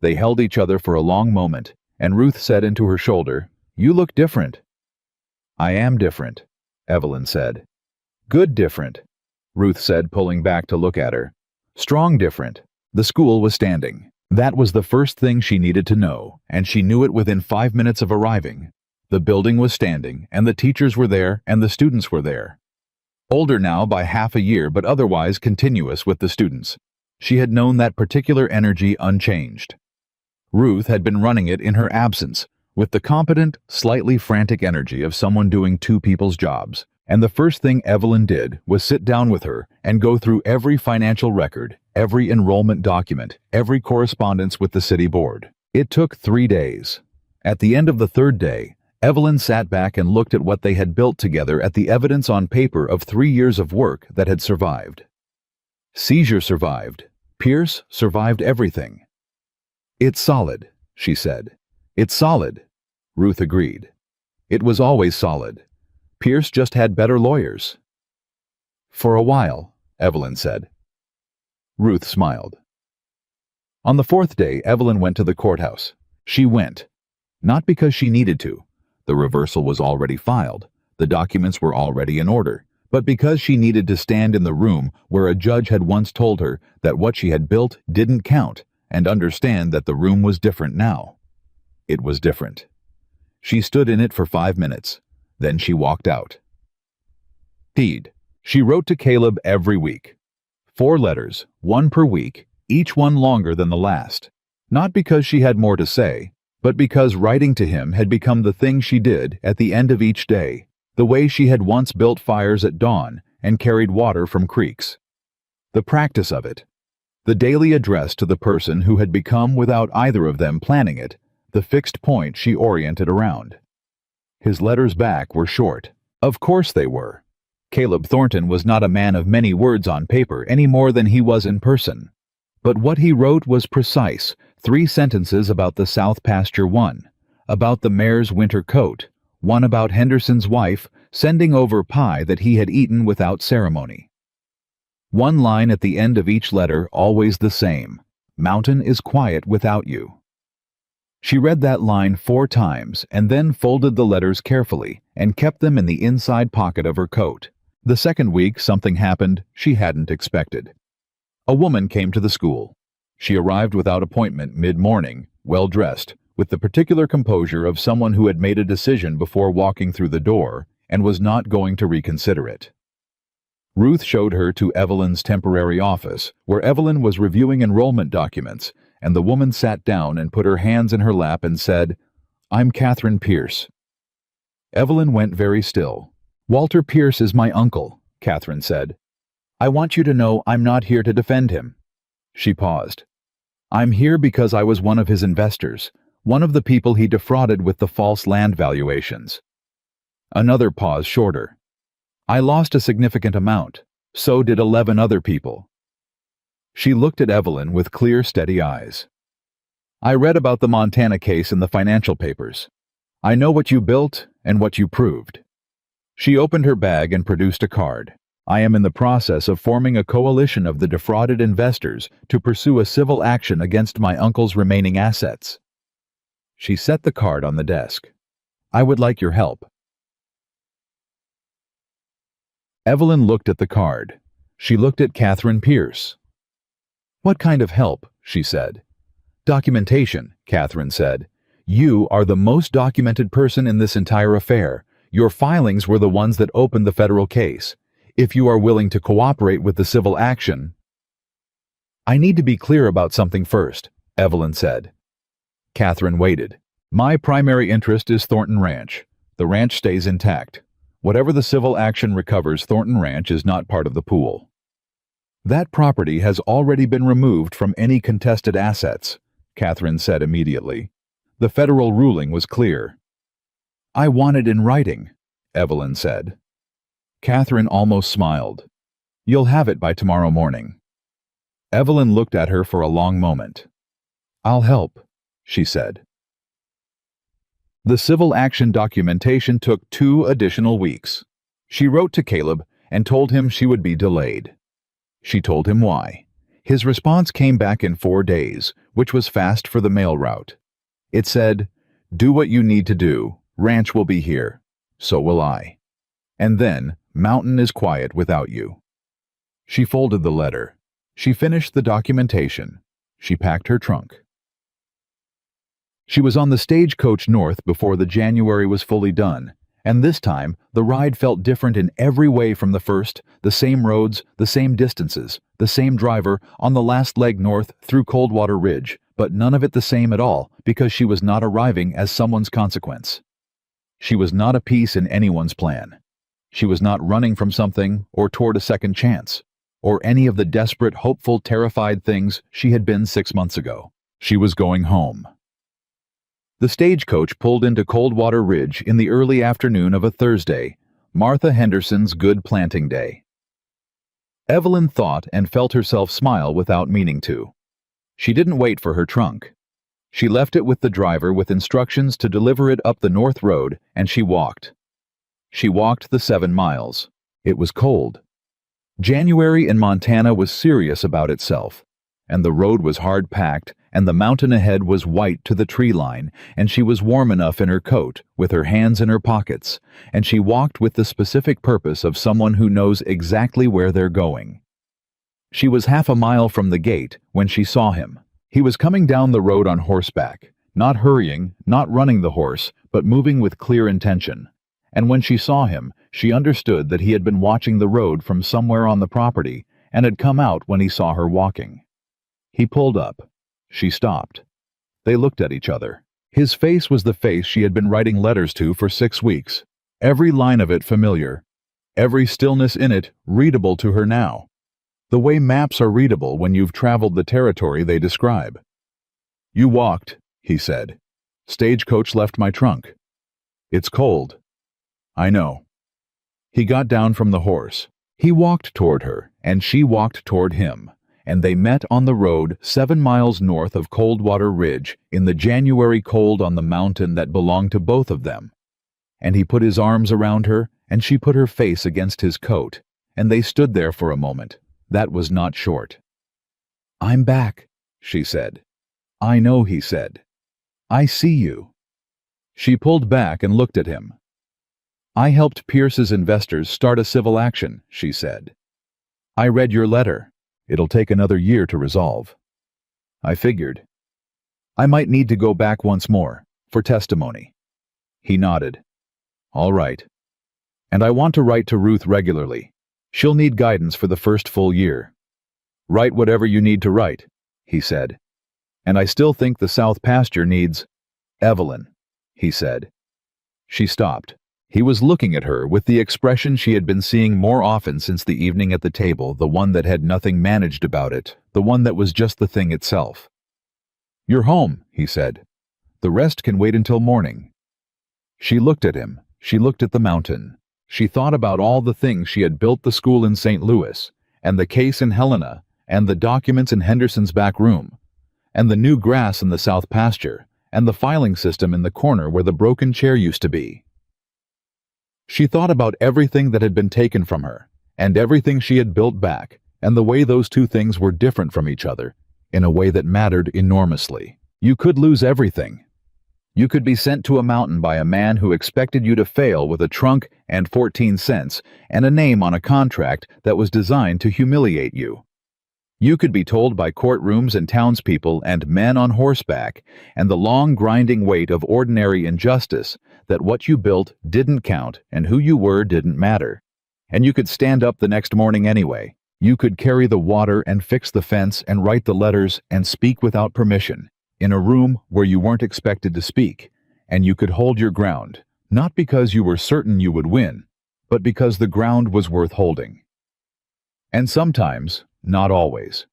They held each other for a long moment, and Ruth said into her shoulder, "You look different." "I am different," Evelyn said. "Good different," Ruth said, pulling back to look at her. "Strong different." The school was standing. That was the first thing she needed to know, and she knew it within 5 minutes of arriving. The building was standing, and the teachers were there, and the students were there. Older now by half a year, but otherwise continuous with the students. She had known that particular energy unchanged. Ruth had been running it in her absence, with the competent, slightly frantic energy of someone doing two people's jobs. And the first thing Evelyn did was sit down with her and go through every financial record, every enrollment document, every correspondence with the city board. It took 3 days. At the end of the third day, Evelyn sat back and looked at what they had built together at the evidence on paper of 3 years of work that had survived. Seizure survived. Pierce survived everything. "It's solid," she said. "It's solid," Ruth agreed. "It was always solid. Pierce just had better lawyers." "For a while," Evelyn said. Ruth smiled. On the fourth day, Evelyn went to the courthouse. She went. Not because she needed to. The reversal was already filed. The documents were already in order. But because she needed to stand in the room where a judge had once told her that what she had built didn't count, and understand that the room was different now. It was different. She stood in it for 5 minutes. Then she walked out. Deed. She wrote to Caleb every week. 4 letters, 1 per week, each one longer than the last. Not because she had more to say, but because writing to him had become the thing she did at the end of each day, the way she had once built fires at dawn and carried water from creeks. The practice of it. The daily address to the person who had become, without either of them planning it, the fixed point she oriented around. His letters back were short. Of course they were. Caleb Thornton was not a man of many words on paper any more than he was in person. But what he wrote was precise, 3 sentences about the South Pasture, 1 about the mare's winter coat, 1 about Henderson's wife sending over pie that he had eaten without ceremony. 1 line at the end of each letter, always the same: "Mountain is quiet without you." She read that line 4 times and then folded the letters carefully and kept them in the inside pocket of her coat. The second week, something happened she hadn't expected. A woman came to the school. She arrived without appointment mid-morning, well-dressed, with the particular composure of someone who had made a decision before walking through the door and was not going to reconsider it. Ruth showed her to Evelyn's temporary office, where Evelyn was reviewing enrollment documents, and the woman sat down and put her hands in her lap and said, "I'm Catherine Pierce." Evelyn went very still. "Walter Pierce is my uncle," Catherine said. "I want you to know I'm not here to defend him." She paused. "I'm here because I was one of his investors, one of the people he defrauded with the false land valuations." Another pause shorter. "I lost a significant amount. So did 11 other people." She looked at Evelyn with clear, steady eyes. "I read about the Montana case in the financial papers. I know what you built and what you proved." She opened her bag and produced a card. "I am in the process of forming a coalition of the defrauded investors to pursue a civil action against my uncle's remaining assets." She set the card on the desk. "I would like your help." Evelyn looked at the card. She looked at Catherine Pierce. "What kind of help?" she said. "Documentation," Catherine said. "You are the most documented person in this entire affair. Your filings were the ones that opened the federal case. If you are willing to cooperate with the civil action—" "I need to be clear about something first," Evelyn said. Catherine waited. "My primary interest is Thornton Ranch. The ranch stays intact. Whatever the civil action recovers, Thornton Ranch is not part of the pool. That property has already been removed from any contested assets," Catherine said immediately. "The federal ruling was clear." "I want it in writing," Evelyn said. Catherine almost smiled. "You'll have it by tomorrow morning." Evelyn looked at her for a long moment. "I'll help," she said. The civil action documentation took 2 additional weeks. She wrote to Caleb and told him she would be delayed. She told him why. His response came back in 4 days, which was fast for the mail route. It said, "Do what you need to do. Ranch will be here. So will I. And then, mountain is quiet without you." She folded the letter. She finished the documentation. She packed her trunk. She was on the stagecoach north before the January was fully done, and this time the ride felt different in every way from the first, the same roads, the same distances, the same driver, on the last leg north through Coldwater Ridge, but none of it the same at all, because she was not arriving as someone's consequence. She was not a piece in anyone's plan. She was not running from something or toward a second chance, or any of the desperate, hopeful, terrified things she had been 6 months ago. She was going home. The stagecoach pulled into Coldwater Ridge in the early afternoon of a Thursday, Martha Henderson's good planting day. Evelyn thought and felt herself smile without meaning to. She didn't wait for her trunk. She left it with the driver with instructions to deliver it up the north road, and she walked. She walked the 7 miles. It was cold. January in Montana was serious about itself, and the road was hard-packed, and the mountain ahead was white to the tree line, and she was warm enough in her coat, with her hands in her pockets, and she walked with the specific purpose of someone who knows exactly where they're going. She was half a mile from the gate when she saw him. He was coming down the road on horseback, not hurrying, not running the horse, but moving with clear intention. And when she saw him, she understood that he had been watching the road from somewhere on the property and had come out when he saw her walking. He pulled up. She stopped. They looked at each other. His face was the face she had been writing letters to for 6 weeks, every line of it familiar, every stillness in it readable to her now, the way maps are readable when you've traveled the territory they describe. "You walked," he said. "Stagecoach left my trunk. It's cold." "I know." He got down from the horse. He walked toward her, and she walked toward him, and they met on the road 7 miles north of Coldwater Ridge in the January cold on the mountain that belonged to both of them. And he put his arms around her, and she put her face against his coat, and they stood there for a moment. That was not short. "I'm back," she said. "I know," he said. "I see you." She pulled back and looked at him. "I helped Pierce's investors start a civil action," she said. "I read your letter. It'll take another year to resolve. I figured. I might need to go back once more, for testimony." He nodded. "All right. And I want to write to Ruth regularly. She'll need guidance for the first full year." "Write whatever you need to write," he said. "And I still think the South Pasture needs Evelyn," he said. She stopped. He was looking at her with the expression she had been seeing more often since the evening at the table, the one that had nothing managed about it, the one that was just the thing itself. "You're home," he said. "The rest can wait until morning." She looked at him. She looked at the mountain. She thought about all the things she had built, the school in St. Louis, and the case in Helena, and the documents in Henderson's back room, and the new grass in the South Pasture, and the filing system in the corner where the broken chair used to be. She thought about everything that had been taken from her, and everything she had built back, and the way those two things were different from each other, in a way that mattered enormously. You could lose everything. You could be sent to a mountain by a man who expected you to fail with a trunk and 14 cents and a name on a contract that was designed to humiliate you. You could be told by courtrooms and townspeople and men on horseback and the long grinding weight of ordinary injustice that what you built didn't count and who you were didn't matter. And you could stand up the next morning anyway. You could carry the water and fix the fence and write the letters and speak without permission, in a room where you weren't expected to speak, and you could hold your ground, not because you were certain you would win, but because the ground was worth holding. And sometimes, not always.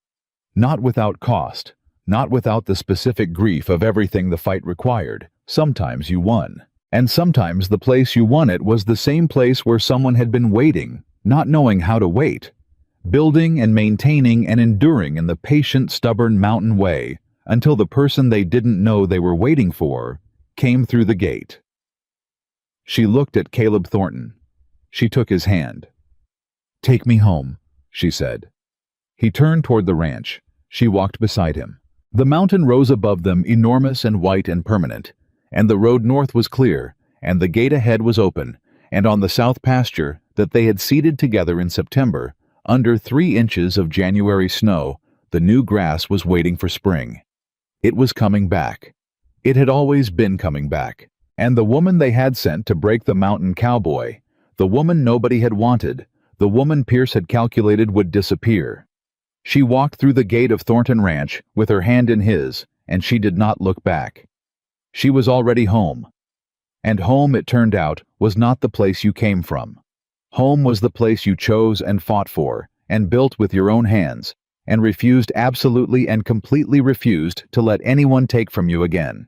Not without cost, not without the specific grief of everything the fight required. Sometimes you won. And sometimes the place you won it was the same place where someone had been waiting, not knowing how to wait, building and maintaining and enduring in the patient, stubborn mountain way until the person they didn't know they were waiting for came through the gate. She looked at Caleb Thornton. She took his hand. "Take me home," she said. He turned toward the ranch. She walked beside him. The mountain rose above them, enormous and white and permanent, and the road north was clear, and the gate ahead was open, and on the south pasture that they had seeded together in September, under 3 inches of January snow, the new grass was waiting for spring. It was coming back. It had always been coming back. And the woman they had sent to break the mountain cowboy, the woman nobody had wanted, the woman Pierce had calculated would disappear. She walked through the gate of Thornton Ranch with her hand in his, and she did not look back. She was already home. And home, it turned out, was not the place you came from. Home was the place you chose and fought for, and built with your own hands, and refused, absolutely and completely refused, to let anyone take from you again.